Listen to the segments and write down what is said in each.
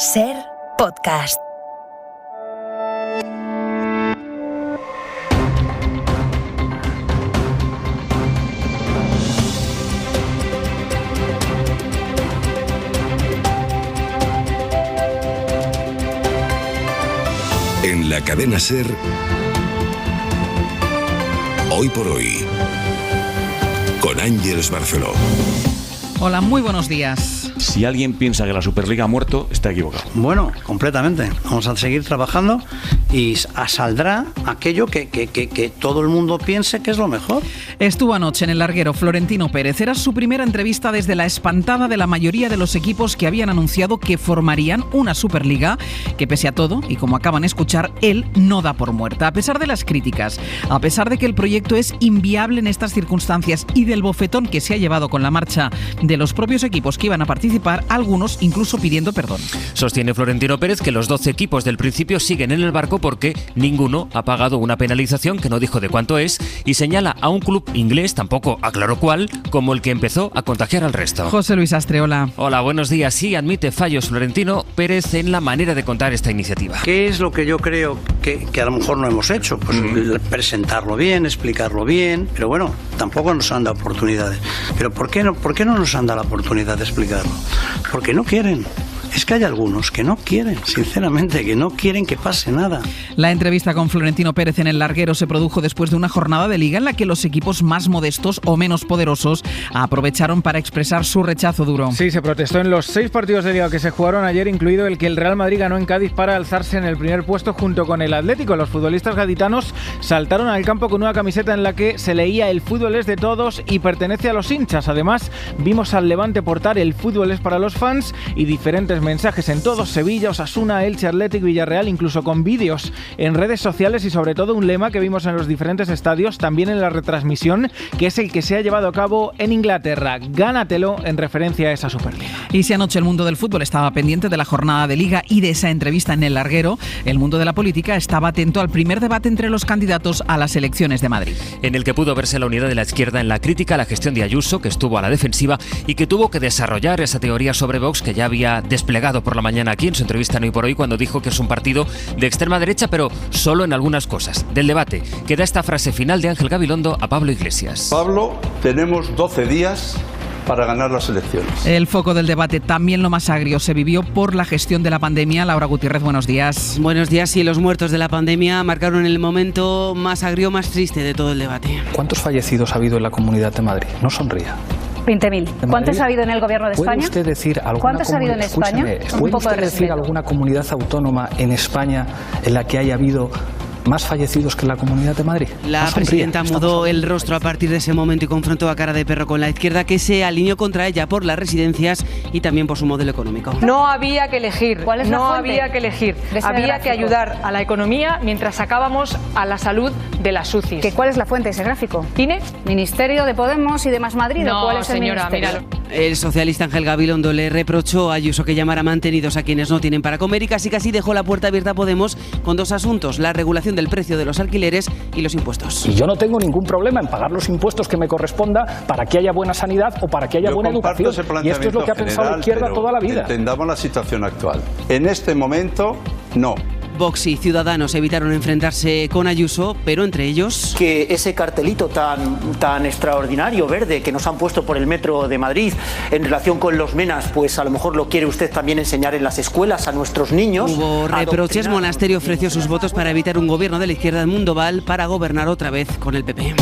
SER Podcast. En la cadena SER, Hoy por Hoy, con Ángeles Barceló. Hola, muy buenos días. Si alguien piensa que la Superliga ha muerto, está equivocado. Bueno, completamente. Vamos a seguir trabajando y saldrá aquello que todo el mundo piense que es lo mejor. Estuvo anoche en el larguero Florentino Pérez. Era su primera entrevista desde la espantada de la mayoría de los equipos que habían anunciado que formarían una Superliga que, pese a todo, y como acaban de escuchar, él no da por muerta. A pesar de las críticas, a pesar de que el proyecto es inviable en estas circunstancias y del bofetón que se ha llevado con la marcha de los propios equipos que iban a participar, algunos incluso pidiendo perdón. Sostiene Florentino Pérez que los 12 equipos del principio siguen en el barco porque ninguno ha pagado una penalización que no dijo de cuánto es, y señala a un club inglés, tampoco aclaró cuál, como el que empezó a contagiar al resto. José Luis Astre, hola. Hola, buenos días. Sí, admite fallos Florentino Pérez en la manera de contar esta iniciativa. ¿Qué es lo que yo creo que a lo mejor no hemos hecho? Pues presentarlo bien, explicarlo bien, pero bueno, tampoco nos han dado oportunidades. ¿Pero por qué no nos han dado la oportunidad de explicarlo? Porque no quieren. Es que hay algunos que no quieren, sinceramente, que no quieren que pase nada. La entrevista con Florentino Pérez en el larguero se produjo después de una jornada de liga en la que los equipos más modestos o menos poderosos aprovecharon para expresar su rechazo duro. Sí, se protestó en los 6 partidos de liga que se jugaron ayer, incluido el que el Real Madrid ganó en Cádiz para alzarse en el primer puesto junto con el Atlético. Los futbolistas gaditanos saltaron al campo con una camiseta en la que se leía "El fútbol es de todos y pertenece a los hinchas". Además, vimos al Levante portar "El fútbol es para los fans" y diferentes mensajes en todos: Sevilla, Osasuna, Elche, Athletic, Villarreal, incluso con vídeos en redes sociales y sobre todo un lema que vimos en los diferentes estadios, también en la retransmisión, que es el que se ha llevado a cabo en Inglaterra: "Gánatelo", en referencia a esa Superliga. Y si anoche el mundo del fútbol estaba pendiente de la jornada de liga y de esa entrevista en el larguero, el mundo de la política estaba atento al primer debate entre los candidatos a las elecciones de Madrid, en el que pudo verse la unidad de la izquierda en la crítica a la gestión de Ayuso, que estuvo a la defensiva y que tuvo que desarrollar esa teoría sobre Vox que ya había desplegado por la mañana aquí en su entrevista en Hoy por Hoy, cuando dijo que es un partido de extrema derecha, pero solo en algunas cosas. Del debate queda esta frase final de Ángel Gabilondo a Pablo Iglesias. Pablo, tenemos 12 días para ganar las elecciones. El foco del debate, también lo más agrio, se vivió por la gestión de la pandemia. Laura Gutiérrez, buenos días. Buenos días. Y los muertos de la pandemia marcaron el momento más agrio, más triste de todo el debate. ¿Cuántos fallecidos ha habido en la Comunidad de Madrid? No sonría. 20.000. ¿Cuántos ha habido en el gobierno de España? ¿Puede usted decir ¿Cuántos ha habido en España? ¿Puede usted decir alguna comunidad autónoma en España en la que haya habido más fallecidos que en la Comunidad de Madrid? La presidenta mudó el rostro a partir de ese momento y confrontó a cara de perro con la izquierda, que se alineó contra ella por las residencias y también por su modelo económico. No había que elegir. ¿Cuál es la fuente? Había que elegir. Había que ayudar a la economía mientras sacábamos a la salud de las UCIs. ¿Cuál es la fuente de ese gráfico? ¿INE? ¿Ministerio de Podemos y de Más Madrid? No, ¿o cuál es señora, el ministerio? míralo. El socialista Ángel Gabilondo le reprochó a Ayuso que llamara mantenidos a quienes no tienen para comer y casi dejó la puerta abierta a Podemos con 2 asuntos: la regulación del precio de los alquileres y los impuestos. Y yo no tengo ningún problema en pagar los impuestos que me corresponda para que haya buena sanidad o para que haya buena educación. Y esto es lo que ha pensado la izquierda toda la vida. Entendamos la situación actual. En este momento, no. Vox y Ciudadanos evitaron enfrentarse con Ayuso, pero entre ellos... Que ese cartelito tan extraordinario, verde, que nos han puesto por el metro de Madrid en relación con los menas, pues a lo mejor lo quiere usted también enseñar en las escuelas a nuestros niños. Hubo reproches. Monasterio ofreció sus votos para evitar un gobierno de la izquierda en Mundo Val para gobernar otra vez con el PP.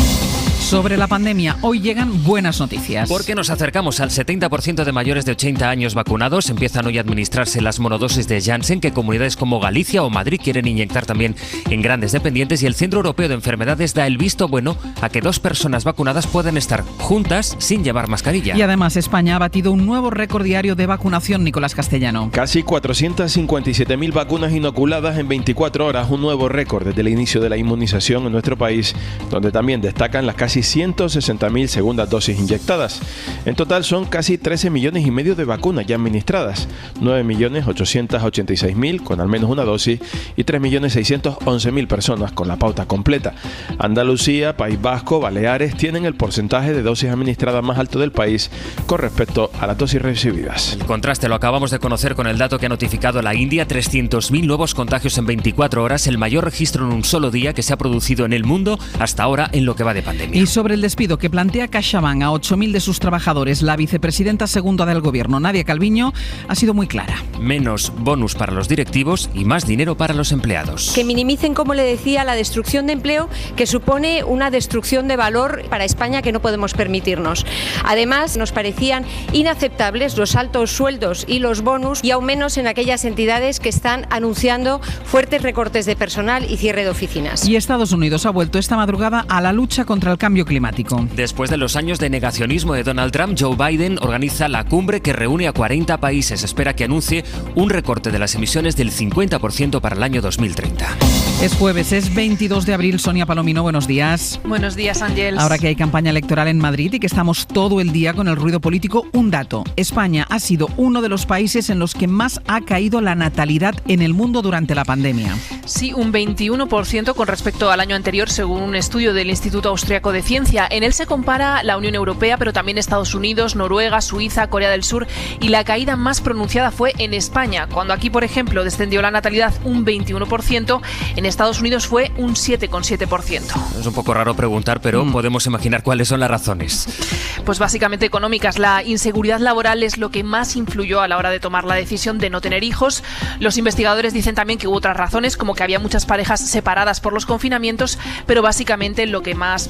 Sobre la pandemia, hoy llegan buenas noticias. Porque nos acercamos al 70% de mayores de 80 años vacunados. Empiezan hoy a administrarse las monodosis de Janssen, que comunidades como Galicia o Madrid quieren inyectar también en grandes dependientes. Y el Centro Europeo de Enfermedades da el visto bueno a que 2 personas vacunadas pueden estar juntas sin llevar mascarilla. Y además España ha batido un nuevo récord diario de vacunación, Nicolás Castellano. Casi 457.000 vacunas inoculadas en 24 horas, un nuevo récord desde el inicio de la inmunización en nuestro país, donde también destacan las casi casi 160.000 segundas dosis inyectadas. En total son casi 13,5 millones de vacunas ya administradas, 9.886.000 con al menos una dosis y 3.611.000 personas con la pauta completa. Andalucía, País Vasco, Baleares tienen el porcentaje de dosis administradas más alto del país con respecto a las dosis recibidas. El contraste lo acabamos de conocer con el dato que ha notificado la India: 300.000 nuevos contagios en 24 horas, el mayor registro en un solo día que se ha producido en el mundo hasta ahora en lo que va de pandemia. Y sobre el despido que plantea CaixaBank a 8.000 de sus trabajadores, la vicepresidenta segunda del Gobierno, Nadia Calviño, ha sido muy clara. Menos bonus para los directivos y más dinero para los empleados. Que minimicen, como le decía, la destrucción de empleo, que supone una destrucción de valor para España que no podemos permitirnos. Además, nos parecían inaceptables los altos sueldos y los bonus, y aún menos en aquellas entidades que están anunciando fuertes recortes de personal y cierre de oficinas. Y Estados Unidos ha vuelto esta madrugada a la lucha contra el cambio climático. Después de los años de negacionismo de Donald Trump, Joe Biden organiza la cumbre que reúne a 40 países. Espera que anuncie un recorte de las emisiones del 50% para el año 2030. Es jueves, es 22 de abril. Sonia Palomino, buenos días. Buenos días, Ángel. Ahora que hay campaña electoral en Madrid y que estamos todo el día con el ruido político, un dato. España ha sido uno de los países en los que más ha caído la natalidad en el mundo durante la pandemia. Sí, un 21% con respecto al año anterior, según un estudio del Instituto Austriaco de Ciencia. En él se compara la Unión Europea, pero también Estados Unidos, Noruega, Suiza, Corea del Sur, y la caída más pronunciada fue en España, cuando aquí, por ejemplo, descendió la natalidad un 21%, en Estados Unidos fue un 7,7%. Es un poco raro preguntar, pero podemos imaginar cuáles son las razones. Pues básicamente económicas. La inseguridad laboral es lo que más influyó a la hora de tomar la decisión de no tener hijos. Los investigadores dicen también que hubo otras razones, como que había muchas parejas separadas por los confinamientos, pero básicamente lo que más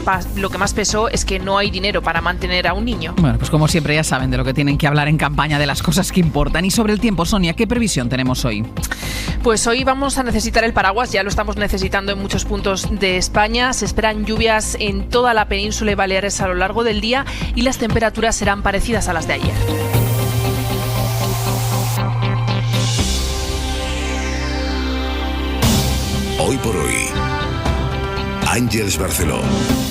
pesó es que no hay dinero para mantener a un niño. Bueno, pues como siempre ya saben de lo que tienen que hablar en campaña, de las cosas que importan. Y sobre el tiempo, Sonia, ¿qué previsión tenemos hoy? Pues hoy vamos a necesitar el paraguas, ya lo estamos necesitando en muchos puntos de España. Se esperan lluvias en toda la península y Baleares a lo largo del día y las temperaturas serán parecidas a las de ayer. Hoy por hoy, Ángeles Barceló.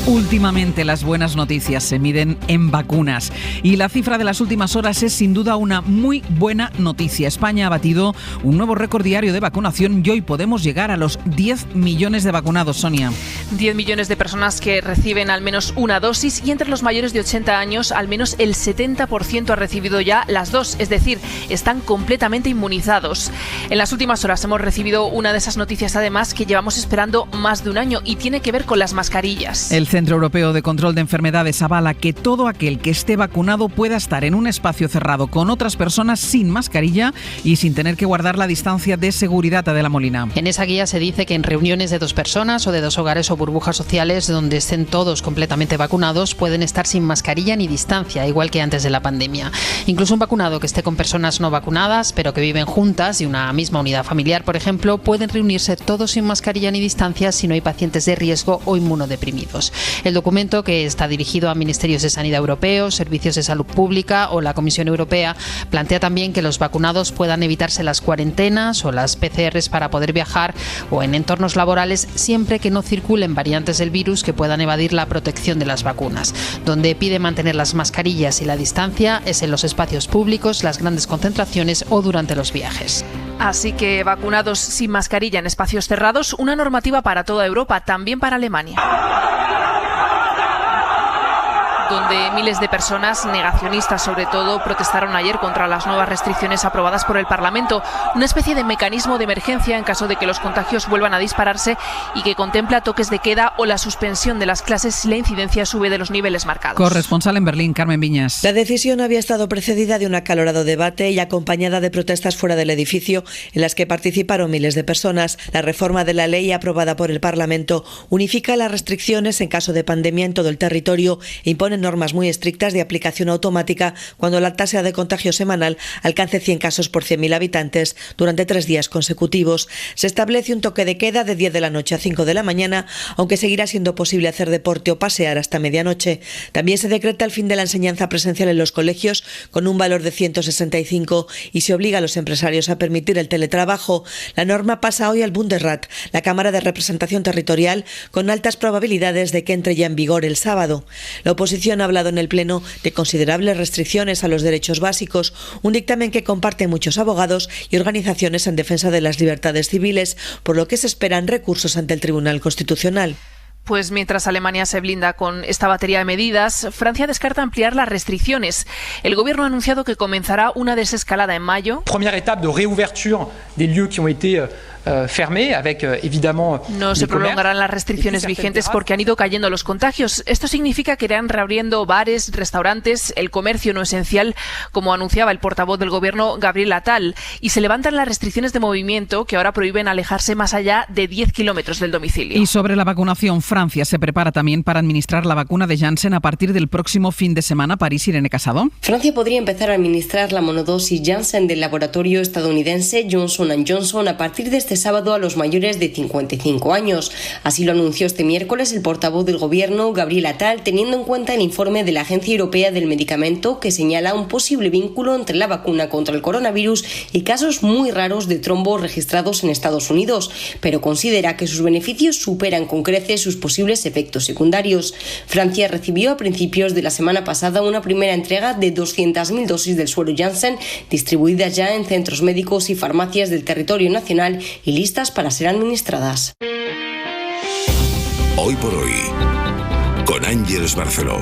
Últimamente las buenas noticias se miden en vacunas y la cifra de las últimas horas es sin duda una muy buena noticia. España ha batido un nuevo récord diario de vacunación y hoy podemos llegar a los 10 millones de vacunados, Sonia. 10 millones de personas que reciben al menos una dosis y entre los mayores de 80 años al menos el 70% ha recibido ya las dos, es decir, están completamente inmunizados. En las últimas horas hemos recibido una de esas noticias además que llevamos esperando más de un año y tiene que ver con las mascarillas. El Centro Europeo de Control de Enfermedades avala que todo aquel que esté vacunado pueda estar en un espacio cerrado con otras personas sin mascarilla y sin tener que guardar la distancia de seguridad. Adela Molina. En esa guía se dice que en reuniones de 2 personas o de 2 hogares o burbujas sociales donde estén todos completamente vacunados pueden estar sin mascarilla ni distancia, igual que antes de la pandemia. Incluso un vacunado que esté con personas no vacunadas pero que viven juntas y una misma unidad familiar, por ejemplo, pueden reunirse todos sin mascarilla ni distancia si no hay pacientes de riesgo o inmunodeprimidos. El documento, que está dirigido a ministerios de sanidad europeos, servicios de salud pública o la Comisión Europea, plantea también que los vacunados puedan evitarse las cuarentenas o las PCRs para poder viajar o en entornos laborales siempre que no circulen variantes del virus que puedan evadir la protección de las vacunas. Donde pide mantener las mascarillas y la distancia es en los espacios públicos, las grandes concentraciones o durante los viajes. Así que vacunados sin mascarilla en espacios cerrados, una normativa para toda Europa, también para Alemania, donde miles de personas, negacionistas sobre todo, protestaron ayer contra las nuevas restricciones aprobadas por el Parlamento, una especie de mecanismo de emergencia en caso de que los contagios vuelvan a dispararse y que contempla toques de queda o la suspensión de las clases si la incidencia sube de los niveles marcados. Corresponsal en Berlín, Carmen Viñas. La decisión había estado precedida de un acalorado debate y acompañada de protestas fuera del edificio en las que participaron miles de personas. La reforma de la ley aprobada por el Parlamento unifica las restricciones en caso de pandemia en todo el territorio e impone proponen normas muy estrictas de aplicación automática cuando la tasa de contagio semanal alcance 100 casos por 100.000 habitantes durante 3 días consecutivos. Se establece un toque de queda de 10 de la noche a 5 de la mañana, aunque seguirá siendo posible hacer deporte o pasear hasta medianoche. También se decreta el fin de la enseñanza presencial en los colegios con un valor de 165 y se obliga a los empresarios a permitir el teletrabajo. La norma pasa hoy al Bundesrat, la Cámara de Representación Territorial, con altas probabilidades de que entre ya en vigor el sábado. La oposición ha hablado en el Pleno de considerables restricciones a los derechos básicos, un dictamen que comparten muchos abogados y organizaciones en defensa de las libertades civiles, por lo que se esperan recursos ante el Tribunal Constitucional. Pues mientras Alemania se blinda con esta batería de medidas, Francia descarta ampliar las restricciones. El gobierno ha anunciado que comenzará una desescalada en mayo. Première étape de réouverture des lieux qui ont été fermés, avec évidemment. No se prolongarán las restricciones vigentes porque han ido cayendo los contagios. Esto significa que irán reabriendo bares, restaurantes, el comercio no esencial, como anunciaba el portavoz del gobierno Gabriel Attal, y se levantan las restricciones de movimiento que ahora prohíben alejarse más allá de 10 kilómetros del domicilio. Y sobre la vacunación, Francia se prepara también para administrar la vacuna de Janssen a partir del próximo fin de semana. París, Irene Casado. Francia podría empezar a administrar la monodosis Janssen del laboratorio estadounidense Johnson & Johnson a partir de este sábado a los mayores de 55 años. Así lo anunció este miércoles el portavoz del gobierno, Gabriel Attal, teniendo en cuenta el informe de la Agencia Europea del Medicamento que señala un posible vínculo entre la vacuna contra el coronavirus y casos muy raros de trombos registrados en Estados Unidos, pero considera que sus beneficios superan con creces sus posibles efectos secundarios. Francia recibió a principios de la semana pasada una primera entrega de 200.000 dosis del suero Janssen, distribuidas ya en centros médicos y farmacias del territorio nacional y listas para ser administradas. Hoy por hoy, con Ángeles Barceló.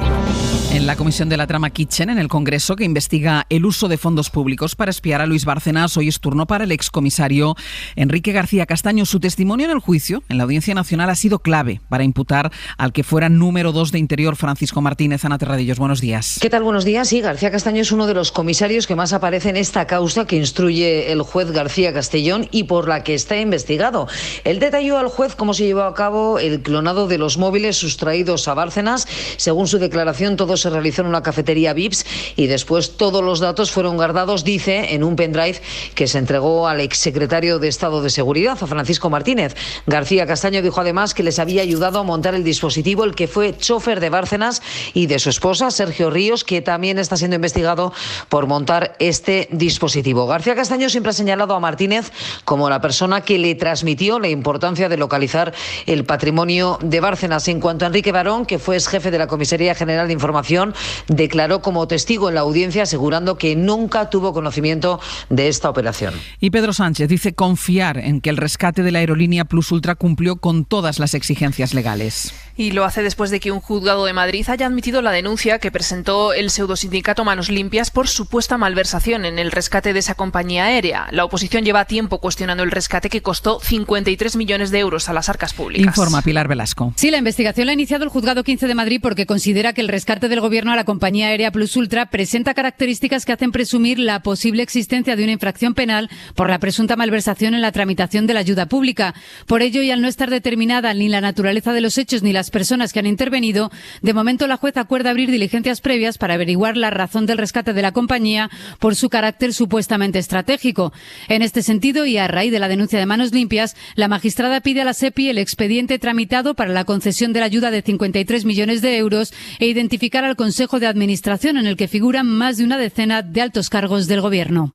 En la comisión de la trama Kitchen en el Congreso, que investiga el uso de fondos públicos para espiar a Luis Bárcenas, hoy es turno para el excomisario Enrique García Castaño. Su testimonio en el juicio en la Audiencia Nacional ha sido clave para imputar al que fuera número 2 de Interior, Francisco Martínez. Ana Terradillos, buenos días. ¿Qué tal? Buenos días. Sí, García Castaño es uno de los comisarios que más aparece en esta causa que instruye el juez García Castellón y por la que está investigado. Él detalló al juez cómo se llevó a cabo el clonado de los móviles sustraídos a Bárcenas. Según su declaración, todo se realizó en una cafetería Vips y después todos los datos fueron guardados, dice, en un pendrive que se entregó al exsecretario de Estado de Seguridad, a Francisco Martínez. García Castaño dijo además que les había ayudado a montar el dispositivo el que fue chofer de Bárcenas y de su esposa, Sergio Ríos, que también está siendo investigado por montar este dispositivo. García Castaño siempre ha señalado a Martínez como la persona que le transmitió la importancia de localizar el patrimonio de Bárcenas. En cuanto a Enrique Barón, que fue jefe de la Comisaría General de Información, declaró como testigo en la audiencia asegurando que nunca tuvo conocimiento de esta operación. Y Pedro Sánchez dice confiar en que el rescate de la aerolínea Plus Ultra cumplió con todas las exigencias legales. Y lo hace después de que un juzgado de Madrid haya admitido la denuncia que presentó el pseudosindicato Manos Limpias por supuesta malversación en el rescate de esa compañía aérea. La oposición lleva tiempo cuestionando el rescate que costó 53 millones de euros a las arcas públicas. Informa Pilar Velasco. Sí, la investigación la ha iniciado el juzgado 15 de Madrid porque considera que el rescate del gobierno a la compañía aérea Plus Ultra presenta características que hacen presumir la posible existencia de una infracción penal por la presunta malversación en la tramitación de la ayuda pública. Por ello, y al no estar determinada ni la naturaleza de los hechos ni las personas que han intervenido, de momento la jueza acuerda abrir diligencias previas para averiguar la razón del rescate de la compañía por su carácter supuestamente estratégico. En este sentido, y a raíz de la denuncia de Manos Limpias, la magistrada pide a la SEPI el expediente tramitado para la concesión de la ayuda de 53 millones de euros e identificar al Consejo de Administración, en el que figuran más de una decena de altos cargos del Gobierno.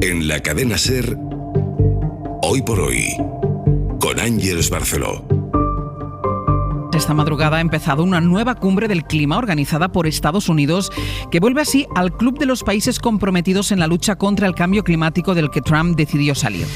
En la cadena SER, Hoy por Hoy, con Ángeles Barceló. Esta madrugada ha empezado una nueva cumbre del clima organizada por Estados Unidos que vuelve así al club de los países comprometidos en la lucha contra el cambio climático del que Trump decidió salir.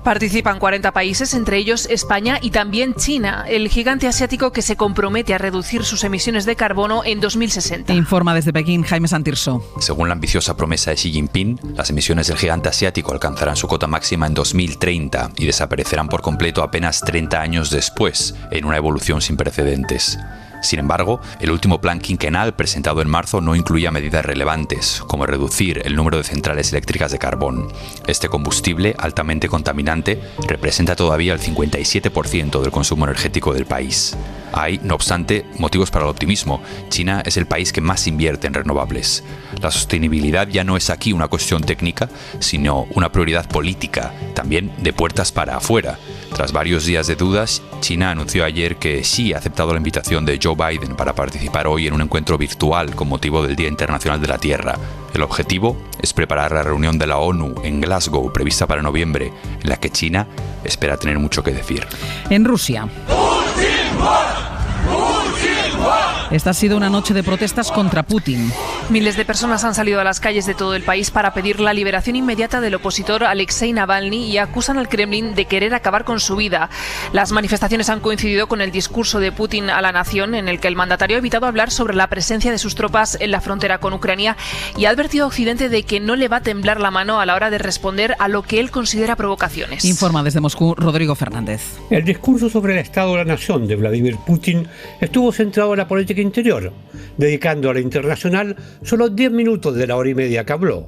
Participan 40 países, entre ellos España y también China, el gigante asiático que se compromete a reducir sus emisiones de carbono en 2060. Informa desde Pekín Jaime Santirso. Según la ambiciosa promesa de Xi Jinping, las emisiones del gigante asiático alcanzarán su cota máxima en 2030 y desaparecerán por completo apenas 30 años después, en una evolución sin precedentes. Sin embargo, el último plan quinquenal presentado en marzo no incluía medidas relevantes, como reducir el número de centrales eléctricas de carbón. Este combustible, altamente contaminante, representa todavía el 57% del consumo energético del país. Hay, no obstante, motivos para el optimismo. China es el país que más invierte en renovables. La sostenibilidad ya no es aquí una cuestión técnica, sino una prioridad política, también de puertas para afuera. Tras varios días de dudas, China anunció ayer que sí ha aceptado la invitación de Joe Biden para participar hoy en un encuentro virtual con motivo del Día Internacional de la Tierra. El objetivo es preparar la reunión de la ONU en Glasgow, prevista para noviembre, en la que China espera tener mucho que decir. En Rusia. Esta ha sido una noche de protestas contra Putin. Miles de personas han salido a las calles de todo el país para pedir la liberación inmediata del opositor Alexei Navalny y acusan al Kremlin de querer acabar con su vida. Las manifestaciones han coincidido con el discurso de Putin a la nación, en el que el mandatario ha evitado hablar sobre la presencia de sus tropas en la frontera con Ucrania y ha advertido a Occidente de que no le va a temblar la mano a la hora de responder a lo que él considera provocaciones. Informa desde Moscú Rodrigo Fernández. El discurso sobre el estado de la nación de Vladimir Putin estuvo centrado en la política interior, dedicando a la internacional solo 10 minutos de la hora y media que habló.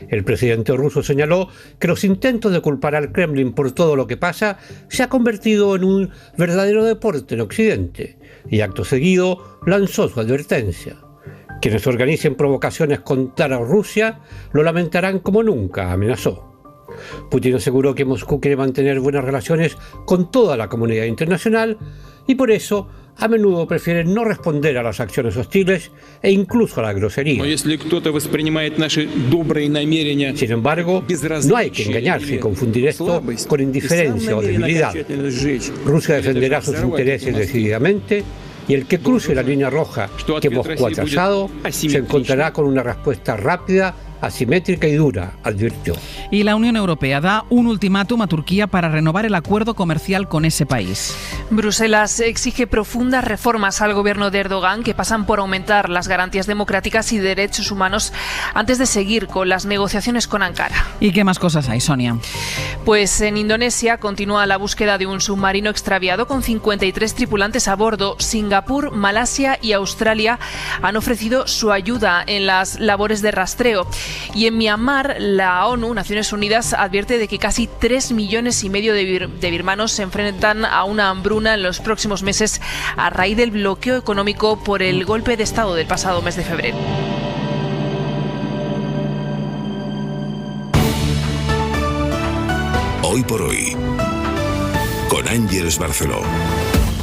El presidente ruso señaló que los intentos de culpar al Kremlin por todo lo que pasa se ha convertido en un verdadero deporte en Occidente, y acto seguido lanzó su advertencia. Quienes organicen provocaciones contra Rusia lo lamentarán como nunca, amenazó. Putin aseguró que Moscú quiere mantener buenas relaciones con toda la comunidad internacional y por eso a menudo prefieren no responder a las acciones hostiles e incluso a la grosería. Sin embargo, no hay que engañarse y confundir esto con indiferencia o debilidad. Rusia defenderá sus intereses decididamente y el que cruce la línea roja que Moscú ha trazado se encontrará con una respuesta rápida, asimétrica y dura, advirtió. Y la Unión Europea da un ultimátum a Turquía para renovar el acuerdo comercial con ese país. Bruselas exige profundas reformas al gobierno de Erdogan que pasan por aumentar las garantías democráticas y derechos humanos antes de seguir con las negociaciones con Ankara. ¿Y qué más cosas hay, Sonia? Pues en Indonesia continúa la búsqueda de un submarino extraviado con 53 tripulantes a bordo. Singapur, Malasia y Australia han ofrecido su ayuda en las labores de rastreo. Y en Myanmar, la ONU, Naciones Unidas, advierte de que casi 3,5 millones de birmanos se enfrentan a una hambruna en los próximos meses a raíz del bloqueo económico por el golpe de Estado del pasado mes de febrero. Hoy por hoy, con Ángeles Barceló.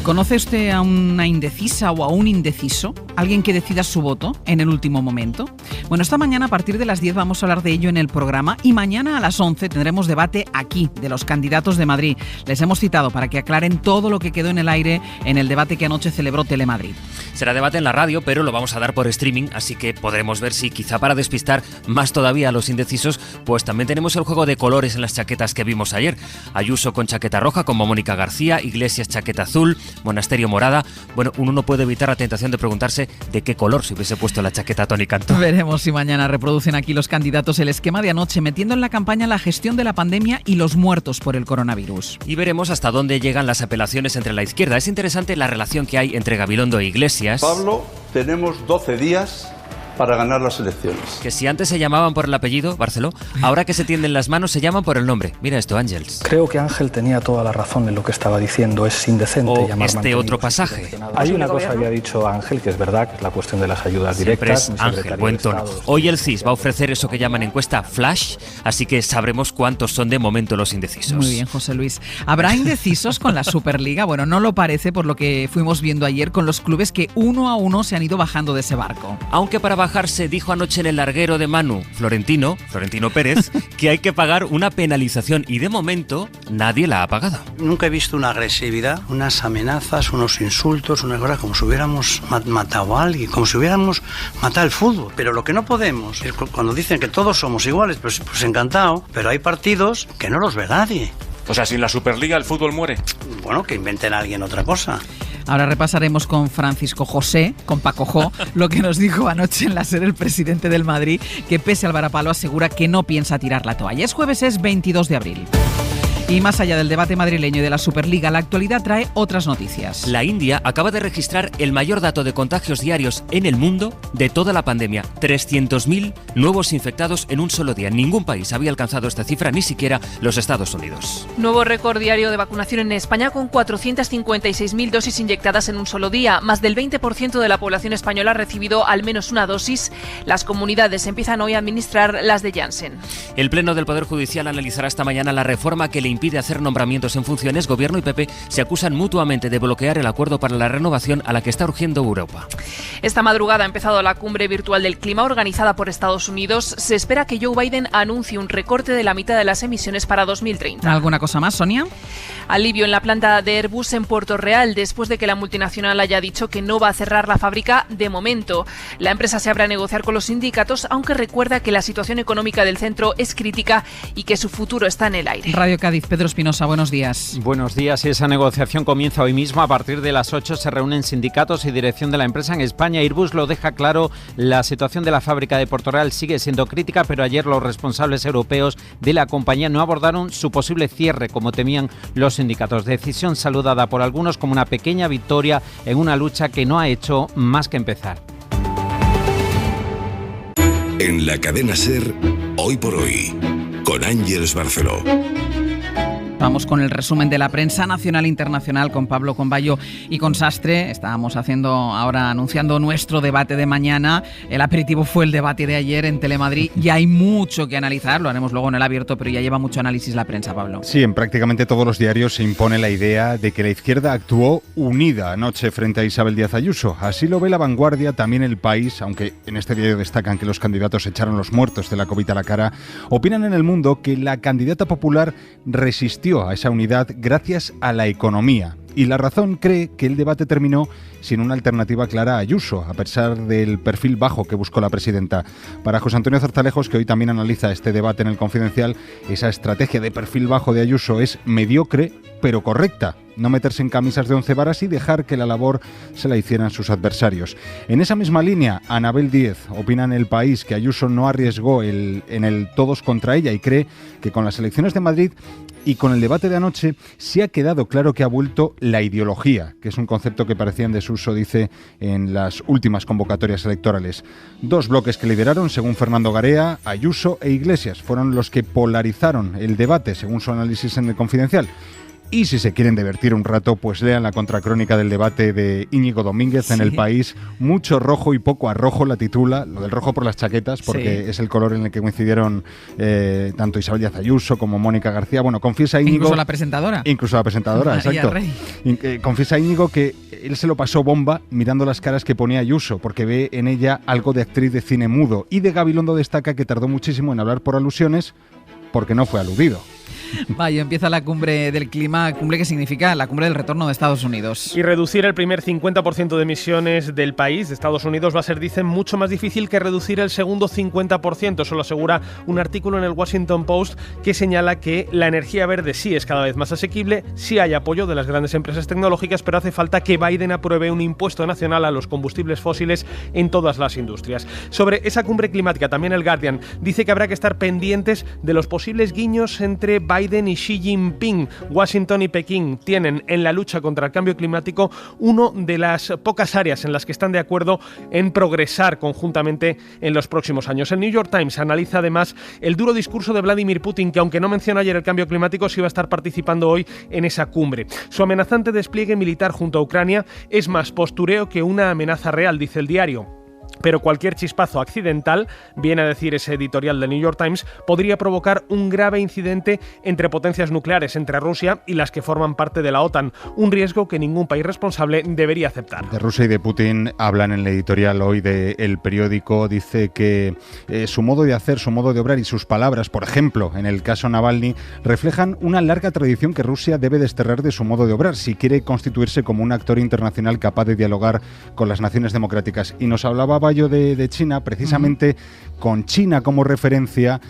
¿Conoce usted a una indecisa o a un indeciso? ¿Alguien que decida su voto en el último momento? Bueno, esta mañana a partir de las 10 vamos a hablar de ello en el programa y mañana a las 11 tendremos debate aquí de los candidatos de Madrid. Les hemos citado para que aclaren todo lo que quedó en el aire en el debate que anoche celebró Telemadrid. Será debate en la radio, pero lo vamos a dar por streaming, así que podremos ver si quizá para despistar más todavía a los indecisos, pues también tenemos el juego de colores en las chaquetas que vimos ayer. Ayuso con chaqueta roja, como Mónica García, Iglesias chaqueta azul, Monasterio morada. Bueno, uno no puede evitar la tentación de preguntarse de qué color se hubiese puesto la chaqueta Toni Cantó. Veremos si mañana reproducen aquí los candidatos el esquema de anoche, metiendo en la campaña la gestión de la pandemia y los muertos por el coronavirus. Y veremos hasta dónde llegan las apelaciones entre la izquierda. Es interesante la relación que hay entre Gabilondo e Iglesias. Pablo, tenemos 12 días para ganar las elecciones. Que si antes se llamaban por el apellido, Barceló, ahora que se tienden las manos se llaman por el nombre. Mira esto, Ángels. Creo que Ángel tenía toda la razón en lo que estaba diciendo. Es indecente o llamar este otro pasaje. Hay una cosa que había dicho Ángel, que es verdad, la cuestión de las ayudas directas. Siempre es Ángel, buen tono. Hoy el CIS va a ofrecer eso que llaman encuesta flash, así que sabremos cuántos son de momento los indecisos. Muy bien, José Luis. ¿Habrá indecisos con la Superliga? Bueno, no lo parece por lo que fuimos viendo ayer con los clubes que uno a uno se han ido bajando de ese barco. Aunque para bajarse dijo anoche en el larguero de Manu, Florentino Pérez, que hay que pagar una penalización y de momento nadie la ha pagado. Nunca he visto una agresividad, unas amenazas, unos insultos, unas cosas como si hubiéramos matado a alguien, como si hubiéramos matado el fútbol. Pero lo que no podemos es cuando dicen que todos somos iguales, pues encantado, pero hay partidos que no los ve nadie. O sea, sin la Superliga el fútbol muere. Bueno, que inventen a alguien otra cosa. Ahora repasaremos con Francisco José, con Paco Jo, lo que nos dijo anoche en la SER el presidente del Madrid, que pese al varapalo asegura que no piensa tirar la toalla. Es jueves, es 22 de abril. Y más allá del debate madrileño y de la Superliga, la actualidad trae otras noticias. La India acaba de registrar el mayor dato de contagios diarios en el mundo de toda la pandemia. 300.000 nuevos infectados en un solo día. Ningún país había alcanzado esta cifra, ni siquiera los Estados Unidos. Nuevo récord diario de vacunación en España con 456.000 dosis inyectadas en un solo día. Más del 20% de la población española ha recibido al menos una dosis. Las comunidades empiezan hoy a administrar las de Janssen. El Pleno del Poder Judicial analizará esta mañana la reforma que le impide hacer nombramientos en funciones. Gobierno y PP se acusan mutuamente de bloquear el acuerdo para la renovación a la que está urgiendo Europa. Esta madrugada ha empezado la cumbre virtual del clima organizada por Estados Unidos. Se espera que Joe Biden anuncie un recorte de la mitad de las emisiones para 2030. ¿Alguna cosa más, Sonia? Alivio en la planta de Airbus en Puerto Real después de que la multinacional haya dicho que no va a cerrar la fábrica de momento. La empresa se abre a negociar con los sindicatos, aunque recuerda que la situación económica del centro es crítica y que su futuro está en el aire. Radio Cádiz, Pedro Espinosa, buenos días. Buenos días. Esa negociación comienza hoy mismo. A partir de las 8 se reúnen sindicatos y dirección de la empresa en España. Airbus lo deja claro, la situación de la fábrica de Puerto Real sigue siendo crítica, pero ayer los responsables europeos de la compañía no abordaron su posible cierre, como temían los sindicatos. Decisión saludada por algunos como una pequeña victoria en una lucha que no ha hecho más que empezar. En la cadena SER, Hoy por Hoy, con Ángeles Barceló. Vamos con el resumen de la prensa nacional e internacional con Pablo Comballo y con Sastre. Estábamos anunciando nuestro debate de mañana. El aperitivo fue el debate de ayer en Telemadrid y hay mucho que analizar. Lo haremos luego en el abierto, pero ya lleva mucho análisis la prensa, Pablo. Sí, en prácticamente todos los diarios se impone la idea de que la izquierda actuó unida anoche frente a Isabel Díaz Ayuso. Así lo ve La Vanguardia, también El País, aunque en este diario destacan que los candidatos echaron los muertos de la COVID a la cara. Opinan en El Mundo que la candidata popular resistió a esa unidad gracias a la economía. Y La Razón cree que el debate terminó sin una alternativa clara a Ayuso, a pesar del perfil bajo que buscó la presidenta. Para José Antonio Zarzalejos, que hoy también analiza este debate en El Confidencial, esa estrategia de perfil bajo de Ayuso es mediocre, pero correcta. No meterse en camisas de 11 varas y dejar que la labor se la hicieran sus adversarios. En esa misma línea, Anabel Díez opina en El País que Ayuso no arriesgó en el todos contra ella y cree que con las elecciones de Madrid y con el debate de anoche sí ha quedado claro que ha vuelto la ideología, que es un concepto que parecía en desuso, dice, en las últimas convocatorias electorales. Dos bloques que lideraron, según Fernando Garea, Ayuso e Iglesias, fueron los que polarizaron el debate, según su análisis en El Confidencial. Y si se quieren divertir un rato, pues lean la contracrónica del debate de Íñigo Domínguez en El País. Mucho rojo y poco arrojo la titula, lo del rojo por las chaquetas, porque es el color en el que coincidieron tanto Isabel Díaz Ayuso como Mónica García. Bueno, confiesa Íñigo... Incluso la presentadora. Incluso la presentadora, exacto. Confiesa Íñigo que él se lo pasó bomba mirando las caras que ponía Ayuso, porque ve en ella algo de actriz de cine mudo. Y de Gabilondo destaca que tardó muchísimo en hablar por alusiones, porque no fue aludido. Vaya, empieza la cumbre del clima, cumbre que significa la cumbre del retorno de Estados Unidos. Y reducir el primer 50% de emisiones del país, de Estados Unidos, va a ser, dicen, mucho más difícil que reducir el segundo 50%. Eso lo asegura un artículo en el Washington Post que señala que la energía verde sí es cada vez más asequible, sí hay apoyo de las grandes empresas tecnológicas, pero hace falta que Biden apruebe un impuesto nacional a los combustibles fósiles en todas las industrias. Sobre esa cumbre climática, también el Guardian dice que habrá que estar pendientes de los posibles guiños entre Biden y Xi Jinping. Washington y Pekín tienen en la lucha contra el cambio climático una de las pocas áreas en las que están de acuerdo en progresar conjuntamente en los próximos años. El New York Times analiza además el duro discurso de Vladimir Putin, que aunque no mencionó ayer el cambio climático, sí va a estar participando hoy en esa cumbre. Su amenazante despliegue militar junto a Ucrania es más postureo que una amenaza real, dice el diario. Pero cualquier chispazo accidental, viene a decir ese editorial del New York Times, podría provocar un grave incidente entre potencias nucleares, entre Rusia y las que forman parte de la OTAN, un riesgo que ningún país responsable debería aceptar. De Rusia y de Putin hablan en el editorial hoy de El Periódico. Dice que su modo de hacer, su modo de obrar y sus palabras, por ejemplo, en el caso Navalny, reflejan una larga tradición que Rusia debe desterrar de su modo de obrar si quiere constituirse como un actor internacional capaz de dialogar con las naciones democráticas. Y nos hablaba Bayo de China, precisamente con China como referencia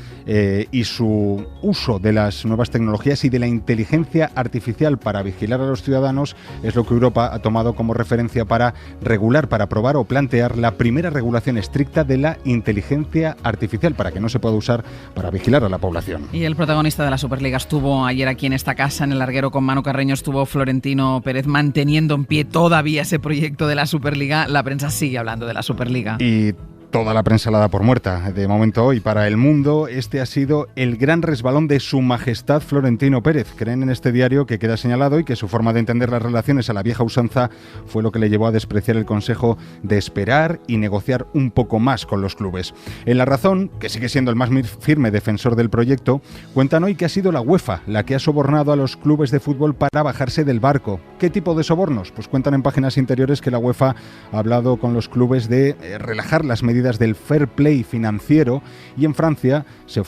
y su uso de las nuevas tecnologías y de la inteligencia artificial para vigilar a los ciudadanos es lo que Europa ha tomado como referencia para regular, para aprobar o plantear la primera regulación estricta de la inteligencia artificial para que no se pueda usar para vigilar a la población. Y el protagonista de la Superliga estuvo ayer aquí en esta casa, en el Larguero con Manu Carreño, estuvo Florentino Pérez manteniendo en pie todavía ese proyecto de la Superliga. La prensa sigue hablando de la Superliga. Y toda la prensa la da por muerta. De momento hoy, para El Mundo, este ha sido el gran resbalón de Su Majestad Florentino Pérez. Creen en este diario que queda señalado y que su forma de entender las relaciones a la vieja usanza fue lo que le llevó a despreciar el consejo de esperar y negociar un poco más con los clubes. En La Razón, que sigue siendo el más firme defensor del proyecto, cuentan hoy que ha sido la UEFA la que ha sobornado a los clubes de fútbol para bajarse del barco. ¿Qué tipo de sobornos? Pues cuentan en páginas interiores que la UEFA ha hablado con los clubes de relajar las medidas del fair play financiero y en Francia se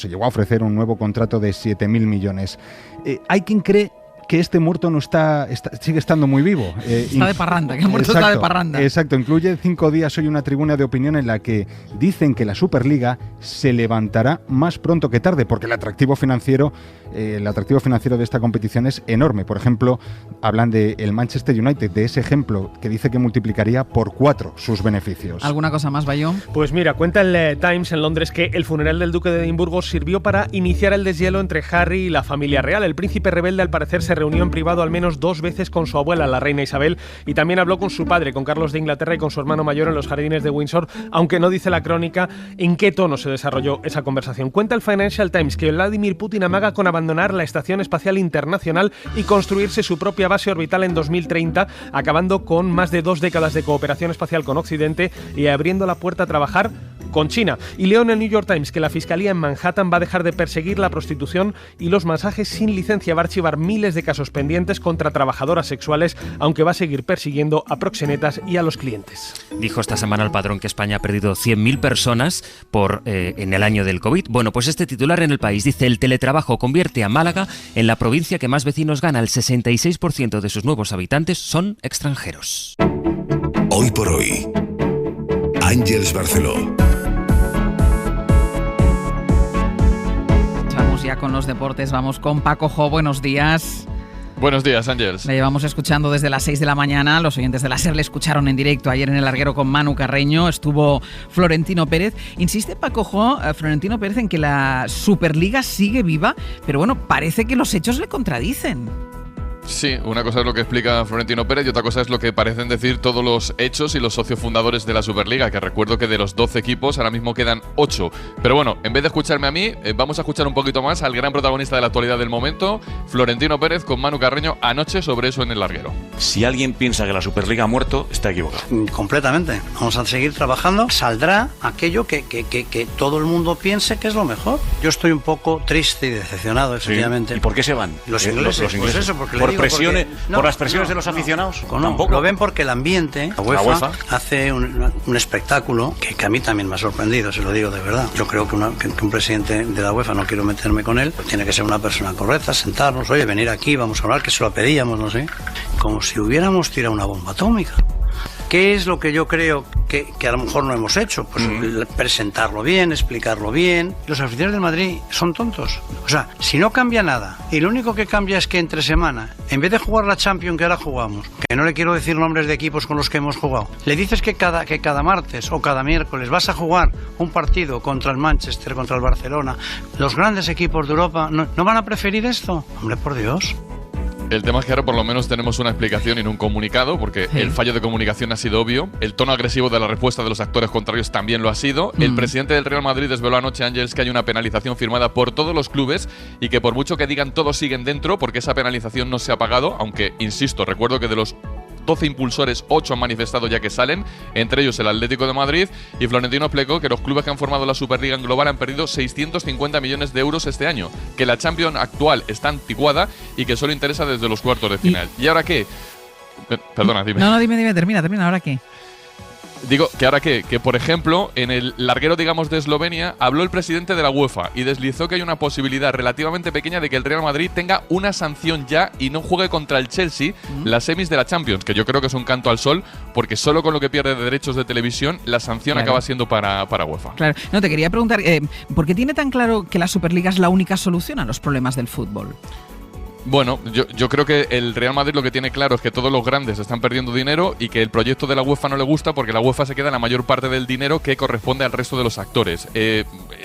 llegó a ofrecer un nuevo contrato de 7.000 millones. Hay quien cree que este muerto no sigue estando muy vivo. Está de parranda, que el muerto está de parranda. Exacto, incluye 5 días hoy una tribuna de opinión en la que dicen que la Superliga se levantará más pronto que tarde, porque el atractivo financiero de esta competición es enorme. Por ejemplo, hablan del Manchester United, de ese ejemplo que dice que multiplicaría por 4 sus beneficios. ¿Alguna cosa más, Bayón? Pues mira, cuenta el Times en Londres que el funeral del duque de Edimburgo sirvió para iniciar el deshielo entre Harry y la familia real. El príncipe rebelde, al parecer, se reunió en privado al menos 2 veces con su abuela, la reina Isabel, y también habló con su padre, con Carlos de Inglaterra, y con su hermano mayor en los jardines de Windsor, aunque no dice la crónica en qué tono se desarrolló esa conversación. Cuenta el Financial Times que Vladimir Putin amaga con abandonar la Estación Espacial Internacional y construirse su propia base orbital en 2030, acabando con más de 2 décadas de cooperación espacial con Occidente y abriendo la puerta a trabajar con China. Y leo en el New York Times que la Fiscalía en Manhattan va a dejar de perseguir la prostitución y los masajes sin licencia, va a archivar miles de casos pendientes contra trabajadoras sexuales, aunque va a seguir persiguiendo a proxenetas y a los clientes. Dijo esta semana el Padrón que España ha perdido 100.000 personas en el año del COVID. Bueno, pues este titular en El País dice: el teletrabajo convierte a Málaga en la provincia que más vecinos gana. El 66% de sus nuevos habitantes son extranjeros. Hoy por hoy, Ángeles Barceló. Vamos ya con los deportes, vamos con Paco Jo, buenos días. Buenos días, Ángeles. Le llevamos escuchando desde las 6 de la mañana. Los oyentes de la SER le escucharon en directo ayer en el Larguero con Manu Carreño. Estuvo Florentino Pérez. Insiste Paco Jo, Florentino Pérez, en que la Superliga sigue viva, pero bueno, parece que los hechos le contradicen. Sí, una cosa es lo que explica Florentino Pérez y otra cosa es lo que parecen decir todos los hechos y los socios fundadores de la Superliga, que recuerdo que de los 12 equipos ahora mismo quedan 8. Pero bueno, en vez de escucharme a mí, vamos a escuchar un poquito más al gran protagonista de la actualidad del momento, Florentino Pérez, con Manu Carreño anoche sobre eso en el Larguero. Si alguien piensa que la Superliga ha muerto, está equivocado. Completamente. Vamos a seguir trabajando. Saldrá aquello que todo el mundo piense que es lo mejor. Yo estoy un poco triste y decepcionado, efectivamente. ¿Y por qué se van? Los ingleses. Los ingleses. Pues eso, porque por las presiones de los aficionados. Tampoco. Lo ven porque el ambiente, la UEFA hace un espectáculo que a mí también me ha sorprendido, se lo digo de verdad. Yo creo que un presidente de la UEFA, no quiero meterme con él, tiene que ser una persona correcta, sentarnos, oye, venir aquí, vamos a hablar, que se lo pedíamos, no sé, como si hubiéramos tirado una bomba atómica. ¿Qué es lo que yo creo que a lo mejor no hemos hecho? Pues presentarlo bien, explicarlo bien. Los aficionados del Madrid son tontos. O sea, si no cambia nada y lo único que cambia es que entre semana, en vez de jugar la Champions que ahora jugamos, que no le quiero decir nombres de equipos con los que hemos jugado, le dices que cada martes o cada miércoles vas a jugar un partido contra el Manchester, contra el Barcelona, los grandes equipos de Europa, ¿no van a preferir esto? Hombre, por Dios. El tema es que ahora por lo menos tenemos una explicación y no un comunicado, porque el fallo de comunicación ha sido obvio, el tono agresivo de la respuesta de los actores contrarios también lo ha sido. El presidente del Real Madrid desveló anoche, Ángeles, que hay una penalización firmada por todos los clubes y que por mucho que digan todos siguen dentro, porque esa penalización no se ha pagado, aunque, insisto, recuerdo que de los 12 impulsores, 8 han manifestado ya que salen, entre ellos el Atlético de Madrid, y Florentino explicó que los clubes que han formado la Superliga en global han perdido 650 millones de euros este año, que la Champions actual está anticuada y que solo interesa desde los cuartos de final. ¿Y ahora qué? Perdona, dime. No, dime, termina, ¿ahora qué? Digo, que ahora que por ejemplo, en el larguero, digamos, de Eslovenia, habló el presidente de la UEFA y deslizó que hay una posibilidad relativamente pequeña de que el Real Madrid tenga una sanción ya y no juegue contra el Chelsea las semis de la Champions, que yo creo que es un canto al sol, porque solo con lo que pierde de derechos de televisión, la sanción acaba siendo para UEFA. Claro. No, te quería preguntar, ¿por qué tiene tan claro que la Superliga es la única solución a los problemas del fútbol? Bueno, yo creo que el Real Madrid lo que tiene claro es que todos los grandes están perdiendo dinero y que el proyecto de la UEFA no le gusta porque la UEFA se queda la mayor parte del dinero que corresponde al resto de los actores.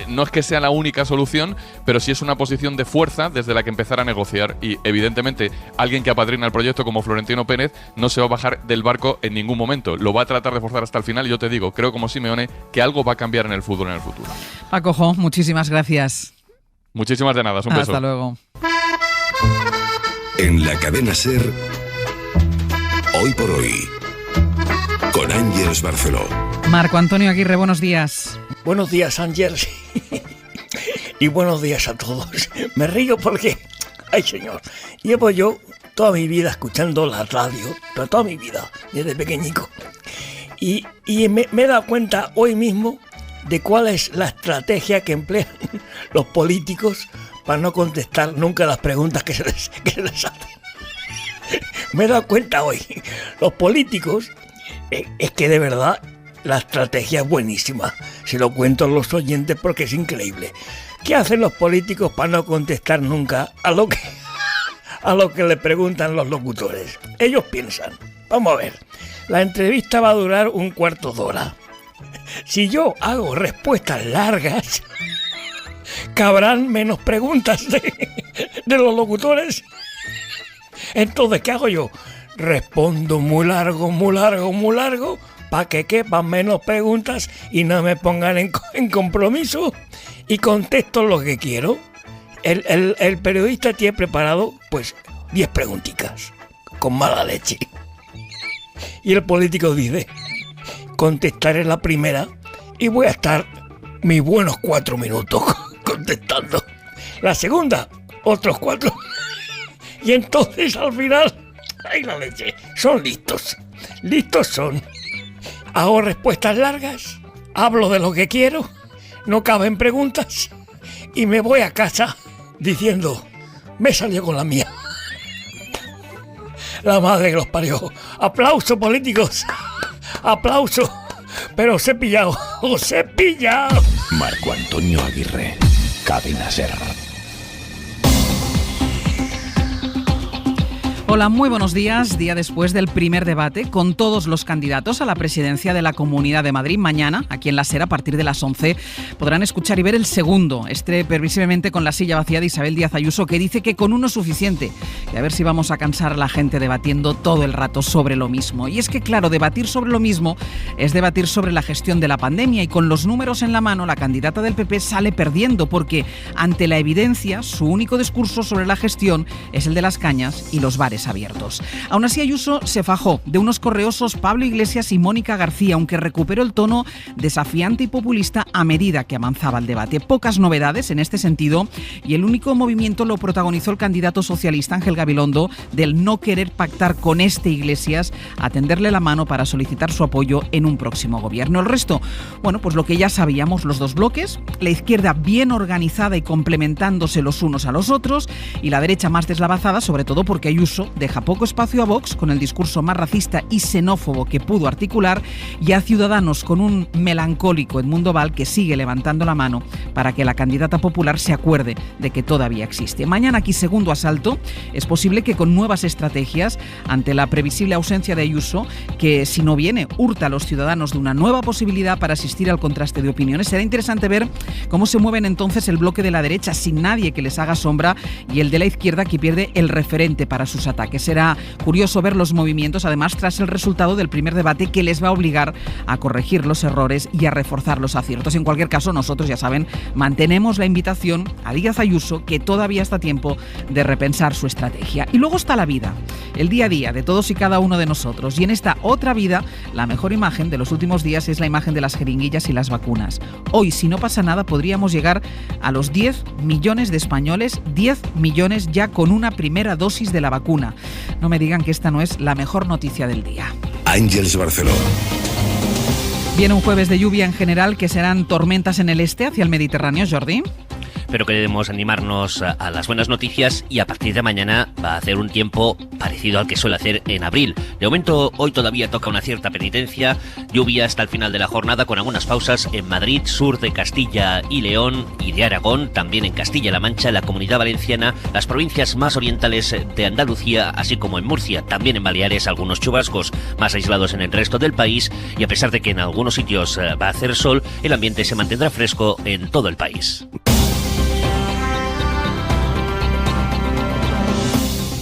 No es que sea la única solución, pero sí es una posición de fuerza desde la que empezar a negociar y evidentemente alguien que apadrina el proyecto como Florentino Pérez no se va a bajar del barco en ningún momento. Lo va a tratar de forzar hasta el final y yo te digo, creo como Simeone que algo va a cambiar en el fútbol en el futuro. Paco Jo, muchísimas gracias. Muchísimas de nada, un beso. Hasta luego. En la cadena SER, Hoy por Hoy, con Ángeles Barceló. Marco Antonio Aguirre, buenos días. Buenos días, Ángeles. Y buenos días a todos. Me río porque, ay señor, llevo yo toda mi vida escuchando la radio, pero toda mi vida, desde pequeñico. Y me he dado cuenta hoy mismo de cuál es la estrategia que emplean los políticos para no contestar nunca las preguntas que se les hacen. Me he dado cuenta hoy. Los políticos, es que de verdad la estrategia es buenísima. Se lo cuento a los oyentes porque es increíble. ¿Qué hacen los políticos para no contestar nunca a lo que le preguntan los locutores? Ellos piensan, vamos a ver, la entrevista va a durar un cuarto de hora. Si yo hago respuestas largas, cabrán menos preguntas de los locutores. Entonces, ¿qué hago yo? Respondo muy largo, para que quepan menos preguntas y no me pongan en compromiso y contesto lo que quiero. El periodista tiene preparado, pues, 10 preguntitas, con mala leche. Y el político dice, contestaré la primera y voy a estar mis buenos 4 minutos contestando. La segunda, otros 4. Y entonces al final, ¡ay la leche! Son listos. Listos son. Hago respuestas largas, hablo de lo que quiero, no caben preguntas y me voy a casa diciendo, me salió con la mía. La madre que los parió. Aplauso, políticos. Aplauso. Pero os he pillado. Marco Antonio Aguirre, Cadena SER. Hola, muy buenos días. Día después del primer debate con todos los candidatos a la presidencia de la Comunidad de Madrid. Mañana, aquí en la SER, a partir de las 11, podrán escuchar y ver el segundo, previsiblemente con la silla vacía de Isabel Díaz Ayuso, que dice que con uno es suficiente. Y a ver si vamos a cansar a la gente debatiendo todo el rato sobre lo mismo. Y es que, claro, debatir sobre lo mismo es debatir sobre la gestión de la pandemia y con los números en la mano, la candidata del PP sale perdiendo porque, ante la evidencia, su único discurso sobre la gestión es el de las cañas y los bares abiertos. Aún así, Ayuso se fajó de unos correosos Pablo Iglesias y Mónica García, aunque recuperó el tono desafiante y populista a medida que avanzaba el debate. Pocas novedades en este sentido y el único movimiento lo protagonizó el candidato socialista Ángel Gabilondo del no querer pactar con Iglesias a tenderle la mano para solicitar su apoyo en un próximo gobierno. El resto, bueno, pues lo que ya sabíamos, los dos bloques, la izquierda bien organizada y complementándose los unos a los otros y la derecha más deslavazada, sobre todo porque Ayuso deja poco espacio a Vox con el discurso más racista y xenófobo que pudo articular y a Ciudadanos con un melancólico Edmundo Val que sigue levantando la mano para que la candidata popular se acuerde de que todavía existe. Mañana aquí segundo asalto, es posible que con nuevas estrategias ante la previsible ausencia de Ayuso, que si no viene hurta a los ciudadanos de una nueva posibilidad para asistir al contraste de opiniones. Será interesante ver cómo se mueven entonces el bloque de la derecha sin nadie que les haga sombra y el de la izquierda que pierde el referente para sus ataques. Será curioso ver los movimientos, además, tras el resultado del primer debate que les va a obligar a corregir los errores y a reforzar los aciertos. En cualquier caso, nosotros, ya saben, mantenemos la invitación a Díaz Ayuso, que todavía está a tiempo de repensar su estrategia. Y luego está la vida, el día a día de todos y cada uno de nosotros. Y en esta otra vida, la mejor imagen de los últimos días es la imagen de las jeringuillas y las vacunas. Hoy, si no pasa nada, podríamos llegar a los 10 millones de españoles, 10 millones ya con una primera dosis de la vacuna. No me digan que esta no es la mejor noticia del día. Ángeles Barceló. Viene un jueves de lluvia en general, que serán tormentas en el este hacia el Mediterráneo, Jordi. Pero queremos animarnos a las buenas noticias y a partir de mañana va a hacer un tiempo parecido al que suele hacer en abril. De momento, hoy todavía toca una cierta penitencia, lluvia hasta el final de la jornada con algunas pausas en Madrid, sur de Castilla y León y de Aragón, también en Castilla-La Mancha, la Comunidad Valenciana, las provincias más orientales de Andalucía, así como en Murcia, también en Baleares algunos chubascos más aislados en el resto del país y a pesar de que en algunos sitios va a hacer sol, el ambiente se mantendrá fresco en todo el país.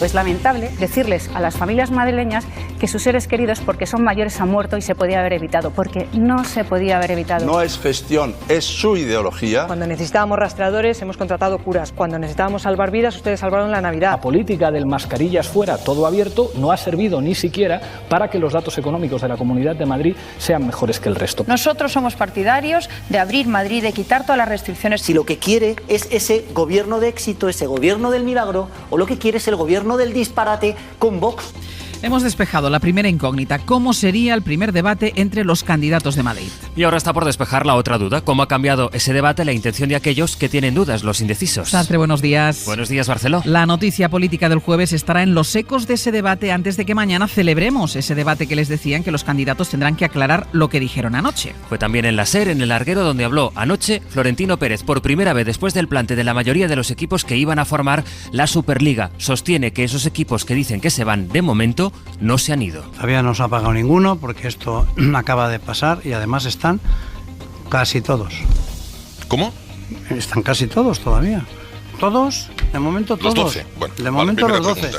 Es lamentable decirles a las familias madrileñas que sus seres queridos, porque son mayores, han muerto y se podía haber evitado, porque no se podía haber evitado. No es gestión, es su ideología. Cuando necesitábamos rastreadores hemos contratado curas. Cuando necesitábamos salvar vidas, ustedes salvaron la Navidad. La política del mascarillas fuera, todo abierto, no ha servido ni siquiera para que los datos económicos de la Comunidad de Madrid sean mejores que el resto. Nosotros somos partidarios de abrir Madrid, de quitar todas las restricciones. Si lo que quiere es ese gobierno de éxito, ese gobierno del milagro, o lo que quiere es el gobierno del disparate con Vox. Hemos despejado la primera incógnita. ¿Cómo sería el primer debate entre los candidatos de Madrid? Y ahora está por despejar la otra duda. ¿Cómo ha cambiado ese debate la intención de aquellos que tienen dudas, los indecisos? Sastre, buenos días. Buenos días, Barceló. La noticia política del jueves estará en los ecos de ese debate antes de que mañana celebremos ese debate que les decían que los candidatos tendrán que aclarar lo que dijeron anoche. Fue también en la SER, en el larguero, donde habló anoche Florentino Pérez por primera vez después del plante de la mayoría de los equipos que iban a formar la Superliga. Sostiene que esos equipos que dicen que se van de momento no se han ido. Todavía no se ha pagado ninguno porque esto acaba de pasar y además están casi todos. ¿Cómo? Están casi todos todavía. ¿Todos? De momento todos. Los 12. Bueno, de momento los 12.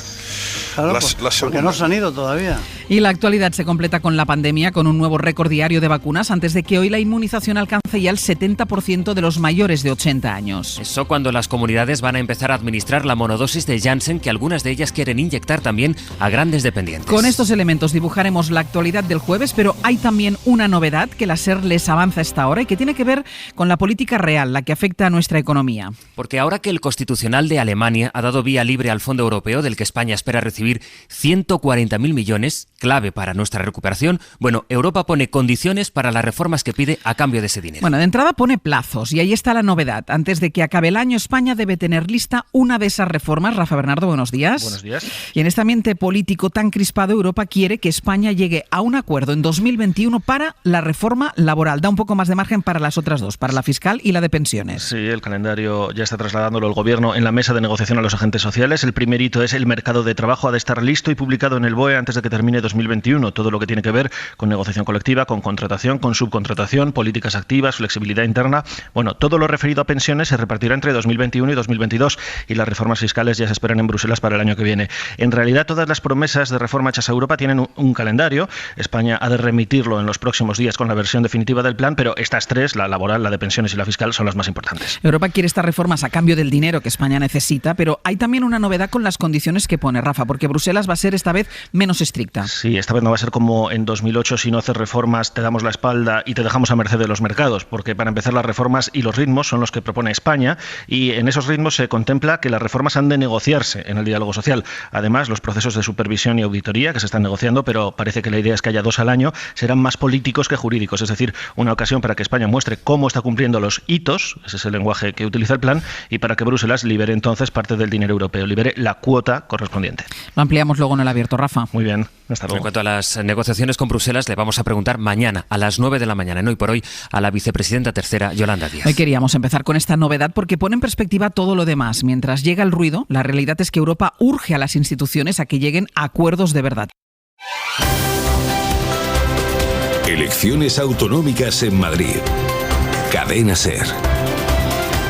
Claro, porque no se han ido todavía. Y la actualidad se completa con la pandemia, con un nuevo récord diario de vacunas antes de que hoy la inmunización alcance ya el 70% de los mayores de 80 años. Eso cuando las comunidades van a empezar a administrar la monodosis de Janssen, que algunas de ellas quieren inyectar también a grandes dependientes. Con estos elementos dibujaremos la actualidad del jueves, pero hay también una novedad que la SER les avanza a esta hora y que tiene que ver con la política real, la que afecta a nuestra economía. Porque ahora que el Constitucional de Alemania ha dado vía libre al Fondo Europeo, del que España espera recibir 140.000 millones, clave para nuestra recuperación, bueno, Europa pone condiciones para las reformas que pide a cambio de ese dinero. Bueno, de entrada pone plazos y ahí está la novedad. Antes de que acabe el año, España debe tener lista una de esas reformas. Rafa Bernardo, buenos días. Buenos días. Y en este ambiente político tan crispado, Europa quiere que España llegue a un acuerdo en 2021 para la reforma laboral. Da un poco más de margen para las otras dos, para la fiscal y la de pensiones. Sí, el calendario ya está trasladándolo el Gobierno en la mesa de negociación a los agentes sociales. El primer hito es el mercado de trabajo. Ha de estar listo y publicado en el BOE antes de que termine 2021. Todo lo que tiene que ver con negociación colectiva, con contratación, con subcontratación, políticas activas, flexibilidad interna. Bueno, todo lo referido a pensiones se repartirá entre 2021 y 2022 y las reformas fiscales ya se esperan en Bruselas para el año que viene. En realidad, todas las promesas de reforma hechas a Europa tienen un calendario. España ha de remitirlo en los próximos días con la versión definitiva del plan, pero estas tres, la laboral, la de pensiones y la fiscal, son las más importantes. Europa quiere estas reformas a cambio del dinero que España necesita, pero hay también una novedad con las condiciones que pone, Rafa, porque Bruselas va a ser esta vez menos estricta. Sí, esta vez no va a ser como en 2008, si no haces reformas te damos la espalda y te dejamos a merced de los mercados, porque para empezar las reformas y los ritmos son los que propone España y en esos ritmos se contempla que las reformas han de negociarse en el diálogo social. Además, los procesos de supervisión y auditoría que se están negociando, pero parece que la idea es que haya 2 al año, serán más políticos que jurídicos, es decir, una ocasión para que España muestre cómo está cumpliendo los hitos, ese es el lenguaje que utiliza el plan, y para que Bruselas libere entonces parte del dinero europeo, libere la cuota correspondiente. Lo ampliamos luego en el abierto, Rafa. Muy bien, hasta luego. En cuanto a las negociaciones con Bruselas, le vamos a preguntar mañana a las 9 de la mañana, en Hoy por Hoy, a la vicepresidenta tercera, Yolanda Díaz. Hoy queríamos empezar con esta novedad porque pone en perspectiva todo lo demás. Mientras llega el ruido, la realidad es que Europa urge a las instituciones a que lleguen a acuerdos de verdad. Elecciones autonómicas en Madrid. Cadena SER.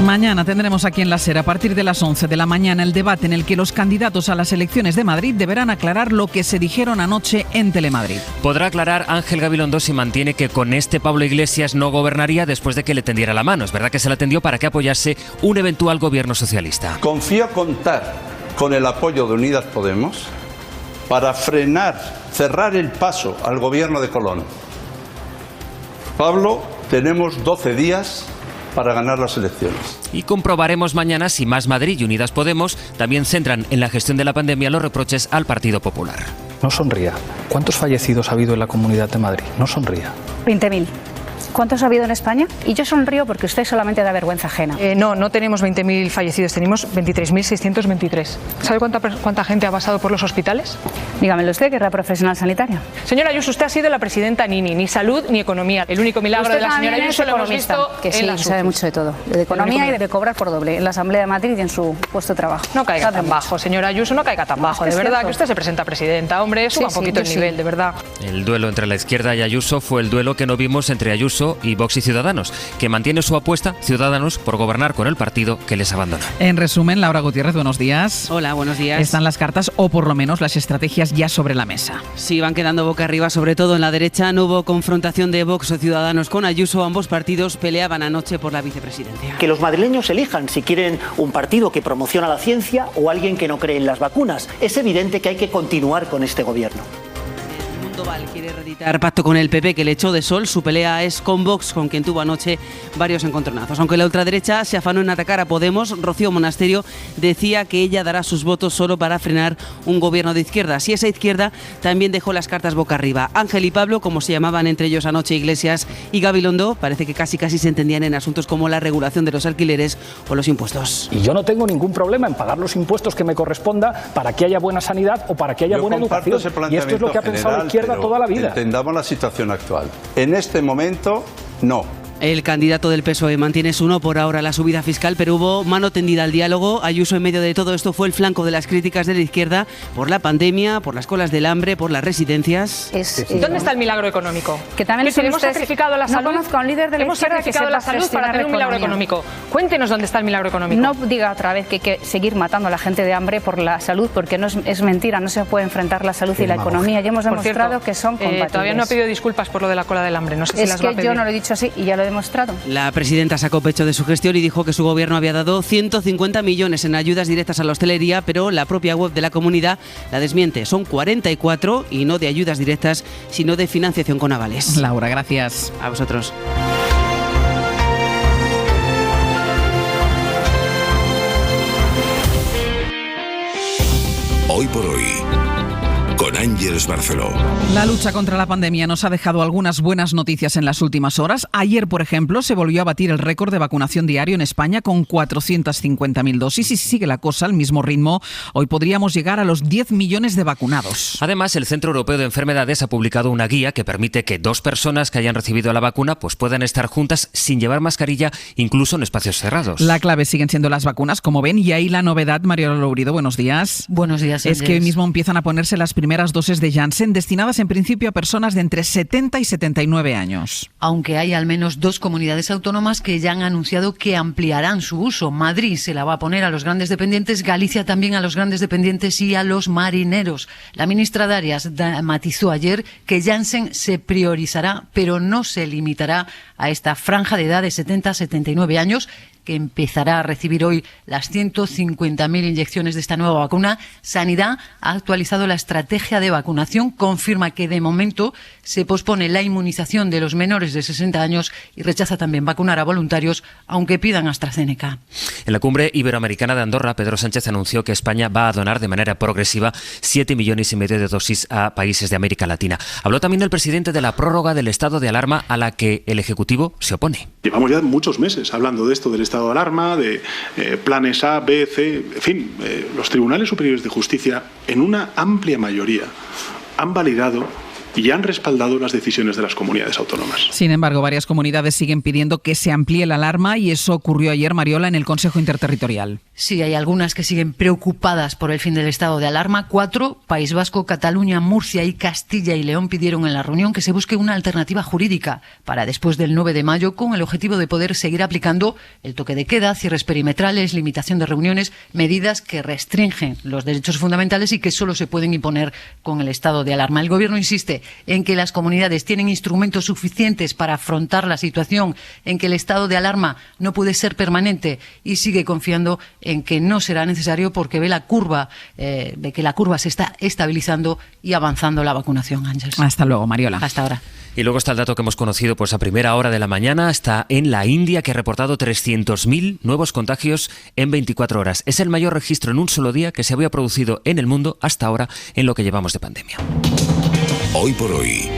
Mañana tendremos aquí en la SER, a partir de las 11 de la mañana, el debate en el que los candidatos a las elecciones de Madrid deberán aclarar lo que se dijeron anoche en Telemadrid. Podrá aclarar Ángel Gabilondo si mantiene que con este Pablo Iglesias no gobernaría después de que le tendiera la mano. Es verdad que se la tendió para que apoyase un eventual gobierno socialista. Confío contar con el apoyo de Unidas Podemos para cerrar el paso al gobierno de Colón. Pablo, tenemos 12 días para ganar las elecciones. Y comprobaremos mañana si Más Madrid y Unidas Podemos también centran en la gestión de la pandemia los reproches al Partido Popular. No sonría. ¿Cuántos fallecidos ha habido en la Comunidad de Madrid? No sonría. 20.000. ¿Cuántos ha habido en España? Y yo sonrío porque usted solamente da vergüenza ajena. No tenemos 20.000 fallecidos, tenemos 23.623. ¿Sabe cuánta gente ha pasado por los hospitales? Dígamelo usted, que era profesional sanitaria. Señora Ayuso, usted ha sido la presidenta ni salud ni economía. El único milagro de la señora Ayuso lo hemos visto que sí, en la sabe mucho de todo, de economía y de cobrar por doble en la Asamblea de Madrid y en su puesto de trabajo. No caiga tan bajo, señora Ayuso, no caiga tan bajo, de verdad, que usted se presenta presidenta, hombre, suba un poquito el nivel, de verdad. El duelo entre la izquierda y Ayuso fue el duelo que no vimos entre Ayuso y Vox y Ciudadanos, que mantiene su apuesta, Ciudadanos, por gobernar con el partido que les abandonó. En resumen, Laura Gutiérrez, buenos días. Hola, buenos días. Están las cartas, o por lo menos las estrategias, ya sobre la mesa. Sí, van quedando boca arriba, sobre todo en la derecha. No hubo confrontación de Vox o Ciudadanos con Ayuso. Ambos partidos peleaban anoche por la vicepresidencia. Que los madrileños elijan si quieren un partido que promociona la ciencia o alguien que no cree en las vacunas. Es evidente que hay que continuar con este gobierno. Val quiere reeditar pacto con el PP, que le echó de sol. Su pelea es con Vox, con quien tuvo anoche varios encontronazos. Aunque la ultraderecha se afanó en atacar a Podemos, Rocío Monasterio decía que ella dará sus votos solo para frenar un gobierno de izquierdas. Y esa izquierda también dejó las cartas boca arriba. Ángel y Pablo, como se llamaban entre ellos anoche Iglesias y Gabilondo, parece que casi se entendían en asuntos como la regulación de los alquileres o los impuestos. Y yo no tengo ningún problema en pagar los impuestos que me corresponda para que haya buena sanidad o para que haya buena educación. Y esto es lo que ha pensado la izquierda toda la vida. Entendamos la situación actual. En este momento, no. El candidato del PSOE mantiene su no por ahora a la subida fiscal, pero hubo mano tendida al diálogo. Ayuso, en medio de todo esto, fue el flanco de las críticas de la izquierda por la pandemia, por las colas del hambre, por las residencias. ¿Dónde está el milagro económico? Que también hemos sacrificado la salud. No conozco a un líder de la izquierda que sepa la salud para tener un milagro económico. Cuéntenos dónde está el milagro económico. No diga otra vez que hay que seguir matando a la gente de hambre por la salud, porque no es mentira, no se puede enfrentar la salud y la economía. Ya hemos demostrado que son compatibles. Todavía no ha pedido disculpas por lo de la cola del hambre. No sé si las va a pedir. Yo no lo he dicho así y ya lo he demostrado. La presidenta sacó pecho de su gestión y dijo que su gobierno había dado 150 millones en ayudas directas a la hostelería, pero la propia web de la comunidad la desmiente. Son 44 y no de ayudas directas, sino de financiación con avales. Laura, gracias. A vosotros. Hoy por hoy, con Ángeles Barceló. La lucha contra la pandemia nos ha dejado algunas buenas noticias en las últimas horas. Ayer, por ejemplo, se volvió a batir el récord de vacunación diario en España con 450.000 dosis. Y si sigue la cosa al mismo ritmo, hoy podríamos llegar a los 10 millones de vacunados. Además, el Centro Europeo de Enfermedades ha publicado una guía que permite que dos personas que hayan recibido la vacuna pues puedan estar juntas sin llevar mascarilla, incluso en espacios cerrados. La clave siguen siendo las vacunas, como ven, y ahí la novedad. Mariola Lourido, buenos días. Buenos días. Es que hoy mismo empiezan a ponerse las primeras dosis de Janssen, destinadas en principio a personas de entre 70 y 79 años. Aunque hay al menos 2 comunidades autónomas que ya han anunciado que ampliarán su uso. Madrid se la va a poner a los grandes dependientes, Galicia también a los grandes dependientes y a los marineros. La ministra Darias matizó ayer que Janssen se priorizará, pero no se limitará a esta franja de edad de 70 a 79 años, que empezará a recibir hoy las 150.000 inyecciones de esta nueva vacuna. Sanidad ha actualizado la estrategia de vacunación, confirma que de momento se pospone la inmunización de los menores de 60 años y rechaza también vacunar a voluntarios, aunque pidan AstraZeneca. En la cumbre iberoamericana de Andorra, Pedro Sánchez anunció que España va a donar de manera progresiva 7,5 millones de dosis a países de América Latina. Habló también el presidente de la prórroga del estado de alarma, a la que el Ejecutivo se opone. Llevamos ya muchos meses hablando de esto del estado de alarma, de planes A, B, C, en fin, los tribunales superiores de justicia en una amplia mayoría han validado y han respaldado las decisiones de las comunidades autónomas. Sin embargo, varias comunidades siguen pidiendo que se amplíe la alarma y eso ocurrió ayer, Mariola, en el Consejo Interterritorial. Sí, hay algunas que siguen preocupadas por el fin del estado de alarma. 4, País Vasco, Cataluña, Murcia y Castilla y León pidieron en la reunión que se busque una alternativa jurídica para después del 9 de mayo con el objetivo de poder seguir aplicando el toque de queda, cierres perimetrales, limitación de reuniones, medidas que restringen los derechos fundamentales y que solo se pueden imponer con el estado de alarma. El Gobierno insiste en que las comunidades tienen instrumentos suficientes para afrontar la situación, en que el estado de alarma no puede ser permanente y sigue confiando en que no será necesario porque ve la curva, de que la curva se está estabilizando y avanzando la vacunación, Ángeles. Hasta luego, Mariola. Hasta ahora. Y luego está el dato que hemos conocido pues a primera hora de la mañana, está en la India, que ha reportado 300.000 nuevos contagios en 24 horas. Es el mayor registro en un solo día que se había producido en el mundo hasta ahora en lo que llevamos de pandemia. Hoy por hoy,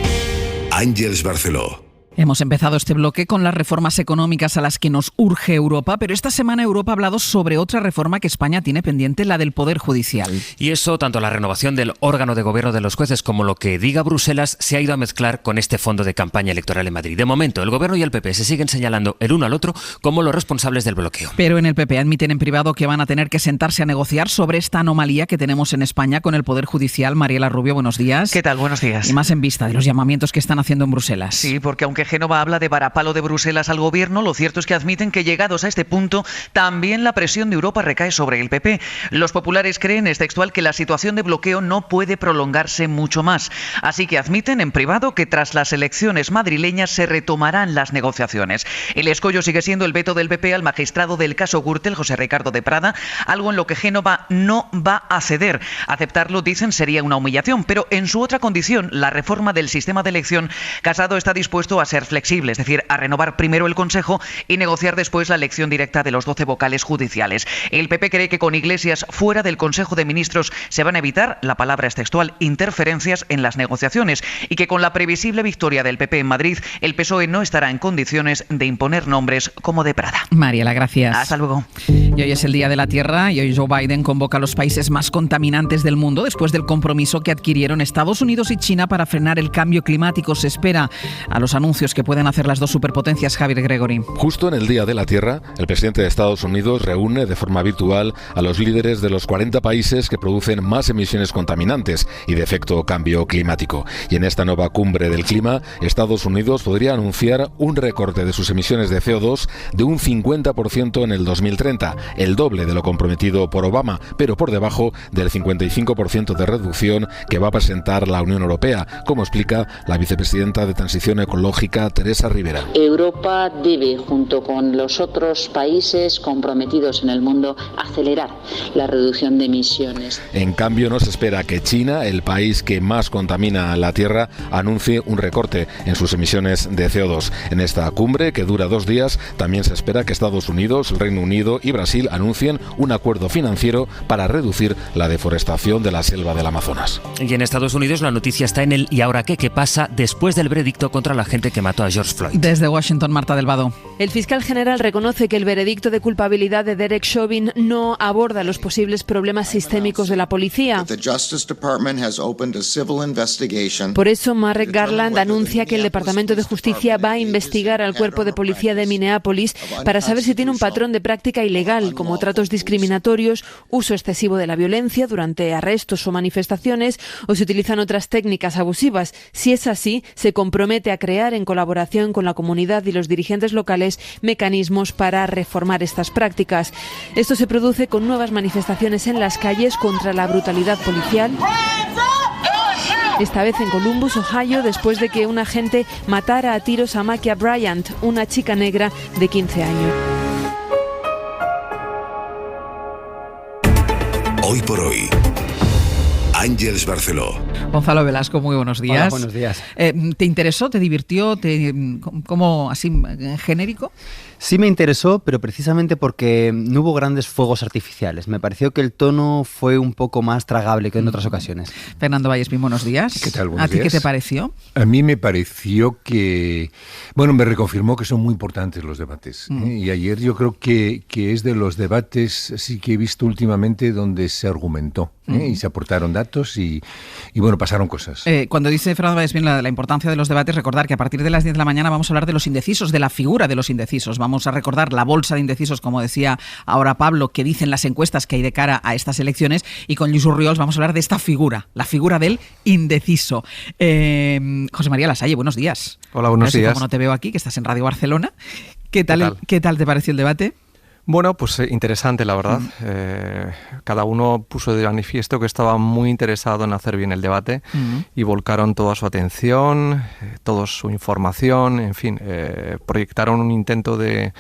Ángeles Barceló. Hemos empezado este bloque con las reformas económicas a las que nos urge Europa, pero esta semana Europa ha hablado sobre otra reforma que España tiene pendiente, la del Poder Judicial. Y eso, tanto la renovación del órgano de gobierno de los jueces como lo que diga Bruselas, se ha ido a mezclar con este fondo de campaña electoral en Madrid. De momento, el Gobierno y el PP se siguen señalando el uno al otro como los responsables del bloqueo. Pero en el PP admiten en privado que van a tener que sentarse a negociar sobre esta anomalía que tenemos en España con el Poder Judicial. Mariela Rubio, buenos días. ¿Qué tal? Buenos días. Y más en vista de los llamamientos que están haciendo en Bruselas. Sí, porque aunque Génova habla de varapalo de Bruselas al Gobierno, lo cierto es que admiten que llegados a este punto, también la presión de Europa recae sobre el PP. Los populares creen, es textual, que la situación de bloqueo no puede prolongarse mucho más. Así que admiten en privado que tras las elecciones madrileñas se retomarán las negociaciones. El escollo sigue siendo el veto del PP al magistrado del caso Gürtel, José Ricardo de Prada, algo en lo que Génova no va a ceder. Aceptarlo, dicen, sería una humillación, pero en su otra condición, la reforma del sistema de elección, Casado está dispuesto a ser flexible, es decir, a renovar primero el Consejo y negociar después la elección directa de los 12 vocales judiciales. El PP cree que con Iglesias fuera del Consejo de Ministros se van a evitar, la palabra es textual, interferencias en las negociaciones, y que con la previsible victoria del PP en Madrid, el PSOE no estará en condiciones de imponer nombres como de Prada. Mariela, gracias. Hasta luego. Y hoy es el Día de la Tierra y hoy Joe Biden convoca a los países más contaminantes del mundo después del compromiso que adquirieron Estados Unidos y China para frenar el cambio climático. Se espera a los anuncios que pueden hacer las dos superpotencias. Javier Gregory. Justo en el Día de la Tierra, el presidente de Estados Unidos reúne de forma virtual a los líderes de los 40 países que producen más emisiones contaminantes y de efecto cambio climático. Y en esta nueva cumbre del clima, Estados Unidos podría anunciar un recorte de sus emisiones de CO2 de un 50% en el 2030, el doble de lo comprometido por Obama, pero por debajo del 55% de reducción que va a presentar la Unión Europea, como explica la vicepresidenta de Transición Ecológica, Teresa Rivera. Europa debe, junto con los otros países comprometidos en el mundo, acelerar la reducción de emisiones. En cambio, no se espera que China, el país que más contamina la Tierra, anuncie un recorte en sus emisiones de CO2. En esta cumbre, que dura 2 días, también se espera que Estados Unidos, el Reino Unido y Brasil anuncien un acuerdo financiero para reducir la deforestación de la selva del Amazonas. Y en Estados Unidos la noticia está en el ¿y ahora qué? ¿Qué pasa después del veredicto contra la gente que mató a George Floyd? Desde Washington, Marta del Vado. El fiscal general reconoce que el veredicto de culpabilidad de Derek Chauvin no aborda los posibles problemas sistémicos de la policía. Por eso, Merrick Garland anuncia que el Departamento de Justicia va a investigar al cuerpo de policía de Minneapolis para saber si tiene un patrón de práctica ilegal, como tratos discriminatorios, uso excesivo de la violencia durante arrestos o manifestaciones, o si utilizan otras técnicas abusivas. Si es así, se compromete a crear, en colaboración con la comunidad y los dirigentes locales, mecanismos para reformar estas prácticas. Esto se produce con nuevas manifestaciones en las calles contra la brutalidad policial, esta vez en Columbus, Ohio, después de que un agente matara a tiros a Makia Bryant, una chica negra de 15 años. Hoy por hoy, Ángeles Barceló. Gonzalo Velasco, muy buenos días. Hola, buenos días. ¿Te interesó? ¿Te divirtió? ¿Cómo así genérico? Sí me interesó, pero precisamente porque no hubo grandes fuegos artificiales. Me pareció que el tono fue un poco más tragable que en otras ocasiones. Fernando Vallespín, buenos días. ¿Qué tal? Buenos ¿A ti días. qué te pareció? A mí me pareció que, bueno, me reconfirmó que son muy importantes los debates. Y ayer yo creo que es de los debates sí que he visto últimamente donde se argumentó y se aportaron datos y bueno, pasaron cosas. Cuando dice Fernando Vallespín la importancia de los debates, recordar que a partir de las 10 de la mañana vamos a hablar de los indecisos, de la figura de los indecisos. Vamos a recordar la bolsa de indecisos, como decía ahora Pablo, que dicen las encuestas que hay de cara a estas elecciones, y con Luis Urriols vamos a hablar de esta figura, la figura del indeciso. José María Lasalle, buenos días. Hola, buenos días. Como no te veo aquí, que estás en Radio Barcelona. ¿Qué tal te pareció el debate? Bueno, pues interesante, la verdad. Cada uno puso de manifiesto que estaba muy interesado en hacer bien el debate y volcaron toda su atención, toda su información, en fin, proyectaron un intento de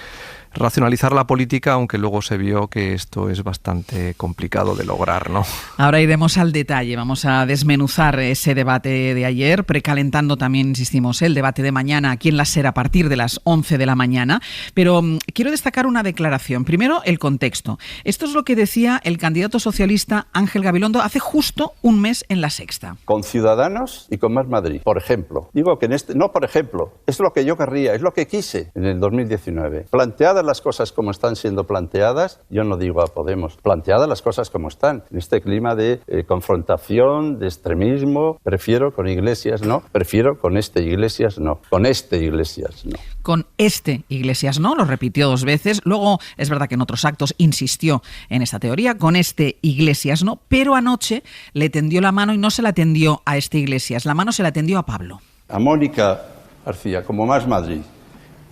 racionalizar la política, aunque luego se vio que esto es bastante complicado de lograr, ¿no? Ahora iremos al detalle, vamos a desmenuzar ese debate de ayer, precalentando también, insistimos, el debate de mañana aquí en la SER a partir de las 11 de la mañana, pero quiero destacar una declaración. Primero, el contexto. Esto es lo que decía el candidato socialista Ángel Gabilondo hace justo un mes en La Sexta. Con Ciudadanos y con Más Madrid, por ejemplo. Digo que no por ejemplo, es lo que yo querría, es lo que quise en el 2019. Planteadas las cosas como están siendo planteadas, yo no digo a Podemos, planteadas las cosas como están, en este clima de confrontación, de extremismo, prefiero con Iglesias no, prefiero con este Iglesias no, con este Iglesias no. Con este Iglesias no, lo repitió 2 veces, luego es verdad que en otros actos insistió en esta teoría, con este Iglesias no, pero anoche le tendió la mano y no se la tendió a este Iglesias, la mano se la tendió a Pablo. A Mónica García, como Más Madrid,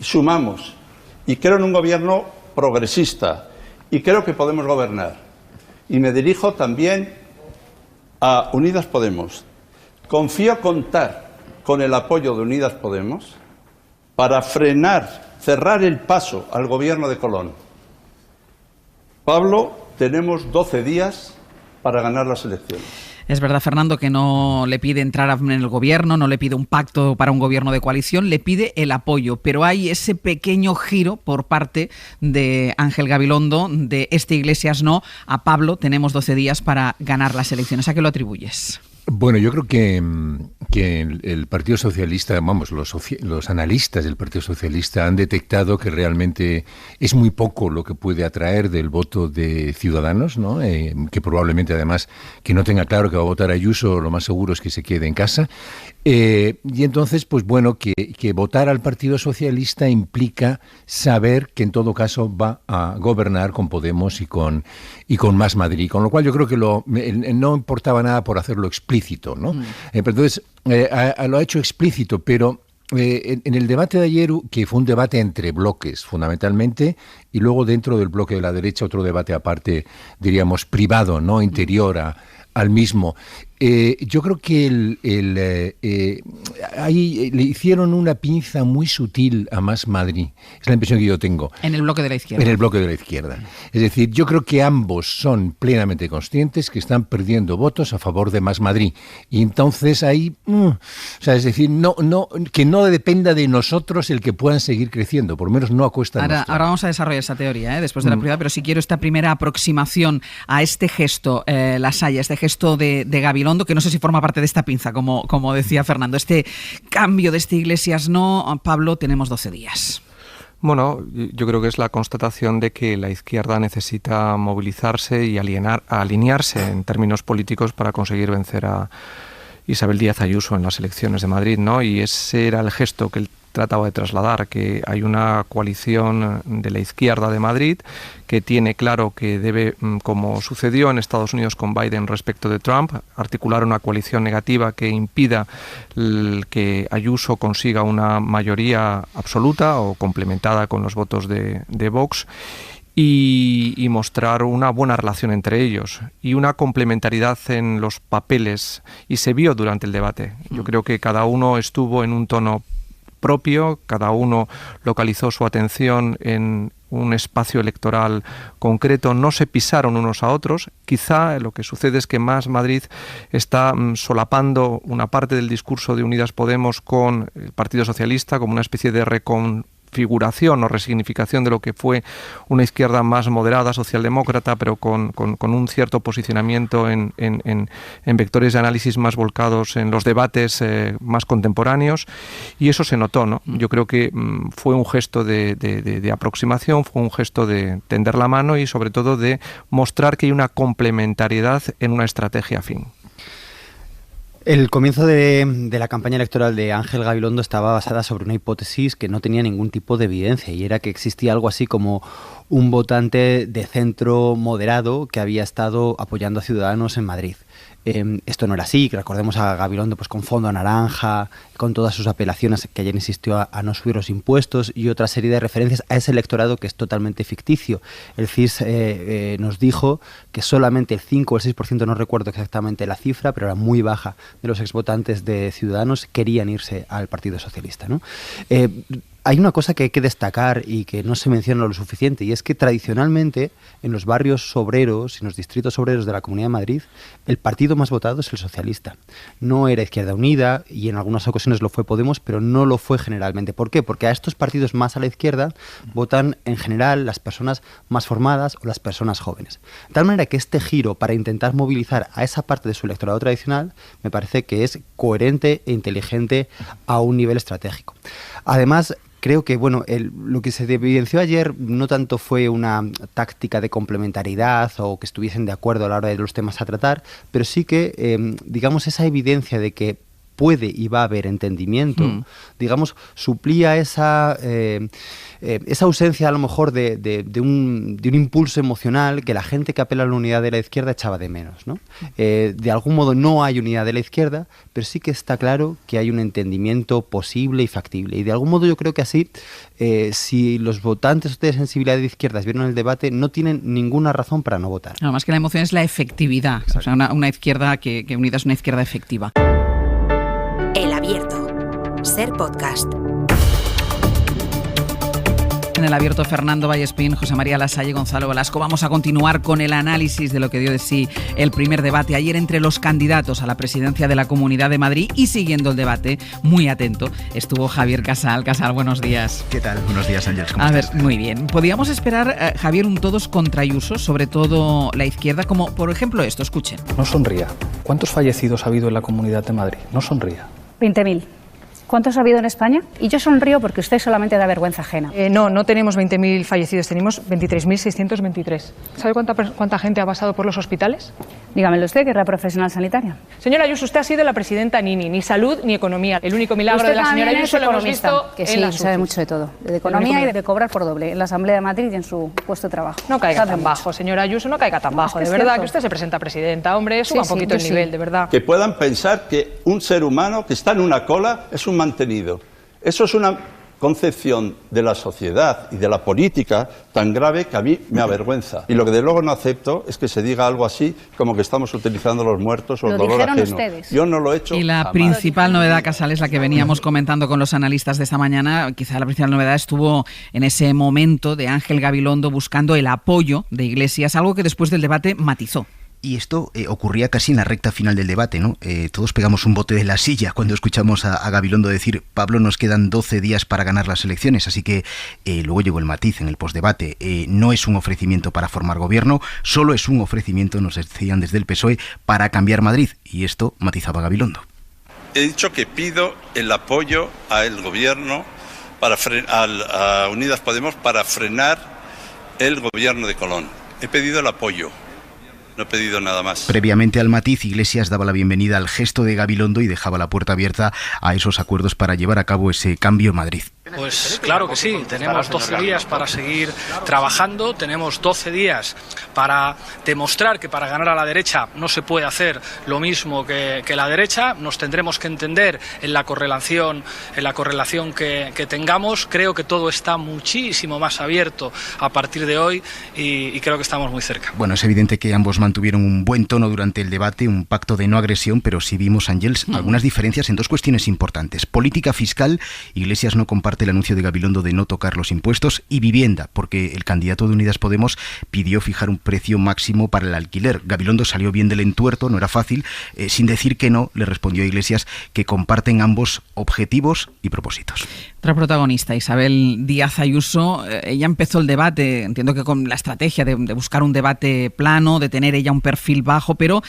sumamos, y creo en un gobierno progresista, y creo que podemos gobernar. Y me dirijo también a Unidas Podemos. Confío contar con el apoyo de Unidas Podemos para cerrar el paso al gobierno de Colón. Pablo, tenemos 12 días para ganar las elecciones. Es verdad, Fernando, que no le pide entrar en el gobierno, no le pide un pacto para un gobierno de coalición, le pide el apoyo. Pero hay ese pequeño giro por parte de Ángel Gabilondo, de este Iglesias no, a Pablo, tenemos 12 días para ganar las elecciones. ¿A qué lo atribuyes? Bueno, yo creo que el Partido Socialista, vamos, los analistas del Partido Socialista han detectado que realmente es muy poco lo que puede atraer del voto de Ciudadanos, ¿no? Que probablemente además que no tenga claro que va a votar Ayuso, lo más seguro es que se quede en casa. Y entonces, pues bueno, que votar al Partido Socialista implica saber que en todo caso va a gobernar con Podemos y con Más Madrid, con lo cual yo creo que no importaba nada por hacerlo explícito, ¿no? Entonces, lo ha hecho explícito, pero en el debate de ayer, que fue un debate entre bloques, fundamentalmente, y luego dentro del bloque de la derecha otro debate aparte, diríamos, privado, ¿no? Interior al mismo. Yo creo que ahí le hicieron una pinza muy sutil a Más Madrid. Es la impresión que yo tengo. En el bloque de la izquierda. En el bloque de la izquierda. Es decir, yo creo que ambos son plenamente conscientes que están perdiendo votos a favor de Más Madrid. Y entonces ahí, es decir, que no dependa de nosotros el que puedan seguir creciendo, por lo menos no a cuesta nuestra. Ahora vamos a desarrollar esa teoría, después de la privada, pero si quiero esta primera aproximación a este gesto, Lassaya, este gesto de Gabilondo, que no sé si forma parte de esta pinza, como decía Fernando, este cambio de este Iglesias no, Pablo, tenemos 12 días. Bueno, yo creo que es la constatación de que la izquierda necesita movilizarse y alinearse en términos políticos para conseguir vencer a Isabel Díaz Ayuso en las elecciones de Madrid, ¿no? Y ese era el gesto que él trataba de trasladar, que hay una coalición de la izquierda de Madrid que tiene claro que debe, como sucedió en Estados Unidos con Biden respecto de Trump, articular una coalición negativa que impida que Ayuso consiga una mayoría absoluta o complementada con los votos de Vox, y mostrar una buena relación entre ellos y una complementariedad en los papeles, y se vio durante el debate. Yo creo que cada uno estuvo en un tono propio, cada uno localizó su atención en un espacio electoral concreto, no se pisaron unos a otros. Quizá lo que sucede es que Más Madrid está solapando una parte del discurso de Unidas Podemos con el Partido Socialista como una especie de reconfiguración o resignificación de lo que fue una izquierda más moderada, socialdemócrata, pero con un cierto posicionamiento en vectores de análisis más volcados en los debates más contemporáneos, y eso se notó, ¿no? Yo creo que fue un gesto de aproximación, fue un gesto de tender la mano y sobre todo de mostrar que hay una complementariedad en una estrategia afín. El comienzo de la campaña electoral de Ángel Gabilondo estaba basada sobre una hipótesis que no tenía ningún tipo de evidencia, y era que existía algo así como un votante de centro moderado que había estado apoyando a Ciudadanos en Madrid. Esto no era así, que recordemos a Gabilondo pues con fondo naranja, con todas sus apelaciones, que ayer insistió a no subir los impuestos, y otra serie de referencias a ese electorado que es totalmente ficticio. El CIS nos dijo que solamente el 5 o el 6%, no recuerdo exactamente la cifra, pero era muy baja, de los exvotantes de Ciudadanos querían irse al Partido Socialista, ¿no? hay una cosa que hay que destacar y que no se menciona lo suficiente, y es que tradicionalmente en los barrios obreros, en los distritos obreros de la Comunidad de Madrid, el partido más votado es el socialista. No era Izquierda Unida, y en algunas ocasiones lo fue Podemos, pero no lo fue generalmente. ¿Por qué? Porque a estos partidos más a la izquierda votan en general las personas más formadas o las personas jóvenes. De tal manera que este giro para intentar movilizar a esa parte de su electorado tradicional me parece que es coherente e inteligente a un nivel estratégico. Además, creo que lo que se evidenció ayer no tanto fue una táctica de complementariedad o que estuviesen de acuerdo a la hora de los temas a tratar, pero sí que, digamos, esa evidencia de que puede y va a haber entendimiento, digamos, suplía esa ausencia a lo mejor de un impulso emocional que la gente que apela a la unidad de la izquierda echaba de menos, ¿no? De algún modo no hay unidad de la izquierda, pero sí que está claro que hay un entendimiento posible y factible. Y de algún modo yo creo que así, si los votantes de sensibilidad de izquierdas vieron el debate, no tienen ninguna razón para no votar. Además que la emoción es la efectividad, o sea, una izquierda que unida es una izquierda efectiva. El Abierto. Ser podcast. En El Abierto, Fernando Vallespín, José María Lasalle, Gonzalo Velasco. Vamos a continuar con el análisis de lo que dio de sí el primer debate ayer entre los candidatos a la presidencia de la Comunidad de Madrid, y siguiendo el debate, muy atento, estuvo Javier Casal. Casal, buenos días. ¿Qué tal? Buenos días, Ángeles. ¿Cómo estás? A ver, muy bien. ¿Podríamos esperar, Javier, un todos contra Ayuso, sobre todo la izquierda, como por ejemplo esto? Escuchen. No sonría. ¿Cuántos fallecidos ha habido en la Comunidad de Madrid? No sonría. 20.000. ¿Cuántos ha habido en España? Y yo sonrío porque usted solamente da vergüenza ajena. No tenemos 20.000 fallecidos, tenemos 23.623. ¿Sabe cuánta gente ha pasado por los hospitales? Dígamelo usted, que era profesional sanitaria. Señora Ayuso, usted ha sido la presidenta ni salud ni economía. El único milagro de la señora Ayuso lo hemos visto que sí, sabe mucho de todo, de economía y de cobrar por doble en la Asamblea de Madrid y en su puesto de trabajo. No caiga tan bajo, señora Ayuso, no caiga tan bajo, de verdad, que usted se presenta presidenta, hombre, suba un poquito el nivel, de verdad. Que puedan pensar que un ser humano que está en una cola es un mantenido. Eso es una concepción de la sociedad y de la política tan grave que a mí me avergüenza. Y lo que de luego no acepto es que se diga algo así como que estamos utilizando los muertos o el dolor ajeno. Ustedes. Yo no lo he hecho. Y la jamás. Principal novedad, Casal, es la que veníamos comentando con los analistas de esta mañana. Quizá la principal novedad estuvo en ese momento de Ángel Gabilondo buscando el apoyo de Iglesias, algo que después del debate matizó. Y esto ocurría casi en la recta final del debate, ¿no? Todos pegamos un bote de la silla cuando escuchamos a Gabilondo decir: Pablo, nos quedan 12 días para ganar las elecciones. Así que luego llegó el matiz en el postdebate. No es un ofrecimiento para formar gobierno, solo es un ofrecimiento, nos decían desde el PSOE, para cambiar Madrid. Y esto matizaba Gabilondo. He dicho que pido el apoyo al gobierno, a Unidas Podemos, para frenar el gobierno de Colón. He pedido el apoyo. No he pedido nada más. Previamente al matiz, Iglesias daba la bienvenida al gesto de Gabilondo y dejaba la puerta abierta a esos acuerdos para llevar a cabo ese cambio en Madrid. Pues claro que sí, tenemos 12 días para seguir trabajando, tenemos 12 días para demostrar que para ganar a la derecha no se puede hacer lo mismo que la derecha, nos tendremos que entender en la correlación que tengamos. Creo que todo está muchísimo más abierto a partir de hoy y creo que estamos muy cerca. Bueno, es evidente que ambos mantuvieron un buen tono durante el debate, un pacto de no agresión, pero sí vimos, Ángels, algunas diferencias en dos cuestiones importantes. Política fiscal, Iglesias no comparte el anuncio de Gabilondo de no tocar los impuestos, y vivienda, porque el candidato de Unidas Podemos pidió fijar un precio máximo para el alquiler. Gabilondo salió bien del entuerto, no era fácil, sin decir que no, le respondió a Iglesias que comparten ambos objetivos y propósitos. Otra protagonista, Isabel Díaz Ayuso, ella empezó el debate, entiendo que con la estrategia de buscar un debate plano, de tener ella un perfil bajo, pero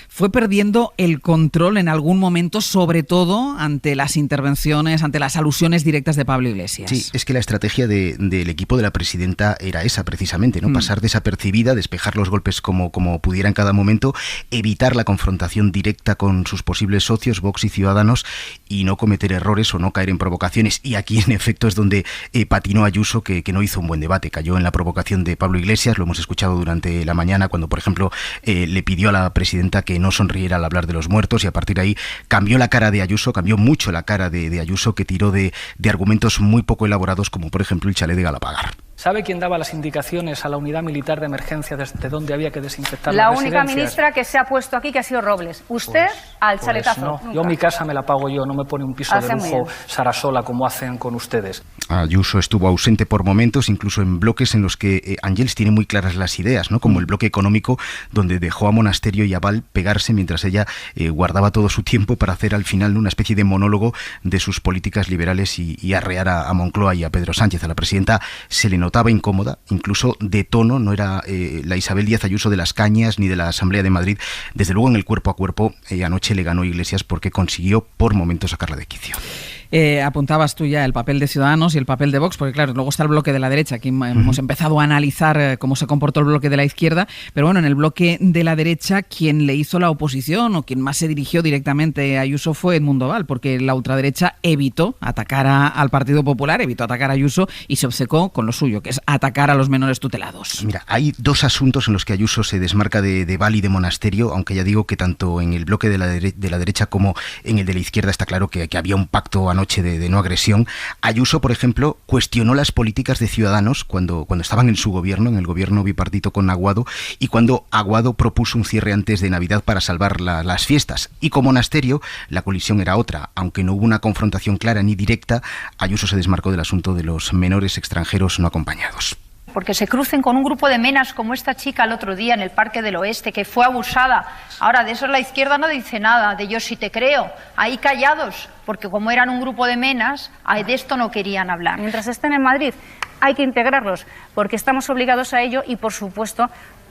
fue perdiendo el control en algún momento, sobre todo ante las intervenciones, ante las alusiones directas de Pablo Iglesias. Sí, es que la estrategia del equipo de la presidenta era esa precisamente, ¿no? Pasar desapercibida, despejar los golpes como pudiera en cada momento, evitar la confrontación directa con sus posibles socios, Vox y Ciudadanos, y no cometer errores o no caer en provocaciones. Y aquí, en efecto, es donde patinó Ayuso, que no hizo un buen debate. Cayó en la provocación de Pablo Iglesias, lo hemos escuchado durante la mañana, cuando, por ejemplo, le pidió a la presidenta que no sonriera al hablar de los muertos, y a partir de ahí cambió la cara de Ayuso, cambió mucho la cara de Ayuso, que tiró de argumentos muy poco elaborados, como por ejemplo el chalet de Galapagar. ¿Sabe quién daba las indicaciones a la unidad militar de emergencia desde dónde había que desinfectar la las única residencias? ministra que se ha puesto aquí, que ha sido Robles. Usted al chaletazo. No, nunca. yo mi casa me la pago yo, no me pone un piso Hace de muy lujo bien. Sarasola como hacen con ustedes. Ayuso estuvo ausente por momentos, incluso en bloques en los que Ángels tiene muy claras las ideas, ¿no? Como el bloque económico, donde dejó a Monasterio y a Val pegarse mientras ella guardaba todo su tiempo para hacer al final una especie de monólogo de sus políticas liberales y arrear a Moncloa y a Pedro Sánchez. A la presidenta se le notaba incómoda, incluso de tono, no era la Isabel Díaz Ayuso de las Cañas ni de la Asamblea de Madrid. Desde luego en el cuerpo a cuerpo anoche le ganó Iglesias porque consiguió por momentos sacarla de quicio. Apuntabas tú ya el papel de Ciudadanos y el papel de Vox, porque claro, luego está el bloque de la derecha. Aquí hemos empezado a analizar cómo se comportó el bloque de la izquierda, pero bueno, en el bloque de la derecha, quien le hizo la oposición o quien más se dirigió directamente a Ayuso fue Edmundo Val, porque la ultraderecha evitó atacar al Partido Popular, evitó atacar a Ayuso y se obcecó con lo suyo, que es atacar a los menores tutelados. Mira, hay dos asuntos en los que Ayuso se desmarca de Val y de Monasterio, aunque ya digo que tanto en el bloque de la derecha como en el de la izquierda está claro que había un pacto anoche de no agresión. Ayuso, por ejemplo, cuestionó las políticas de Ciudadanos cuando estaban en su gobierno, en el gobierno bipartito con Aguado, y cuando Aguado propuso un cierre antes de Navidad para salvar las fiestas. Y con Monasterio la colisión era otra. Aunque no hubo una confrontación clara ni directa, Ayuso se desmarcó del asunto de los menores extranjeros no acompañados. Porque se crucen con un grupo de menas como esta chica el otro día en el Parque del Oeste, que fue abusada. Ahora, de eso la izquierda no dice nada, de yo sí te creo. Ahí callados, porque como eran un grupo de menas, de esto no querían hablar. Mientras estén en Madrid, hay que integrarlos, porque estamos obligados a ello y, por supuesto,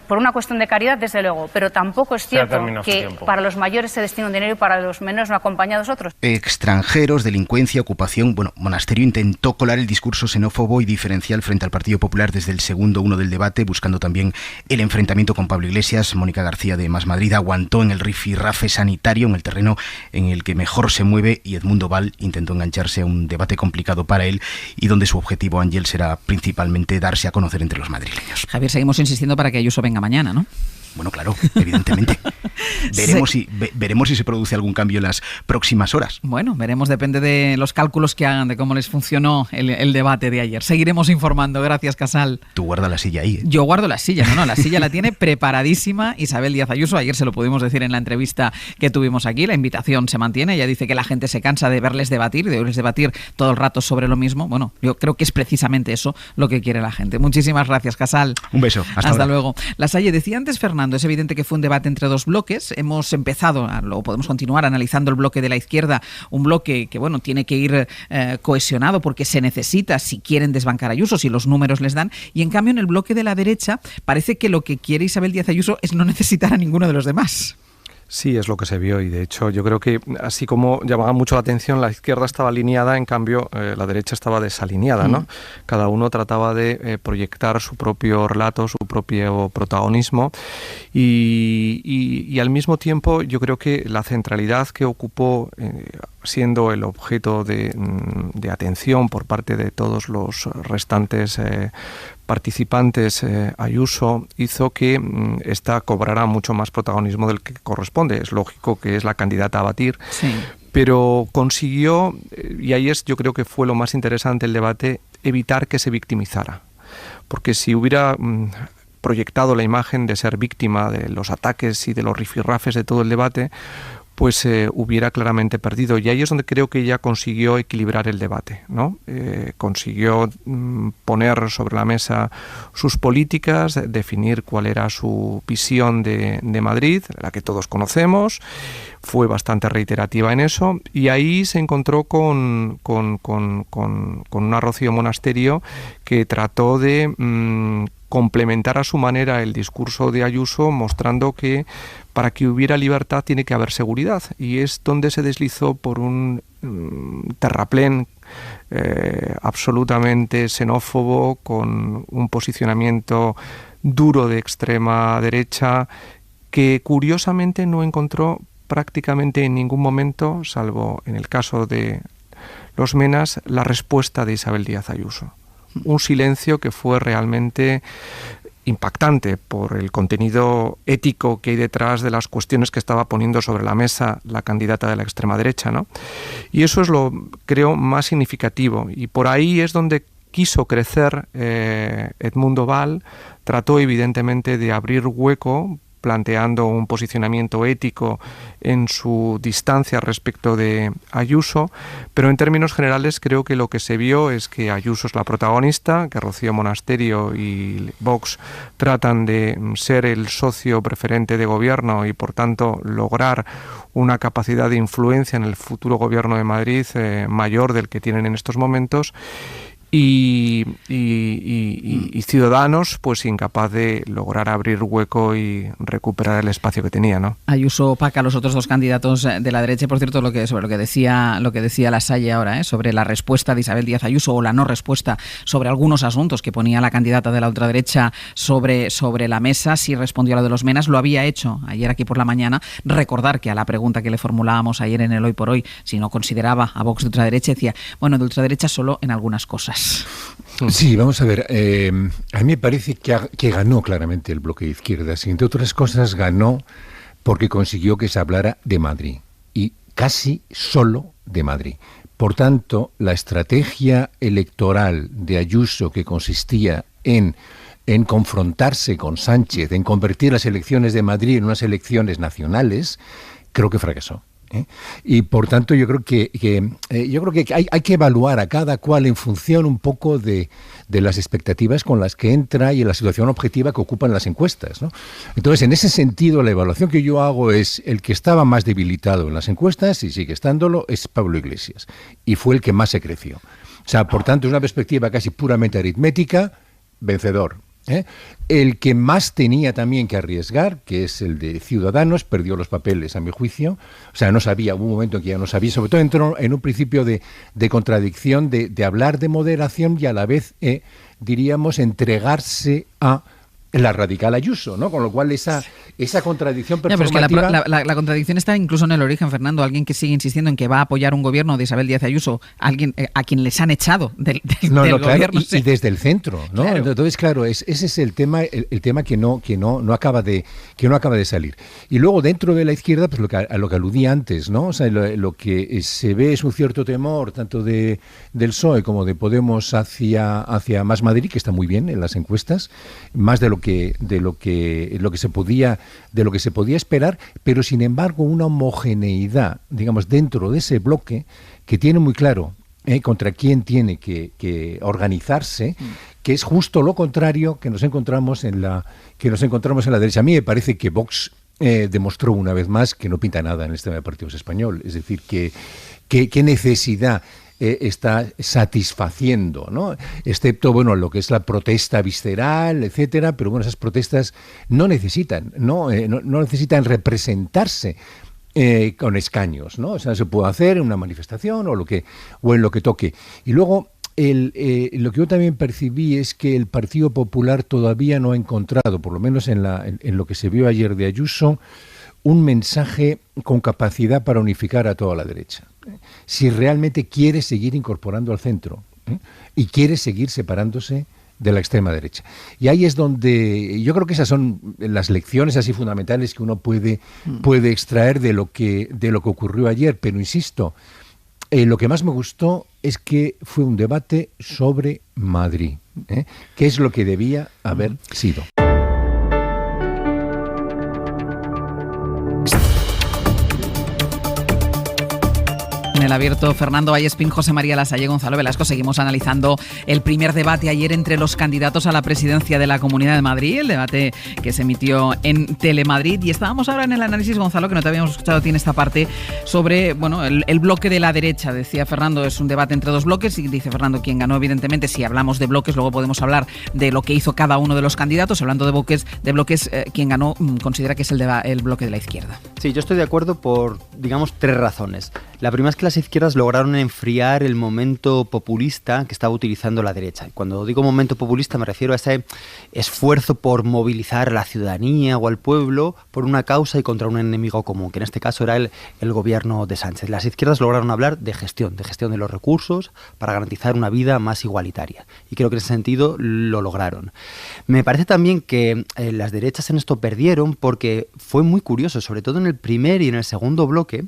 por una cuestión de caridad, desde luego, pero tampoco es cierto que para los mayores se destina un dinero y para los menores no acompañados otros. Extranjeros, delincuencia, ocupación. Bueno, Monasterio intentó colar el discurso xenófobo y diferencial frente al Partido Popular desde el segundo uno del debate, buscando también el enfrentamiento con Pablo Iglesias. Mónica García de Más Madrid aguantó en el rifirrafe sanitario, en el terreno en el que mejor se mueve, y Edmundo Val intentó engancharse a un debate complicado para él y donde su objetivo, Ángel, será principalmente darse a conocer entre los madrileños. Javier, seguimos insistiendo para que Ayuso venga mañana, ¿no? Bueno, claro, evidentemente. Veremos si se produce algún cambio en las próximas horas. Bueno, veremos, depende de los cálculos que hagan, de cómo les funcionó el debate de ayer. Seguiremos informando. Gracias, Casal. Tú guarda la silla ahí, ¿eh? Yo guardo la silla, la silla la tiene preparadísima Isabel Díaz Ayuso. Ayer se lo pudimos decir en la entrevista que tuvimos aquí. La invitación se mantiene. Ella dice que la gente se cansa de verles debatir, de oírles debatir todo el rato sobre lo mismo. Bueno, yo creo que es precisamente eso lo que quiere la gente. Muchísimas gracias, Casal. Un beso. Hasta luego. Lasalle, decía antes Fernando, es evidente que fue un debate entre dos bloques. Hemos empezado, luego podemos continuar analizando el bloque de la izquierda, un bloque que, bueno, tiene que ir cohesionado porque se necesita si quieren desbancar a Ayuso, si los números les dan. Y en cambio en el bloque de la derecha parece que lo que quiere Isabel Díaz Ayuso es no necesitar a ninguno de los demás. Sí, es lo que se vio y de hecho yo creo que así como llamaba mucho la atención, la izquierda estaba alineada, en cambio la derecha estaba desalineada, ¿no? Cada uno trataba de proyectar su propio relato, su propio protagonismo y al mismo tiempo yo creo que la centralidad que ocupó siendo el objeto de atención por parte de todos los restantes participantes, Ayuso, hizo que esta cobrara mucho más protagonismo del que corresponde. Es lógico que es la candidata a batir, sí, pero consiguió, y ahí yo creo que fue lo más interesante el debate, evitar que se victimizara. Porque si hubiera proyectado la imagen de ser víctima de los ataques y de los rifirrafes de todo el debate, pues hubiera claramente perdido. Y ahí es donde creo que ella consiguió equilibrar el debate, ¿no? Consiguió poner sobre la mesa sus políticas, definir cuál era su visión de Madrid, la que todos conocemos. Fue bastante reiterativa en eso y ahí se encontró con una Rocío Monasterio que trató de complementar a su manera el discurso de Ayuso, mostrando que para que hubiera libertad tiene que haber seguridad, y es donde se deslizó por un terraplén absolutamente xenófobo, con un posicionamiento duro de extrema derecha que curiosamente no encontró prácticamente en ningún momento, salvo en el caso de los menas, la respuesta de Isabel Díaz Ayuso. Un silencio que fue realmente impactante por el contenido ético que hay detrás de las cuestiones que estaba poniendo sobre la mesa la candidata de la extrema derecha, ¿no? Y eso es lo, creo, más significativo. Y por ahí es donde quiso crecer Edmundo Val, trató evidentemente de abrir hueco, planteando un posicionamiento ético en su distancia respecto de Ayuso, pero en términos generales creo que lo que se vio es que Ayuso es la protagonista, que Rocío Monasterio y Vox tratan de ser el socio preferente de gobierno y por tanto lograr una capacidad de influencia en el futuro gobierno de Madrid mayor del que tienen en estos momentos. Y Ciudadanos pues incapaz de lograr abrir hueco y recuperar el espacio que tenía, ¿no? Ayuso opaca a los otros dos candidatos de la derecha. Por cierto, sobre lo que decía Lasalle ahora, sobre la respuesta de Isabel Díaz Ayuso o la no respuesta sobre algunos asuntos que ponía la candidata de la ultraderecha sobre la mesa. Sí respondió a lo de los Menas, lo había hecho ayer aquí por la mañana. Recordar que a la pregunta que le formulábamos ayer en el Hoy por Hoy, si no consideraba a Vox de ultraderecha, decía, bueno, de ultraderecha solo en algunas cosas. Sí, vamos a ver. A mí me parece que ganó claramente el bloque de izquierdas y, entre otras cosas, ganó porque consiguió que se hablara de Madrid y casi solo de Madrid. Por tanto, la estrategia electoral de Ayuso, que consistía en confrontarse con Sánchez, en convertir las elecciones de Madrid en unas elecciones nacionales, creo que fracasó. Y por tanto yo creo que hay que evaluar a cada cual en función un poco de las expectativas con las que entra y en la situación objetiva que ocupan las encuestas, ¿no? Entonces, en ese sentido, la evaluación que yo hago es el que estaba más debilitado en las encuestas, y sigue estándolo, es Pablo Iglesias, y fue el que más se creció. O sea, por tanto, es una perspectiva casi puramente aritmética, vencedor. El que más tenía también que arriesgar, que es el de Ciudadanos, perdió los papeles a mi juicio. O sea, no sabía, hubo un momento en que ya no sabía, sobre todo entró en un principio de contradicción, de hablar de moderación y a la vez, diríamos, entregarse a la radical Ayuso, ¿no? Con lo cual esa contradicción performativa... Pero es que la contradicción está incluso en el origen, Fernando. Alguien que sigue insistiendo en que va a apoyar un gobierno de Isabel Díaz Ayuso, alguien a quien les han echado del claro, gobierno. Y desde el centro, ¿no? Claro. Entonces, claro, ese es el tema que no acaba de salir. Y luego, dentro de la izquierda, pues a lo que aludí antes, ¿no? O sea, lo que se ve es un cierto temor, tanto del PSOE como de Podemos hacia Más Madrid, que está muy bien en las encuestas, más de lo que se podía esperar, pero sin embargo una homogeneidad, digamos, dentro de ese bloque que tiene muy claro contra quién tiene que organizarse, que es justo lo contrario que nos encontramos en la derecha. A mí me parece que Vox demostró una vez más que no pinta nada en el sistema de partidos español, es decir, qué necesidad está satisfaciendo, ¿no? Excepto, bueno, lo que es la protesta visceral, etcétera, pero bueno, esas protestas no necesitan representarse con escaños, ¿no? O sea, se puede hacer en una manifestación o en lo que toque. Y luego lo que yo también percibí es que el Partido Popular todavía no ha encontrado, por lo menos en lo que se vio ayer de Ayuso, un mensaje con capacidad para unificar a toda la derecha. Si realmente quiere seguir incorporando al centro y quiere seguir separándose de la extrema derecha. Y ahí es donde yo creo que esas son las lecciones así fundamentales que uno puede extraer de lo que ocurrió ayer. Pero insisto, lo que más me gustó es que fue un debate sobre Madrid, que es lo que debía haber sido. En el abierto, Fernando Vallespín, José María Lasalle, Gonzalo Velasco. Seguimos analizando el primer debate ayer entre los candidatos a la presidencia de la Comunidad de Madrid, el debate que se emitió en Telemadrid. Y estábamos ahora en el análisis, Gonzalo, que no te habíamos escuchado tiene esta parte, sobre el bloque de la derecha. Decía Fernando, es un debate entre dos bloques, y dice Fernando, quien ganó, evidentemente, si hablamos de bloques, luego podemos hablar de lo que hizo cada uno de los candidatos. Hablando de bloques, quien ganó considera que es el bloque de la izquierda. Sí, yo estoy de acuerdo por, digamos, 3 razones. La primera es que las izquierdas lograron enfriar el momento populista que estaba utilizando la derecha. Y cuando digo momento populista me refiero a ese esfuerzo por movilizar a la ciudadanía o al pueblo por una causa y contra un enemigo común, que en este caso era el gobierno de Sánchez. Las izquierdas lograron hablar de gestión de los recursos para garantizar una vida más igualitaria. Y creo que en ese sentido lo lograron. Me parece también que las derechas en esto perdieron porque fue muy curioso, sobre todo en el primer y en el segundo bloque,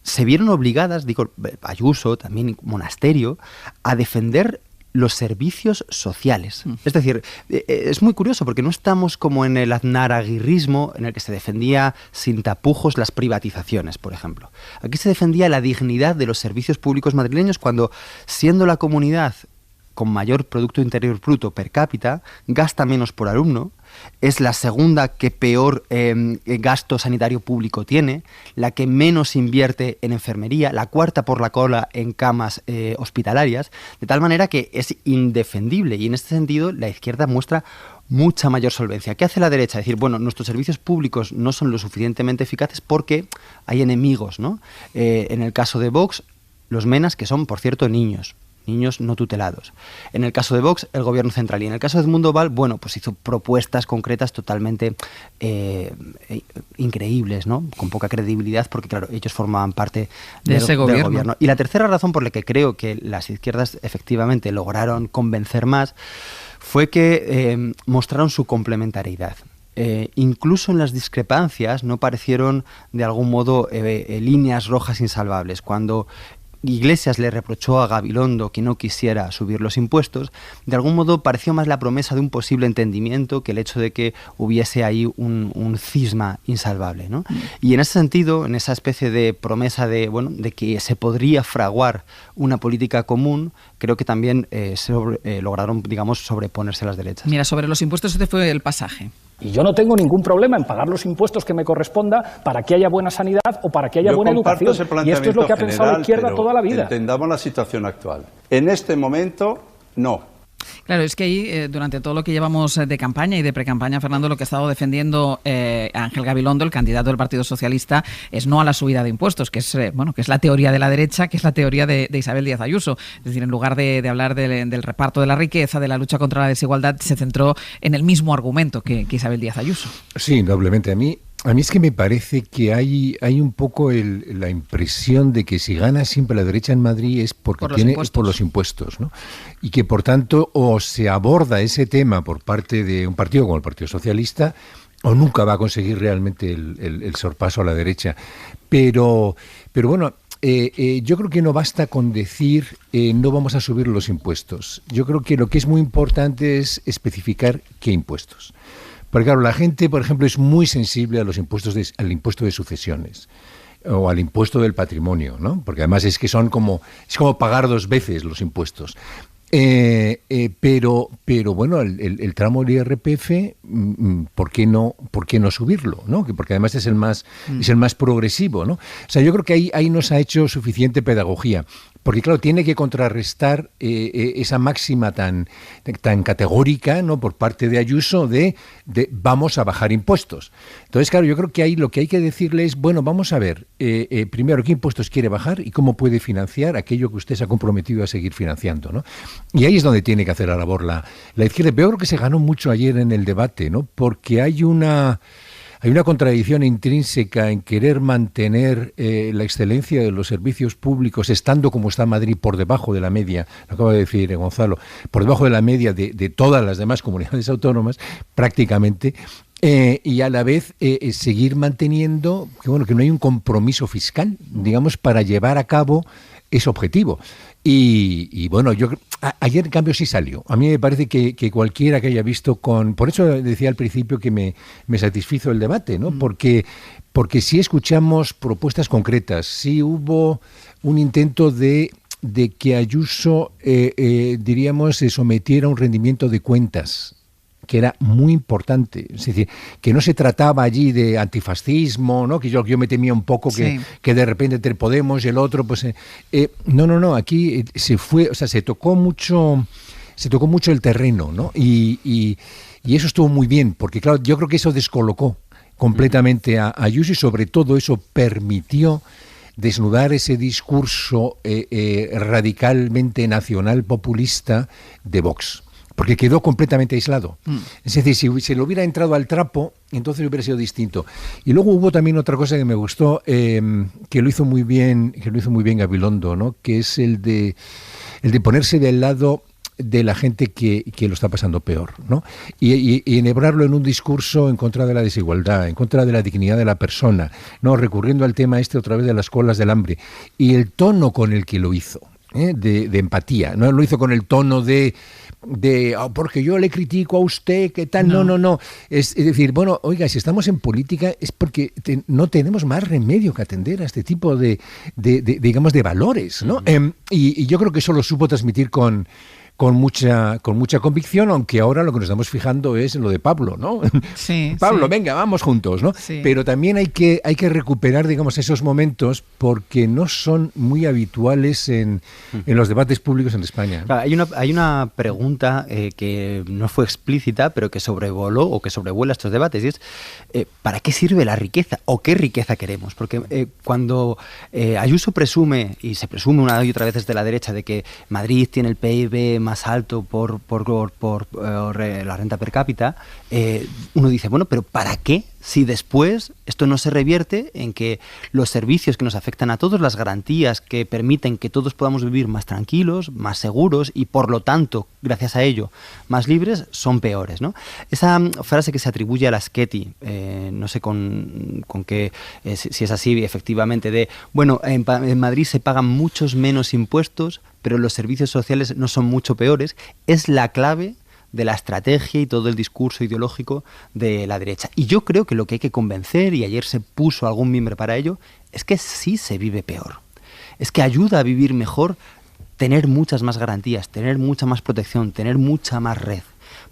se vieron obligadas, digo, Ayuso, también Monasterio, a defender los servicios sociales. Es decir, es muy curioso porque no estamos como en el aznaraguirrismo en el que se defendía sin tapujos las privatizaciones, por ejemplo. Aquí se defendía la dignidad de los servicios públicos madrileños cuando, siendo la comunidad con mayor Producto Interior Bruto per cápita, gasta menos por alumno, es la segunda que peor gasto sanitario público tiene, la que menos invierte en enfermería, la cuarta por la cola en camas hospitalarias, de tal manera que es indefendible, y en este sentido la izquierda muestra mucha mayor solvencia. ¿Qué hace la derecha? Decir, bueno, nuestros servicios públicos no son lo suficientemente eficaces porque hay enemigos, ¿no? En el caso de Vox, los menas, que son, por cierto, niños no tutelados. En el caso de Vox, el gobierno central. Y en el caso de Edmundo Val, bueno, pues hizo propuestas concretas totalmente increíbles, ¿no? Con poca credibilidad, porque claro, ellos formaban parte de ese gobierno. Y la tercera razón por la que creo que las izquierdas efectivamente lograron convencer más fue que mostraron su complementariedad. Incluso en las discrepancias no parecieron de algún modo líneas rojas insalvables. Cuando Iglesias le reprochó a Gabilondo que no quisiera subir los impuestos, de algún modo pareció más la promesa de un posible entendimiento que el hecho de que hubiese ahí un cisma insalvable, ¿no? Y en ese sentido, en esa especie de promesa de que se podría fraguar una política común, creo que también lograron, digamos, sobreponerse a las derechas. Mira, sobre los impuestos este fue el pasaje. Y yo no tengo ningún problema en pagar los impuestos que me corresponda para que haya buena sanidad o para que haya buena educación. Y esto es lo que ha pensado la izquierda toda la vida. Entendamos la situación actual. En este momento, no. Claro, es que ahí, durante todo lo que llevamos de campaña y de precampaña, Fernando, lo que ha estado defendiendo Ángel Gabilondo, el candidato del Partido Socialista, es no a la subida de impuestos, que es que es la teoría de la derecha, que es la teoría de Isabel Díaz Ayuso. Es decir, en lugar de hablar del reparto de la riqueza, de la lucha contra la desigualdad, se centró en el mismo argumento que Isabel Díaz Ayuso. Sí, indudablemente. A mí es que me parece que hay un poco la impresión de que si gana siempre la derecha en Madrid es porque por los impuestos, ¿no? Y que por tanto o se aborda ese tema por parte de un partido como el Partido Socialista o nunca va a conseguir realmente el sorpaso a la derecha. Pero bueno, yo creo que no basta con decir no vamos a subir los impuestos. Yo creo que lo que es muy importante es especificar qué impuestos. Porque claro, la gente, por ejemplo, es muy sensible a los impuestos al impuesto de sucesiones o al impuesto del patrimonio, ¿no? Porque además es como pagar dos veces los impuestos. Pero bueno, el tramo del IRPF, ¿por qué no subirlo, ¿no? Porque además es el más progresivo, ¿no? O sea, yo creo que ahí nos ha hecho suficiente pedagogía. Porque claro, tiene que contrarrestar esa máxima tan categórica, ¿no?, por parte de Ayuso de vamos a bajar impuestos. Entonces, claro, yo creo que ahí lo que hay que decirle es, bueno, vamos a ver, primero, qué impuestos quiere bajar y cómo puede financiar aquello que usted se ha comprometido a seguir financiando, ¿no? Y ahí es donde tiene que hacer la labor la izquierda. Pero yo creo que se ganó mucho ayer en el debate, ¿no? Porque hay una contradicción intrínseca en querer mantener la excelencia de los servicios públicos, estando como está Madrid por debajo de la media, lo acaba de decir Gonzalo, por debajo de la media de todas las demás comunidades autónomas, prácticamente, y a la vez seguir manteniendo que no hay un compromiso fiscal, digamos, para llevar a cabo ese objetivo. Y bueno, ayer en cambio sí salió. A mí me parece que cualquiera que haya visto por eso decía al principio que me satisfizo el debate, ¿no? Porque sí escuchamos propuestas concretas, sí hubo un intento de que Ayuso, diríamos, se sometiera a un rendimiento de cuentas, que era muy importante. Es decir, que no se trataba allí de antifascismo, ¿no? Que yo me temía un poco que de repente entre Podemos y el otro, pues no, aquí se tocó mucho el terreno, ¿no? Y eso estuvo muy bien, porque claro, yo creo que eso descolocó completamente a Ayuso y sobre todo eso permitió desnudar ese discurso radicalmente nacional populista de Vox. Porque quedó completamente aislado. Es decir, si se le hubiera entrado al trapo, entonces hubiera sido distinto. Y luego hubo también otra cosa que me gustó, que lo hizo muy bien Gabilondo, ¿no? Que es el de ponerse del lado de la gente que lo está pasando peor, ¿no? Y enhebrarlo en un discurso en contra de la desigualdad, en contra de la dignidad de la persona, ¿no? Recurriendo al tema otra vez de las colas del hambre. Y el tono con el que lo hizo. de empatía. No lo hizo con el tono de porque yo le critico a usted, ¿qué tal? No. Es decir, bueno, oiga, si estamos en política es porque no tenemos más remedio que atender a este tipo de digamos, de valores, ¿no? Y yo creo que eso lo supo transmitir con mucha convicción, aunque ahora lo que nos estamos fijando es en lo de Pablo, ¿no? Sí, Pablo, sí. venga, vamos juntos, ¿no? Sí. Pero también hay que recuperar, digamos, esos momentos porque no son muy habituales en los debates públicos en España. Claro, hay una pregunta que no fue explícita, pero que sobrevoló o que sobrevuela estos debates, y es ¿para qué sirve la riqueza? ¿O qué riqueza queremos? Porque cuando Ayuso presume, y se presume una y otra vez desde la derecha, de que Madrid tiene el PIB más alto por la renta per cápita, uno dice, bueno, pero ¿para qué? Si después esto no se revierte en que los servicios que nos afectan a todos, las garantías que permiten que todos podamos vivir más tranquilos, más seguros y por lo tanto, gracias a ello, más libres, son peores, ¿no? Esa frase que se atribuye a Laschetti, no sé con qué, si es así efectivamente, de, bueno, en Madrid se pagan muchos menos impuestos, pero los servicios sociales no son mucho peores, es la clave de la estrategia y todo el discurso ideológico de la derecha. Y yo creo que lo que hay que convencer, y ayer se puso algún mimbre para ello, es que sí se vive peor. Es que ayuda a vivir mejor tener muchas más garantías, tener mucha más protección, tener mucha más red,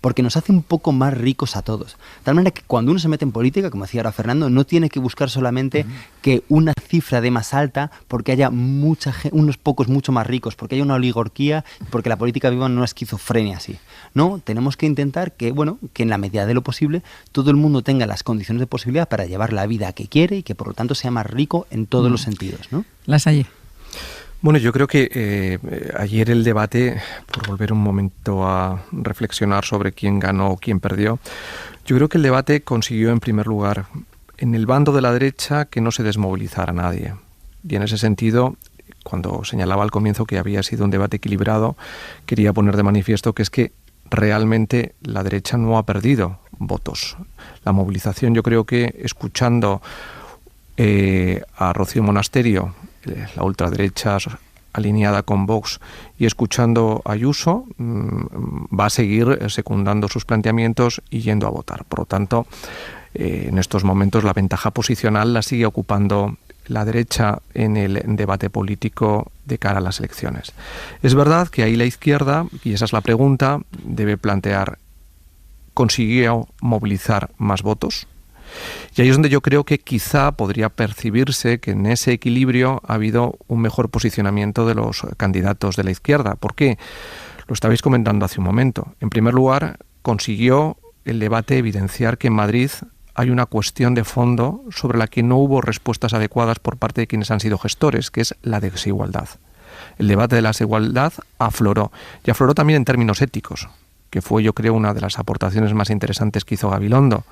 porque nos hace un poco más ricos a todos. De tal manera que cuando uno se mete en política, como decía ahora Fernando, no tiene que buscar solamente que una cifra de más alta porque haya unos pocos mucho más ricos, porque haya una oligarquía, porque la política viva en una esquizofrenia así. No, tenemos que intentar que, bueno, que en la medida de lo posible todo el mundo tenga las condiciones de posibilidad para llevar la vida que quiere y que por lo tanto sea más rico en todos los sentidos, ¿no? Lasalle. Bueno, yo creo que ayer el debate, por volver un momento a reflexionar sobre quién ganó o quién perdió, yo creo que el debate consiguió en primer lugar en el bando de la derecha que no se desmovilizara a nadie. Y en ese sentido, cuando señalaba al comienzo que había sido un debate equilibrado, quería poner de manifiesto que es que realmente la derecha no ha perdido votos. La movilización, yo creo que escuchando a Rocío Monasterio, la ultraderecha alineada con Vox, y escuchando a Ayuso, va a seguir secundando sus planteamientos y yendo a votar. Por lo tanto, en estos momentos la ventaja posicional la sigue ocupando la derecha en el debate político de cara a las elecciones. Es verdad que ahí la izquierda, y esa es la pregunta, debe plantear, ¿consiguió movilizar más votos? Y ahí es donde yo creo que quizá podría percibirse que en ese equilibrio ha habido un mejor posicionamiento de los candidatos de la izquierda. ¿Por qué? Lo estabais comentando hace un momento. En primer lugar, consiguió el debate evidenciar que en Madrid hay una cuestión de fondo sobre la que no hubo respuestas adecuadas por parte de quienes han sido gestores, que es la desigualdad. El debate de la desigualdad afloró, y afloró también en términos éticos, que fue, yo creo, una de las aportaciones más interesantes que hizo Gabilondo,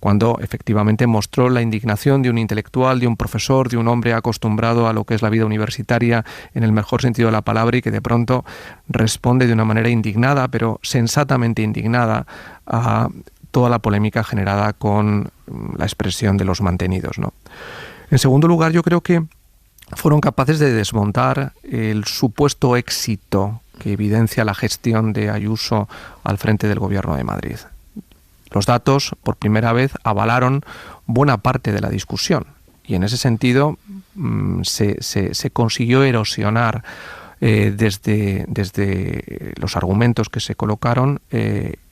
cuando efectivamente mostró la indignación de un intelectual, de un profesor, de un hombre acostumbrado a lo que es la vida universitaria en el mejor sentido de la palabra y que de pronto responde de una manera indignada, pero sensatamente indignada, a toda la polémica generada con la expresión de los mantenidos, ¿no? En segundo lugar, yo creo que fueron capaces de desmontar el supuesto éxito que evidencia la gestión de Ayuso al frente del Gobierno de Madrid. Los datos, por primera vez, avalaron buena parte de la discusión y en ese sentido se consiguió erosionar desde los argumentos que se colocaron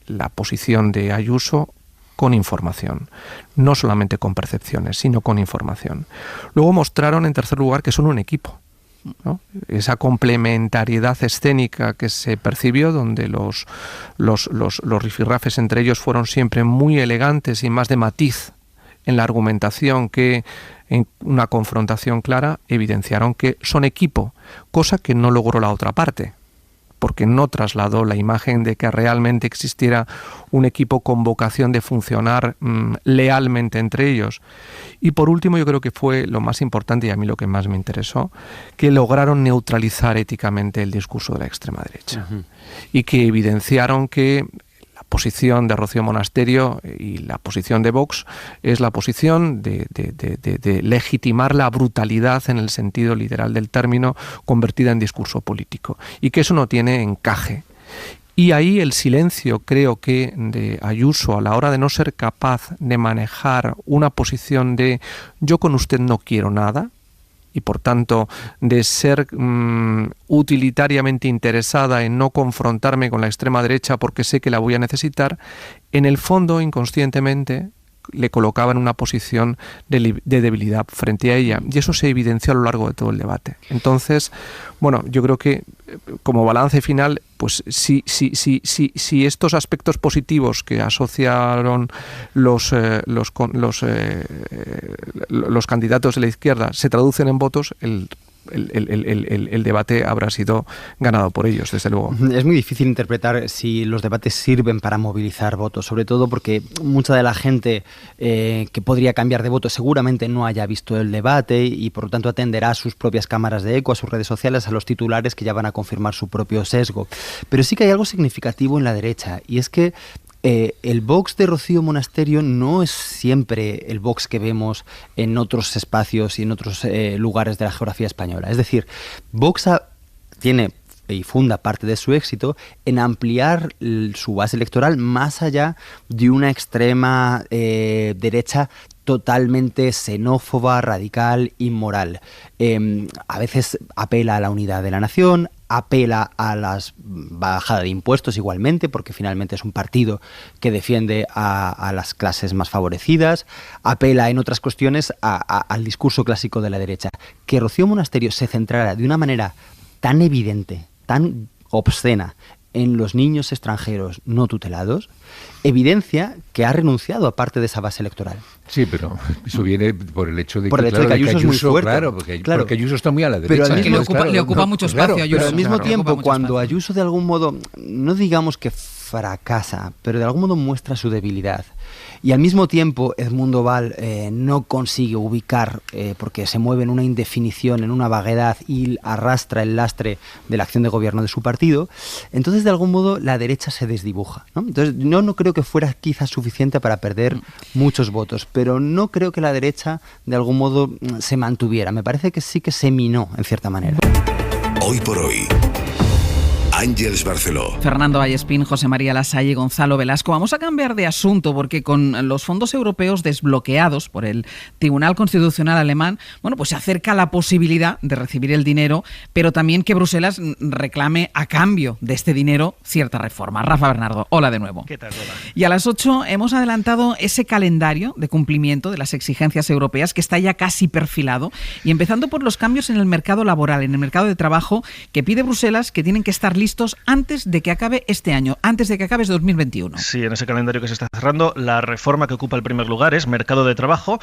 la posición de Ayuso con información, no solamente con percepciones, sino con información. Luego mostraron, en tercer lugar, que son un equipo, ¿no? Esa complementariedad escénica que se percibió, donde los rifirrafes entre ellos fueron siempre muy elegantes y más de matiz en la argumentación que en una confrontación clara, evidenciaron que son equipo, cosa que no logró la otra parte, porque no trasladó la imagen de que realmente existiera un equipo con vocación de funcionar lealmente entre ellos. Y por último, yo creo que fue lo más importante y a mí lo que más me interesó, que lograron neutralizar éticamente el discurso de la extrema derecha y que evidenciaron que la posición de Rocío Monasterio y la posición de Vox es la posición de legitimar la brutalidad en el sentido literal del término, convertida en discurso político, y que eso no tiene encaje. Y ahí el silencio, creo que, de Ayuso a la hora de no ser capaz de manejar una posición de yo con usted no quiero nada, y por tanto de ser utilitariamente interesada en no confrontarme con la extrema derecha porque sé que la voy a necesitar, en el fondo, inconscientemente, le colocaba en una posición de debilidad frente a ella, y eso se evidenció a lo largo de todo el debate. Entonces, bueno, yo creo que como balance final, pues si estos aspectos positivos que asociaron los candidatos de la izquierda se traducen en votos, el debate habrá sido ganado por ellos, desde luego. Es muy difícil interpretar si los debates sirven para movilizar votos, sobre todo porque mucha de la gente que podría cambiar de voto seguramente no haya visto el debate y por lo tanto atenderá a sus propias cámaras de eco, a sus redes sociales, a los titulares que ya van a confirmar su propio sesgo. Pero sí que hay algo significativo en la derecha, y es que el Vox de Rocío Monasterio no es siempre el Vox que vemos en otros espacios y en otros lugares de la geografía española. Es decir, Vox tiene y funda parte de su éxito en ampliar su base electoral más allá de una extrema derecha totalmente xenófoba, radical, inmoral. A veces apela a la unidad de la nación, apela a la bajada de impuestos igualmente, porque finalmente es un partido que defiende a las clases más favorecidas, apela en otras cuestiones al discurso clásico de la derecha. Que Rocío Monasterio se centrara de una manera tan evidente, tan obscena, en los niños extranjeros no tutelados, evidencia que ha renunciado a parte de esa base electoral. Sí, pero eso viene por el hecho de que Ayuso es muy fuerte. Claro, porque Ayuso está muy a la derecha. Pero le ocupa mucho espacio a Ayuso. Pero al mismo tiempo, cuando Ayuso de algún modo, no digamos que fracasa, pero de algún modo muestra su debilidad. Y al mismo tiempo Edmundo Val no consigue ubicar, porque se mueve en una indefinición, en una vaguedad, y arrastra el lastre de la acción de gobierno de su partido. Entonces, de algún modo, la derecha se desdibuja, ¿no? Entonces, no creo que fuera quizás suficiente para perder muchos votos, pero no creo que la derecha, de algún modo, se mantuviera. Me parece que sí que se minó, en cierta manera. Hoy por hoy. Ángeles Barceló. Fernando Vallespín, José María Lasalle y Gonzalo Velasco. Vamos a cambiar de asunto porque con los fondos europeos desbloqueados por el Tribunal Constitucional alemán, bueno, pues se acerca la posibilidad de recibir el dinero, pero también que Bruselas reclame a cambio de este dinero cierta reforma. Rafa Bernardo, hola de nuevo. ¿Qué tal, Lola? Y a las 8 hemos adelantado ese calendario de cumplimiento de las exigencias europeas que está ya casi perfilado, y empezando por los cambios en el mercado laboral, en el mercado de trabajo, que pide Bruselas que tienen que estar listos antes de que acabe este año, antes de que acabe 2021. Sí, en ese calendario que se está cerrando, la reforma que ocupa el primer lugar es mercado de trabajo.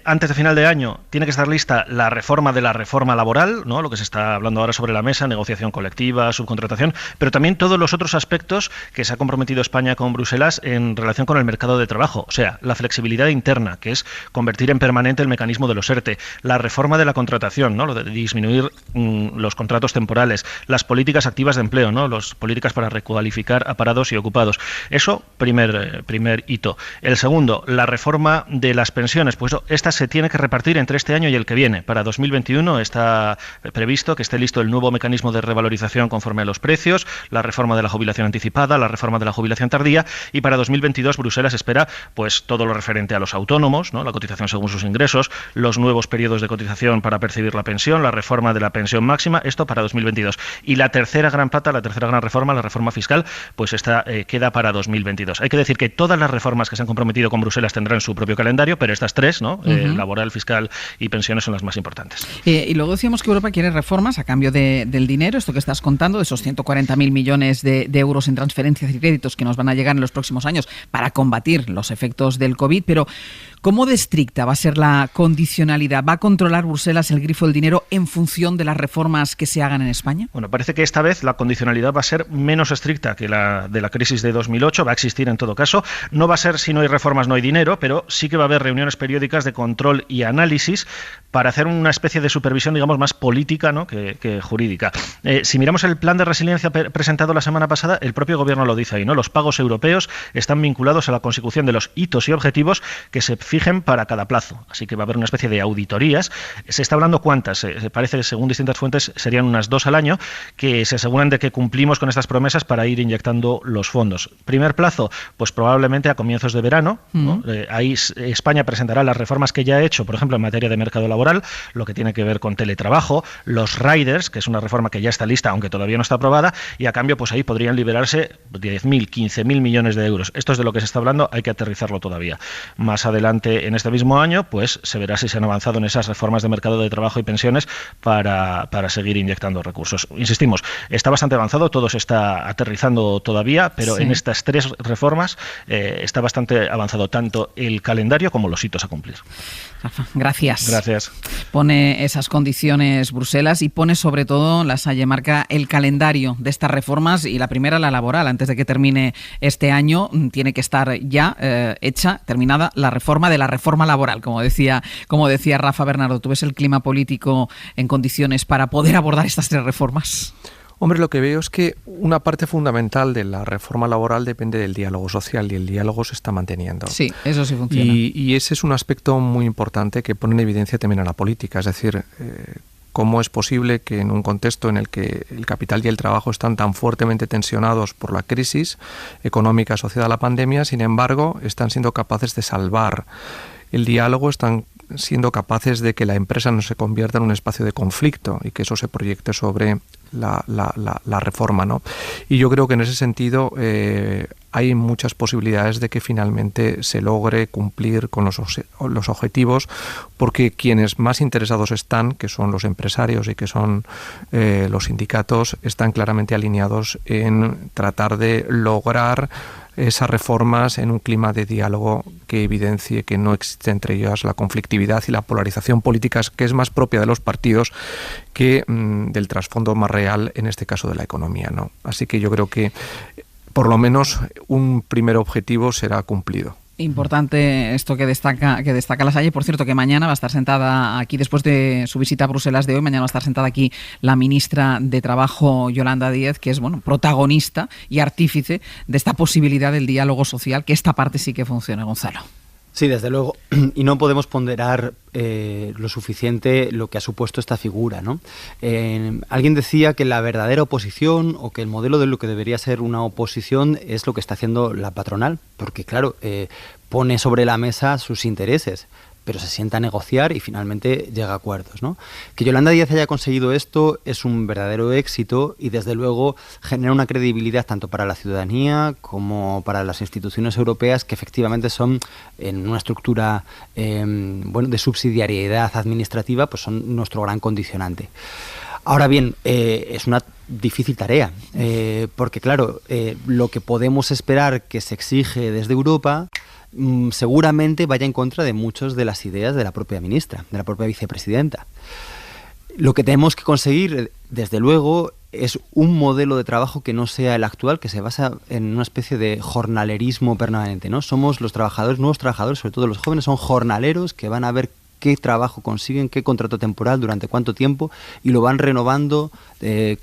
Antes de final de año tiene que estar lista la reforma de la reforma laboral, ¿no? Lo que se está hablando ahora sobre la mesa, negociación colectiva, subcontratación, pero también todos los otros aspectos que se ha comprometido España con Bruselas en relación con el mercado de trabajo. O sea, la flexibilidad interna, que es convertir en permanente el mecanismo de los ERTE, la reforma de la contratación, ¿no? Lo de disminuir los contratos temporales, las políticas activas de empleo, ¿no? Las políticas para recualificar a parados y ocupados. Eso, primer hito. El segundo, la reforma de las pensiones. Pues esta se tiene que repartir entre este año y el que viene. Para 2021 está previsto que esté listo el nuevo mecanismo de revalorización conforme a los precios, la reforma de la jubilación anticipada, la reforma de la jubilación tardía, y para 2022 Bruselas espera pues todo lo referente a los autónomos, ¿no? La cotización según sus ingresos, los nuevos periodos de cotización para percibir la pensión, la reforma de la pensión máxima, esto para 2022. Y la tercera gran pata, la tercera gran reforma, la reforma fiscal, pues esta queda para 2022. Hay que decir que todas las reformas que se han comprometido con Bruselas tendrán su propio calendario, pero estas tres, ¿no? Laboral, fiscal y pensiones, son las más importantes. Y luego decíamos que Europa quiere reformas a cambio del dinero, esto que estás contando, de esos 140.000 millones de euros en transferencias y créditos que nos van a llegar en los próximos años para combatir los efectos del COVID, pero ¿Cómo de estricta va a ser la condicionalidad? ¿Va a controlar Bruselas el grifo del dinero en función de las reformas que se hagan en España? Bueno, parece que esta vez la condicionalidad va a ser menos estricta que la de la crisis de 2008, va a existir en todo caso. No va a ser si no hay reformas no hay dinero, pero sí que va a haber reuniones periódicas de control y análisis para hacer una especie de supervisión, digamos, más política, ¿no?, que jurídica. Si miramos el plan de resiliencia presentado la semana pasada, el propio gobierno lo dice ahí, ¿no? Los pagos europeos están vinculados a la consecución de los hitos y objetivos que se fijen para cada plazo. Así que va a haber una especie de auditorías. Se está hablando cuántas. Parece, según distintas fuentes, serían unas 2 al año, que se aseguran de que cumplimos con estas promesas para ir inyectando los fondos. Primer plazo, pues probablemente a comienzos de verano, ¿no? Ahí España presentará las reformas que ya ha hecho, por ejemplo, en materia de mercado laboral, lo que tiene que ver con teletrabajo, los riders, que es una reforma que ya está lista, aunque todavía no está aprobada, y a cambio pues ahí podrían liberarse 10.000, 15.000 millones de euros. Esto es de lo que se está hablando, hay que aterrizarlo todavía. Más adelante, en este mismo año, pues se verá si se han avanzado en esas reformas de mercado de trabajo y pensiones para seguir inyectando recursos. Insistimos, está bastante avanzado, todo se está aterrizando todavía, pero en estas 3 reformas está bastante avanzado tanto el calendario como los hitos a cumplir. Gracias. Gracias. Pone esas condiciones Bruselas y pone sobre todo, La Salle marca el calendario de estas reformas, y la primera, la laboral. Antes de que termine este año tiene que estar ya hecha, terminada la reforma de la reforma laboral, como decía Rafa. Bernardo, ¿tú ves el clima político en condiciones para poder abordar estas 3 reformas? Hombre, lo que veo es que una parte fundamental de la reforma laboral depende del diálogo social, y el diálogo se está manteniendo. Sí, eso sí funciona. Y ese es un aspecto muy importante que pone en evidencia también a la política. Es decir, ¿cómo es posible que en un contexto en el que el capital y el trabajo están tan fuertemente tensionados por la crisis económica asociada a la pandemia, sin embargo, están siendo capaces de salvar el diálogo, están siendo capaces de que la empresa no se convierta en un espacio de conflicto y que eso se proyecte sobre la reforma, ¿no? Y yo creo que en ese sentido hay muchas posibilidades de que finalmente se logre cumplir con los objetivos, porque quienes más interesados están, que son los empresarios y que son los sindicatos, están claramente alineados en tratar de lograr esas reformas en un clima de diálogo que evidencie que no existe entre ellas la conflictividad y la polarización política, que es más propia de los partidos que del trasfondo más real, en este caso de la economía, ¿no? Así que yo creo que por lo menos un primer objetivo será cumplido. Importante esto que destaca La Salle. Por cierto, que mañana va a estar sentada aquí, después de su visita a Bruselas de hoy, mañana va a estar sentada aquí la ministra de Trabajo, Yolanda Díaz, que es protagonista y artífice de esta posibilidad del diálogo social, que esta parte sí que funciona, Gonzalo. Sí, desde luego, y no podemos ponderar lo suficiente lo que ha supuesto esta figura, ¿no? Alguien decía que la verdadera oposición, o que el modelo de lo que debería ser una oposición, es lo que está haciendo la patronal, porque claro, pone sobre la mesa sus intereses, pero se sienta a negociar y finalmente llega a acuerdos, ¿no? Que Yolanda Díaz haya conseguido esto es un verdadero éxito, y desde luego genera una credibilidad tanto para la ciudadanía como para las instituciones europeas, que efectivamente son, en una estructura de subsidiariedad administrativa, pues son nuestro gran condicionante. Ahora bien, es una difícil tarea, porque claro, lo que podemos esperar que se exige desde Europa seguramente vaya en contra de muchas de las ideas de la propia ministra, de la propia vicepresidenta. Lo que tenemos que conseguir, desde luego, es un modelo de trabajo que no sea el actual, que se basa en una especie de jornalerismo permanente, ¿no? Somos los trabajadores, nuevos trabajadores, sobre todo los jóvenes, son jornaleros que van a ver qué trabajo consiguen, qué contrato temporal, durante cuánto tiempo, y lo van renovando de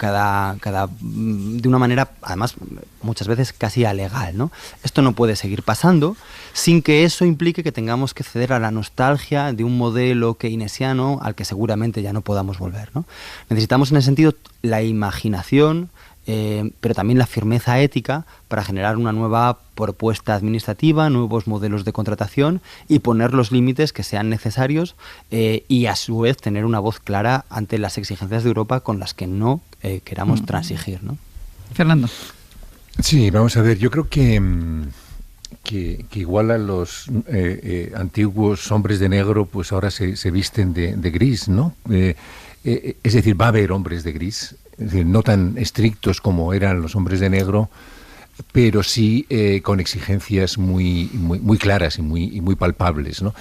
una manera, además, muchas veces casi alegal, ¿no? Esto no puede seguir pasando sin que eso implique que tengamos que ceder a la nostalgia de un modelo keynesiano al que seguramente ya no podamos volver, ¿no? Necesitamos en ese sentido la imaginación, pero también la firmeza ética para generar una nueva propuesta administrativa, nuevos modelos de contratación, y poner los límites que sean necesarios, y a su vez tener una voz clara ante las exigencias de Europa con las que no queramos transigir, ¿no? Fernando. Sí, vamos a ver, yo creo que igual a los antiguos hombres de negro, pues ahora se visten de gris, ¿no? Es decir, va a haber hombres de gris, es decir, no tan estrictos como eran los hombres de negro, pero sí con exigencias muy claras y muy palpables, ¿no?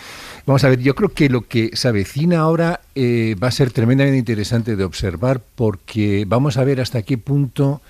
Vamos a ver, yo creo que lo que se avecina ahora va a ser tremendamente interesante de observar, porque vamos a ver hasta qué punto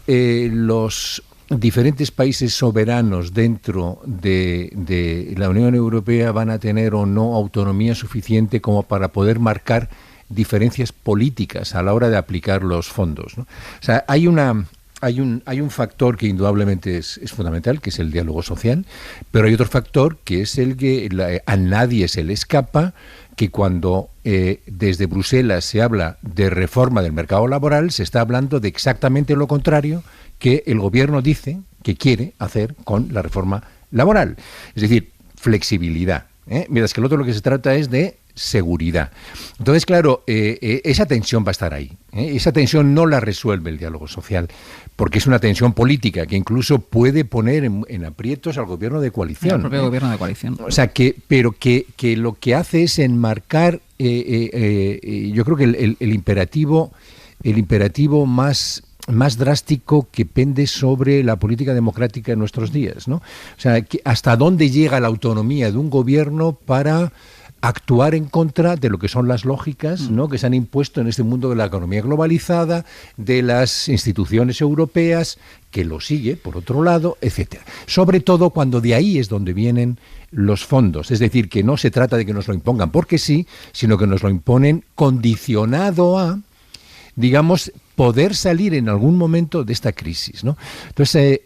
los diferentes países soberanos dentro de la Unión Europea van a tener o no autonomía suficiente como para poder marcar diferencias políticas a la hora de aplicar los fondos, ¿no? O sea, hay un factor que indudablemente es fundamental, que es el diálogo social, pero hay otro factor que es el que a nadie se le escapa, que cuando desde Bruselas se habla de reforma del mercado laboral, se está hablando de exactamente lo contrario que el gobierno dice que quiere hacer con la reforma laboral. Es decir, flexibilidad, mientras que el otro lo que se trata es de seguridad. Entonces, claro, esa tensión va a estar ahí. Esa tensión no la resuelve el diálogo social, porque es una tensión política que incluso puede poner en aprietos al gobierno de coalición. El propio gobierno de coalición. O sea, pero que lo que hace es enmarcar, yo creo que el imperativo más drástico que pende sobre la política democrática en nuestros días, ¿no? O sea, hasta dónde llega la autonomía de un gobierno para actuar en contra de lo que son las lógicas, ¿no?, que se han impuesto en este mundo de la economía globalizada, de las instituciones europeas, que lo sigue, por otro lado, etcétera. Sobre todo cuando de ahí es donde vienen los fondos. Es decir, que no se trata de que nos lo impongan porque sí, sino que nos lo imponen condicionado a, digamos, poder salir en algún momento de esta crisis, ¿no? Entonces,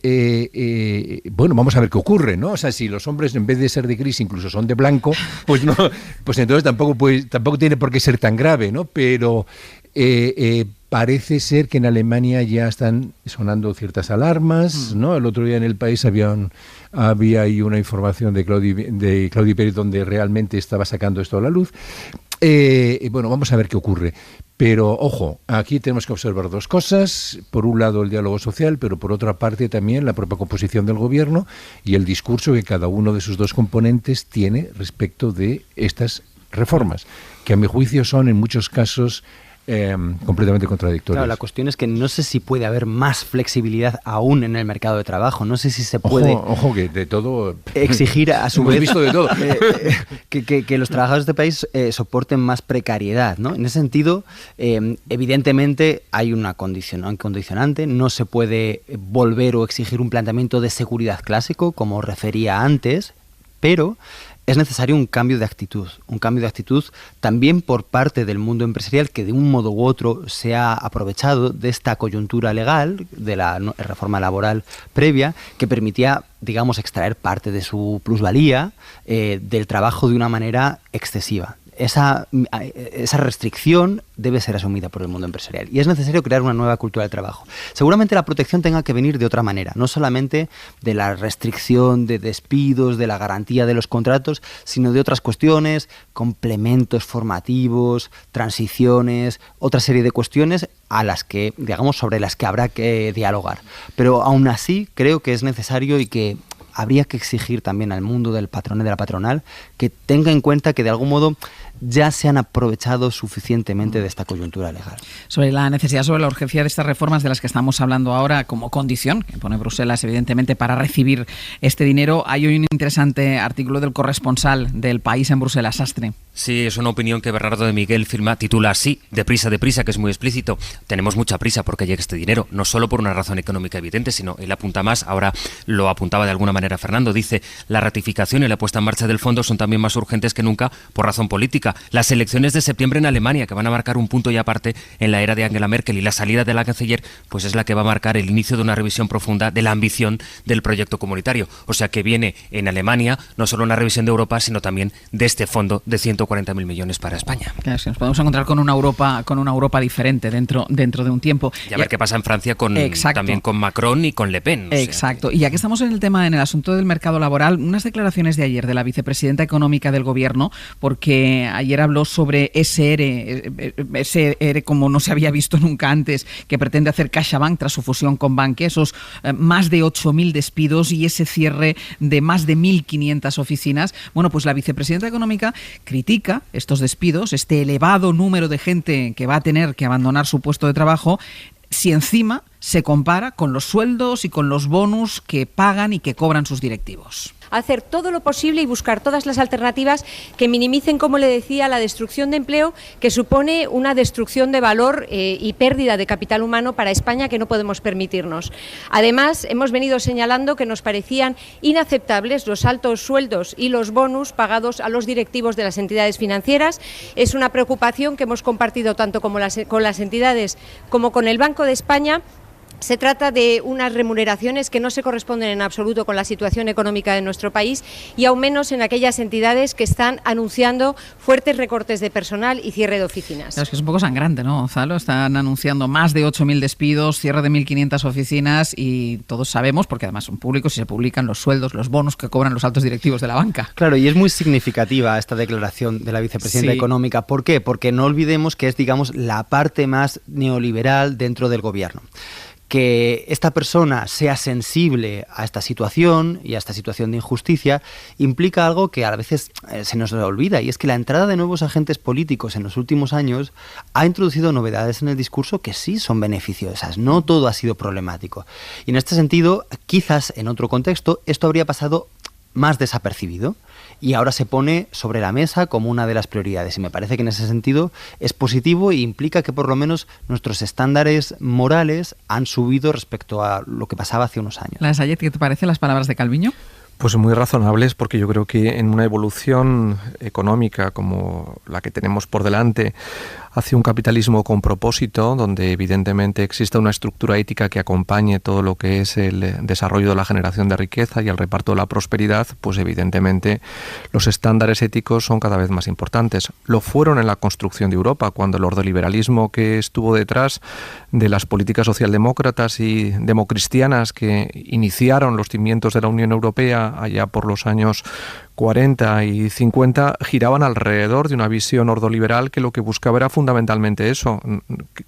bueno, vamos a ver qué ocurre, ¿no? O sea, si los hombres en vez de ser de gris incluso son de blanco, pues no, pues entonces tampoco tiene por qué ser tan grave, ¿no? Pero parece ser que en Alemania ya están sonando ciertas alarmas, ¿no? El otro día en El País había ahí una información de Claudi Pérez donde realmente estaba sacando esto a la luz. Bueno, vamos a ver qué ocurre. Pero, ojo, aquí tenemos que observar dos cosas. Por un lado, el diálogo social, pero por otra parte también la propia composición del gobierno y el discurso que cada uno de sus dos componentes tiene respecto de estas reformas, que a mi juicio son en muchos casos completamente contradictorias. Claro, la cuestión es que no sé si puede haber más flexibilidad aún en el mercado de trabajo. No sé si se puede... Ojo, que de todo... Exigir a su vez... visto de todo. Que los trabajadores de país soporten más precariedad, ¿no? En ese sentido, evidentemente hay un condicionante. No se puede volver o exigir un planteamiento de seguridad clásico, como refería antes, pero es necesario un cambio de actitud también por parte del mundo empresarial, que de un modo u otro se ha aprovechado de esta coyuntura legal, de la reforma laboral previa, que permitía, digamos, extraer parte de su plusvalía del trabajo de una manera excesiva. Esa restricción debe ser asumida por el mundo empresarial y es necesario crear una nueva cultura de trabajo. Seguramente la protección tenga que venir de otra manera, no solamente de la restricción de despidos, de la garantía de los contratos, sino de otras cuestiones, complementos formativos, transiciones, otra serie de cuestiones a las que, digamos, sobre las que habrá que dialogar. Pero aún así creo que es necesario y que habría que exigir también al mundo del patrón y de la patronal que tenga en cuenta que de algún modo ya se han aprovechado suficientemente de esta coyuntura legal. Sobre la necesidad, sobre la urgencia de estas reformas de las que estamos hablando ahora como condición, que pone Bruselas evidentemente para recibir este dinero, hay un interesante artículo del corresponsal del País en Bruselas, Sastre. Sí, es una opinión que Bernardo de Miguel titula así, deprisa, que es muy explícito. Tenemos mucha prisa porque llegue este dinero, no solo por una razón económica evidente, sino él apunta más, ahora lo apuntaba de alguna manera Fernando, dice, la ratificación y la puesta en marcha del fondo son también más urgentes que nunca por razón política. Las elecciones de septiembre en Alemania, que van a marcar un punto y aparte en la era de Angela Merkel, y la salida de la canciller, pues es la que va a marcar el inicio de una revisión profunda de la ambición del proyecto comunitario. O sea que viene en Alemania no solo una revisión de Europa, sino también de este fondo de 140.000 millones para España. Claro, si nos podemos encontrar con una Europa diferente dentro de un tiempo. Y a ver qué pasa en Francia también con Macron y con Le Pen. Exacto. Y ya que estamos en el asunto del mercado laboral, unas declaraciones de ayer de la vicepresidenta económica del Gobierno, porque ayer habló sobre ese ERE como no se había visto nunca antes, que pretende hacer CaixaBank tras su fusión con Bankia, esos más de 8.000 despidos y ese cierre de más de 1.500 oficinas. Bueno, pues la vicepresidenta económica critica estos despidos, este elevado número de gente que va a tener que abandonar su puesto de trabajo, si encima se compara con los sueldos y con los bonus que pagan y que cobran sus directivos. Hacer todo lo posible y buscar todas las alternativas que minimicen, como le decía, la destrucción de empleo, que supone una destrucción de valor y pérdida de capital humano para España que no podemos permitirnos. Además, hemos venido señalando que nos parecían inaceptables los altos sueldos y los bonus pagados a los directivos de las entidades financieras. Es una preocupación que hemos compartido tanto con las entidades como con el Banco de España. Se trata de unas remuneraciones que no se corresponden en absoluto con la situación económica de nuestro país y aún menos en aquellas entidades que están anunciando fuertes recortes de personal y cierre de oficinas. Claro, es que es un poco sangrante, ¿no, Gonzalo? Están anunciando más de 8.000 despidos, cierre de 1.500 oficinas y todos sabemos, porque además son públicos y se publican los sueldos, los bonos que cobran los altos directivos de la banca. Claro, y es muy significativa esta declaración de la vicepresidenta económica. ¿Por qué? Porque no olvidemos que es, digamos, la parte más neoliberal dentro del gobierno. Que esta persona sea sensible a esta situación y a esta situación de injusticia implica algo que a veces se nos olvida, y es que la entrada de nuevos agentes políticos en los últimos años ha introducido novedades en el discurso que sí son beneficiosas. No todo ha sido problemático. Y en este sentido, quizás en otro contexto, esto habría pasado más desapercibido y ahora se pone sobre la mesa como una de las prioridades, y me parece que en ese sentido es positivo e implica que por lo menos nuestros estándares morales han subido respecto a lo que pasaba hace unos años. Layet, ¿qué te parecen las palabras de Calviño? Pues muy razonables, porque yo creo que en una evolución económica como la que tenemos por delante, hacia un capitalismo con propósito, donde evidentemente existe una estructura ética que acompañe todo lo que es el desarrollo de la generación de riqueza y el reparto de la prosperidad, pues evidentemente los estándares éticos son cada vez más importantes. Lo fueron en la construcción de Europa, cuando el ordoliberalismo que estuvo detrás de las políticas socialdemócratas y democristianas que iniciaron los cimientos de la Unión Europea allá por los años 40 y 50 giraban alrededor de una visión ordoliberal que lo que buscaba era fundamentalmente eso,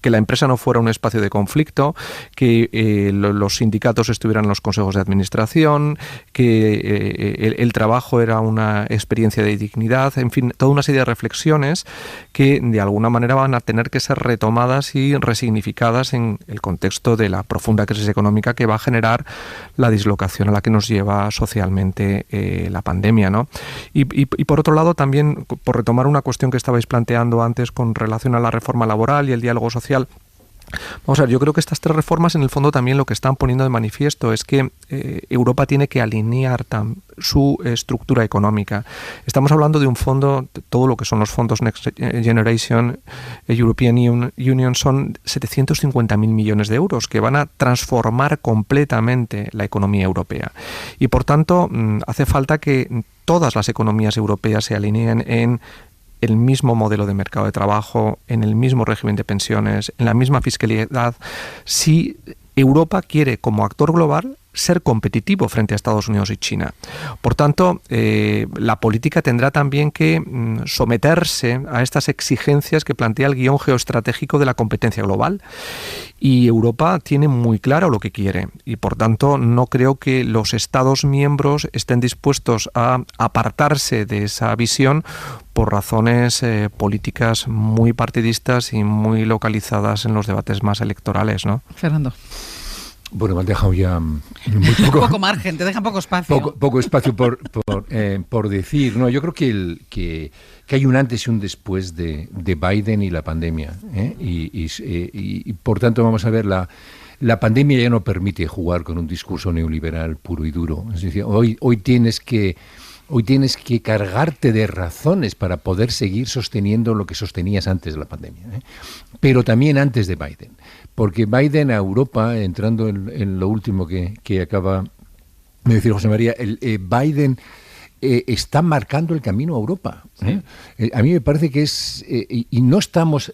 que la empresa no fuera un espacio de conflicto, que los sindicatos estuvieran en los consejos de administración, que el trabajo era una experiencia de dignidad, en fin, toda una serie de reflexiones que de alguna manera van a tener que ser retomadas y resignificadas en el contexto de la profunda crisis económica que va a generar la dislocación a la que nos lleva socialmente la pandemia, ¿no? Y por otro lado, también, por retomar una cuestión que estabais planteando antes con relación a la reforma laboral y el diálogo social, vamos a ver, yo creo que estas tres reformas en el fondo también lo que están poniendo de manifiesto es que Europa tiene que alinear su estructura económica. Estamos hablando de un fondo, todo lo que son los fondos Next Generation, European Union, son 750.000 millones de euros que van a transformar completamente la economía europea. Y por tanto, hace falta que todas las economías europeas se alineen en el mismo modelo de mercado de trabajo, en el mismo régimen de pensiones, en la misma fiscalidad, si Europa quiere, como actor global, ser competitivo frente a Estados Unidos y China. Por tanto, la política tendrá también que someterse a estas exigencias que plantea el guión geoestratégico de la competencia global. Y Europa tiene muy claro lo que quiere y, por tanto, no creo que los Estados miembros estén dispuestos a apartarse de esa visión por razones políticas muy partidistas y muy localizadas en los debates más electorales, ¿no? Fernando. Bueno, me han dejado ya muy poco margen, te dejan poco espacio. Poco espacio por decir. No, yo creo que hay un antes y un después de Biden y la pandemia, ¿eh? Y por tanto vamos a ver, la pandemia ya no permite jugar con un discurso neoliberal puro y duro. Es decir, hoy tienes que cargarte de razones para poder seguir sosteniendo lo que sostenías antes de la pandemia, ¿eh? Pero también antes de Biden. Porque Biden a Europa, entrando en lo último que acaba de decir José María, Biden está marcando el camino a Europa, ¿eh? A mí me parece que es... y no estamos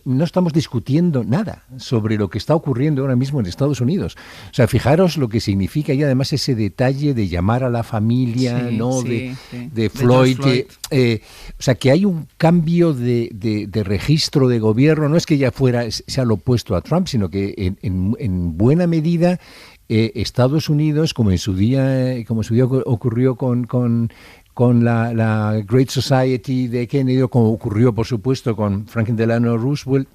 discutiendo nada sobre lo que está ocurriendo ahora mismo en Estados Unidos. O sea, fijaros lo que significa y además ese detalle de llamar a la familia, sí, ¿no? Sí, de Floyd. O sea, que hay un cambio de registro de gobierno. No es que ya sea lo opuesto a Trump, sino que en buena medida... Estados Unidos, como en su día ocurrió con la Great Society de Kennedy, o como ocurrió, por supuesto, con Franklin Delano Roosevelt,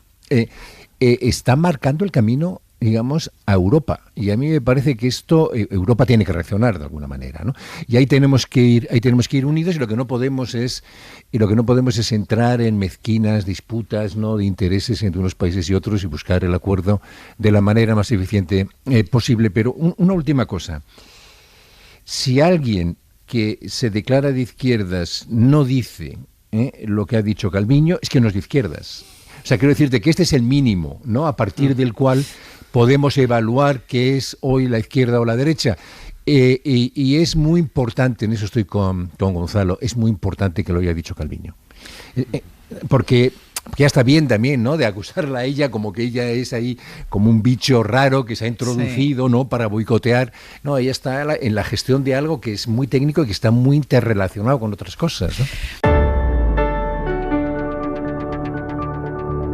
está marcando el camino digamos, a Europa. Y a mí me parece que esto, Europa tiene que reaccionar de alguna manera, ¿no? Y ahí tenemos que ir unidos, y lo que no podemos es entrar en mezquinas disputas, ¿no?, de intereses entre unos países y otros, y buscar el acuerdo de la manera más eficiente posible. Pero una última cosa. Si alguien que se declara de izquierdas no dice lo que ha dicho Calviño, es que no es de izquierdas. O sea, quiero decirte que este es el mínimo, ¿no?, a partir del cual podemos evaluar qué es hoy la izquierda o la derecha. Y es muy importante, en eso estoy con Gonzalo, es muy importante que lo haya dicho Calviño. Porque ya está bien también, ¿no?, de acusarla a ella como que ella es ahí como un bicho raro que se ha introducido, sí, ¿no?, para boicotear. No, ella está en la gestión de algo que es muy técnico y que está muy interrelacionado con otras cosas, ¿no?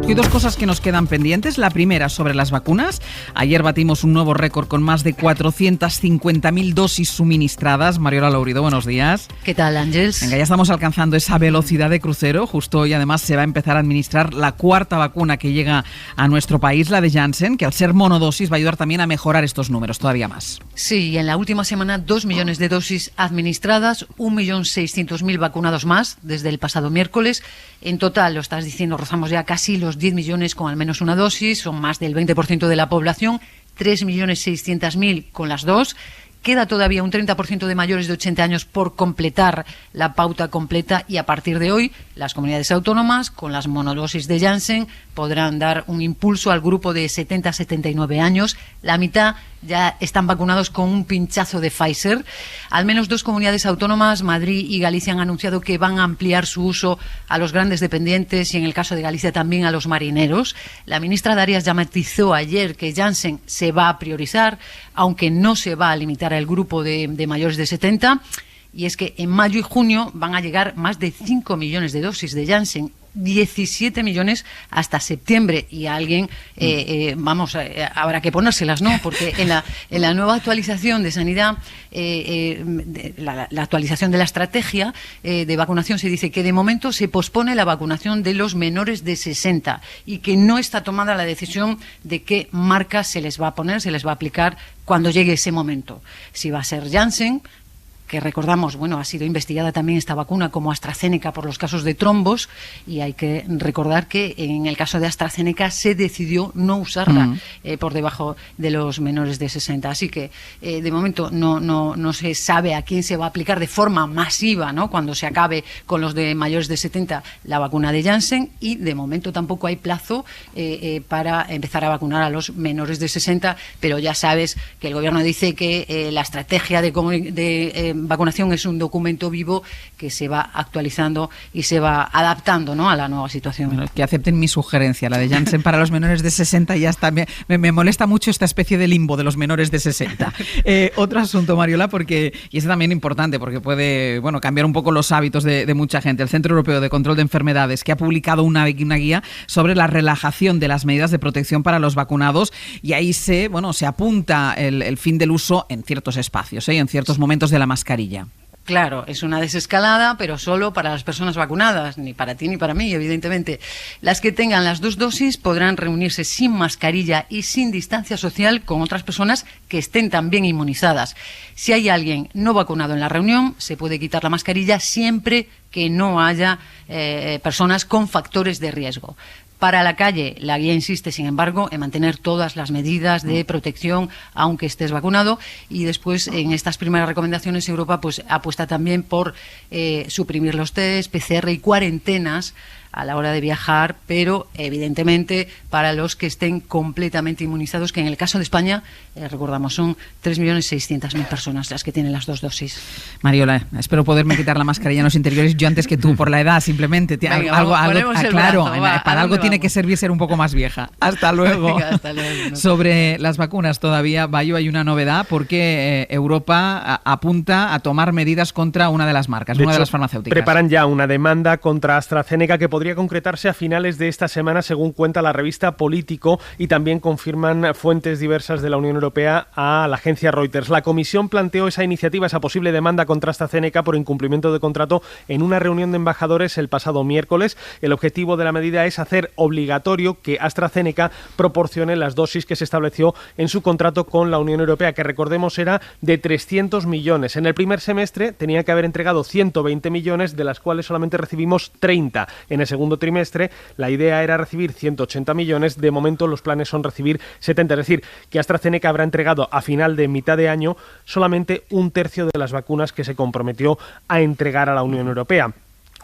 Hay dos cosas que nos quedan pendientes. La primera, sobre las vacunas. Ayer batimos un nuevo récord con más de 450.000 dosis suministradas. Mariola Lourido, buenos días. ¿Qué tal, Ángeles? Venga, ya estamos alcanzando esa velocidad de crucero. Justo hoy, además, se va a empezar a administrar la cuarta vacuna que llega a nuestro país, la de Janssen, que al ser monodosis va a ayudar también a mejorar estos números todavía más. Sí, y en la última semana 2 millones de dosis administradas, 1.600.000 vacunados más desde el pasado miércoles. En total, lo estás diciendo, rozamos ya casi los 10 millones con al menos una dosis, son más del 20% de la población, 3.600.000 con las dos. Queda todavía un 30% de mayores de 80 años por completar la pauta completa, y a partir de hoy las comunidades autónomas con las monodosis de Janssen podrán dar un impulso al grupo de 70 a 79 años. La mitad ya están vacunados con un pinchazo de Pfizer. Al menos 2 comunidades autónomas, Madrid y Galicia, han anunciado que van a ampliar su uso a los grandes dependientes y, en el caso de Galicia, también a los marineros. La ministra Darias ya matizó ayer que Janssen se va a priorizar, aunque no se va a limitar al grupo de mayores de 70. Y es que en mayo y junio van a llegar más de 5 millones de dosis de Janssen, 17 millones hasta septiembre, y a alguien, habrá que ponérselas, ¿no? Porque en la nueva actualización de sanidad, la actualización de la estrategia de vacunación, se dice que de momento se pospone la vacunación de los menores de 60 y que no está tomada la decisión de qué marca se les va a poner, se les va a aplicar cuando llegue ese momento. Si va a ser Janssen, que recordamos, ha sido investigada también esta vacuna como AstraZeneca por los casos de trombos, y hay que recordar que en el caso de AstraZeneca se decidió no usarla por debajo de los menores de 60. Así que de momento no se sabe a quién se va a aplicar de forma masiva, ¿no?, cuando se acabe con los de mayores de 70 la vacuna de Janssen, y de momento tampoco hay plazo para empezar a vacunar a los menores de 60, pero ya sabes que el gobierno dice que la estrategia de vacunación es un documento vivo que se va actualizando y se va adaptando, ¿no?, a la nueva situación. Bueno, que acepten mi sugerencia, la de Janssen para los menores de 60, ya está. Me molesta mucho esta especie de limbo de los menores de 60. Otro asunto, Mariola, y es también importante porque puede cambiar un poco los hábitos de mucha gente. El Centro Europeo de Control de Enfermedades, que ha publicado una guía sobre la relajación de las medidas de protección para los vacunados, y ahí se apunta el fin del uso en ciertos espacios, en ciertos momentos de la mascarilla. Claro, es una desescalada, pero solo para las personas vacunadas, ni para ti ni para mí, evidentemente. Las que tengan las 2 dosis podrán reunirse sin mascarilla y sin distancia social con otras personas que estén también inmunizadas. Si hay alguien no vacunado en la reunión, se puede quitar la mascarilla siempre que no haya personas con factores de riesgo. Para la calle, la guía insiste, sin embargo, en mantener todas las medidas de protección, aunque estés vacunado. Y después, en estas primeras recomendaciones, Europa apuesta también por suprimir los test, PCR y cuarentenas a la hora de viajar, pero evidentemente para los que estén completamente inmunizados, que en el caso de España, recordamos, son 3.600.000 personas las que tienen las 2 dosis. Mariola, espero poderme quitar la mascarilla en los interiores yo antes que tú, por la edad, simplemente. Venga, para algo tiene que servir ser un poco más vieja. Hasta luego. Venga, hasta luego, ¿no? Sobre las vacunas todavía, Bayo, hay una novedad, porque Europa apunta a tomar medidas contra una de las marcas, una de las farmacéuticas. Preparan ya una demanda contra AstraZeneca que podría podría concretarse a finales de esta semana, según cuenta la revista Político, y también confirman fuentes diversas de la Unión Europea a la agencia Reuters. La Comisión planteó esa iniciativa, esa posible demanda contra AstraZeneca por incumplimiento de contrato en una reunión de embajadores el pasado miércoles. El objetivo de la medida es hacer obligatorio que AstraZeneca proporcione las dosis que se estableció en su contrato con la Unión Europea, que recordemos era de 300 millones. En el primer semestre tenía que haber entregado 120 millones, de las cuales solamente recibimos 30. En el segundo trimestre la idea era recibir 180 millones, de momento los planes son recibir 70, es decir, que AstraZeneca habrá entregado a final de mitad de año solamente un tercio de las vacunas que se comprometió a entregar a la Unión Europea.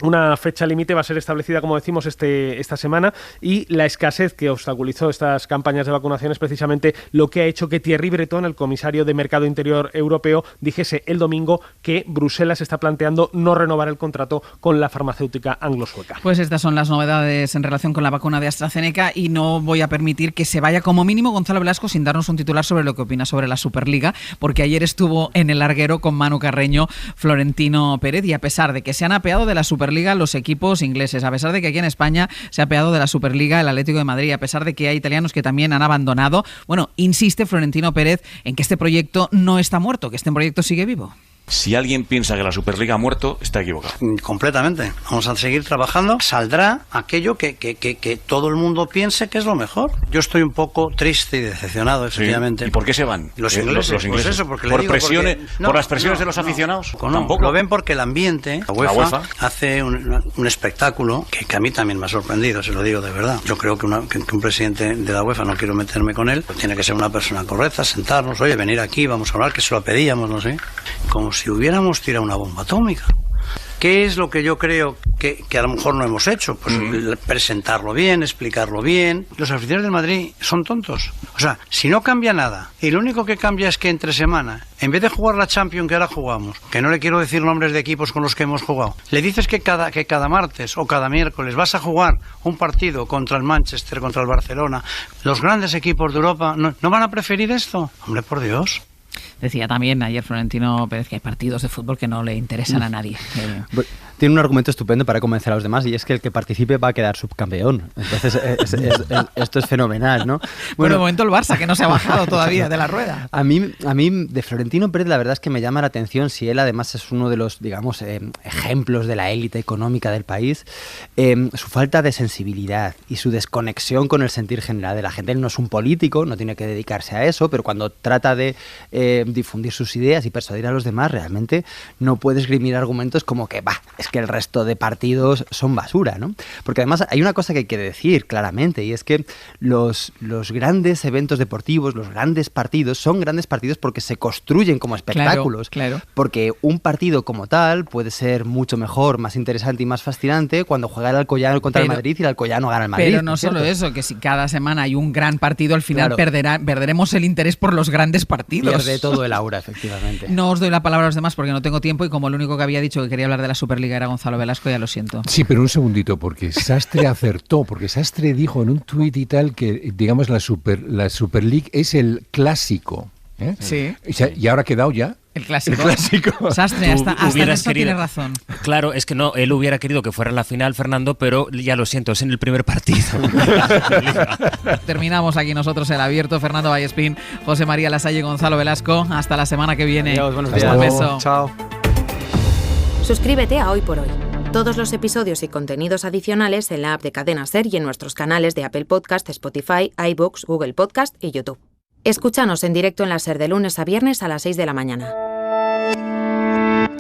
Una fecha límite va a ser establecida, como decimos, esta semana, y la escasez que obstaculizó estas campañas de vacunación es precisamente lo que ha hecho que Thierry Breton, el comisario de Mercado Interior Europeo, dijese el domingo que Bruselas está planteando no renovar el contrato con la farmacéutica anglo-sueca. Pues estas son las novedades en relación con la vacuna de AstraZeneca, y no voy a permitir que se vaya como mínimo Gonzalo Velasco sin darnos un titular sobre lo que opina sobre la Superliga, porque ayer estuvo en el larguero con Manu Carreño Florentino Pérez, y a pesar de que se han apeado de la Superliga los equipos ingleses, a pesar de que aquí en España se ha apeado de la Superliga el Atlético de Madrid, a pesar de que hay italianos que también han abandonado, bueno, insiste Florentino Pérez en que este proyecto no está muerto, que este proyecto sigue vivo. Si alguien piensa que la Superliga ha muerto, está equivocado. Completamente. Vamos a seguir trabajando. Saldrá aquello que todo el mundo piense que es lo mejor. Yo estoy un poco triste y decepcionado, efectivamente. ¿Y por qué se van? Los ingleses. Los ingleses. Pues eso, porque ¿Por presiones, por las presiones de los aficionados? No, tampoco. Lo ven porque el ambiente, la UEFA. Hace un espectáculo que a mí también me ha sorprendido, se lo digo de verdad. Yo creo que un presidente de la UEFA, no quiero meterme con él, tiene que ser una persona correcta, sentarnos, oye, venir aquí, vamos a hablar, que se lo pedíamos, no sé. Como si hubiéramos tirado una bomba atómica. ¿Qué es lo que yo creo que a lo mejor no hemos hecho? Pues presentarlo bien, explicarlo bien. Los aficionados del Madrid son tontos. O sea, si no cambia nada, y lo único que cambia es que entre semana, en vez de jugar la Champions que ahora jugamos, que no le quiero decir nombres de equipos con los que hemos jugado, le dices que cada martes o cada miércoles vas a jugar un partido contra el Manchester, contra el Barcelona, los grandes equipos de Europa, ¿no van a preferir esto? Hombre, por Dios. Decía también ayer Florentino Pérez que hay partidos de fútbol que no le interesan a nadie. Tiene un argumento estupendo para convencer a los demás, y es que el que participe va a quedar subcampeón. Entonces esto es fenomenal, ¿no? Bueno, de momento el Barça, que no se ha bajado todavía de la rueda. A mí de Florentino Pérez la verdad es que me llama la atención, si él además es uno de los, digamos, ejemplos de la élite económica del país, su falta de sensibilidad y su desconexión con el sentir general de la gente. Él no es un político, no tiene que dedicarse a eso, pero cuando trata de difundir sus ideas y persuadir a los demás, realmente no puede esgrimir argumentos como que es que el resto de partidos son basura, ¿no? Porque además hay una cosa que hay que decir claramente, y es que los grandes eventos deportivos, los grandes partidos, son grandes partidos porque se construyen como espectáculos. Claro. Porque un partido como tal puede ser mucho mejor, más interesante y más fascinante cuando juega el Alcoyano contra el Madrid y el Alcoyano gana el Madrid. Pero no solo eso, que si cada semana hay un gran partido, al final perderemos el interés por los grandes partidos. Pierde todo el aura, efectivamente. No os doy la palabra a los demás porque no tengo tiempo, y como el único que había dicho que quería hablar de la Superliga era Gonzalo Velasco, ya lo siento. Sí, pero un segundito, porque Sastre acertó, porque Sastre dijo en un tuit y tal que, digamos, la Super League es el clásico. Sí. Y ahora ha quedado ya el clásico. Sastre, hasta en eso tiene razón. Claro, es que no, él hubiera querido que fuera la final, Fernando, pero ya lo siento, es en el primer partido. Terminamos aquí nosotros el abierto. Fernando Vallespín, José María Lasalle, Gonzalo Velasco. Hasta la semana que viene. Adiós, buenos días. Un beso. Chao. Suscríbete a Hoy por Hoy. Todos los episodios y contenidos adicionales en la app de Cadena SER y en nuestros canales de Apple Podcast, Spotify, iVoox, Google Podcast y YouTube. Escúchanos en directo en la SER de lunes a viernes a las 6 de la mañana.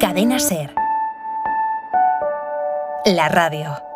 Cadena SER. La radio.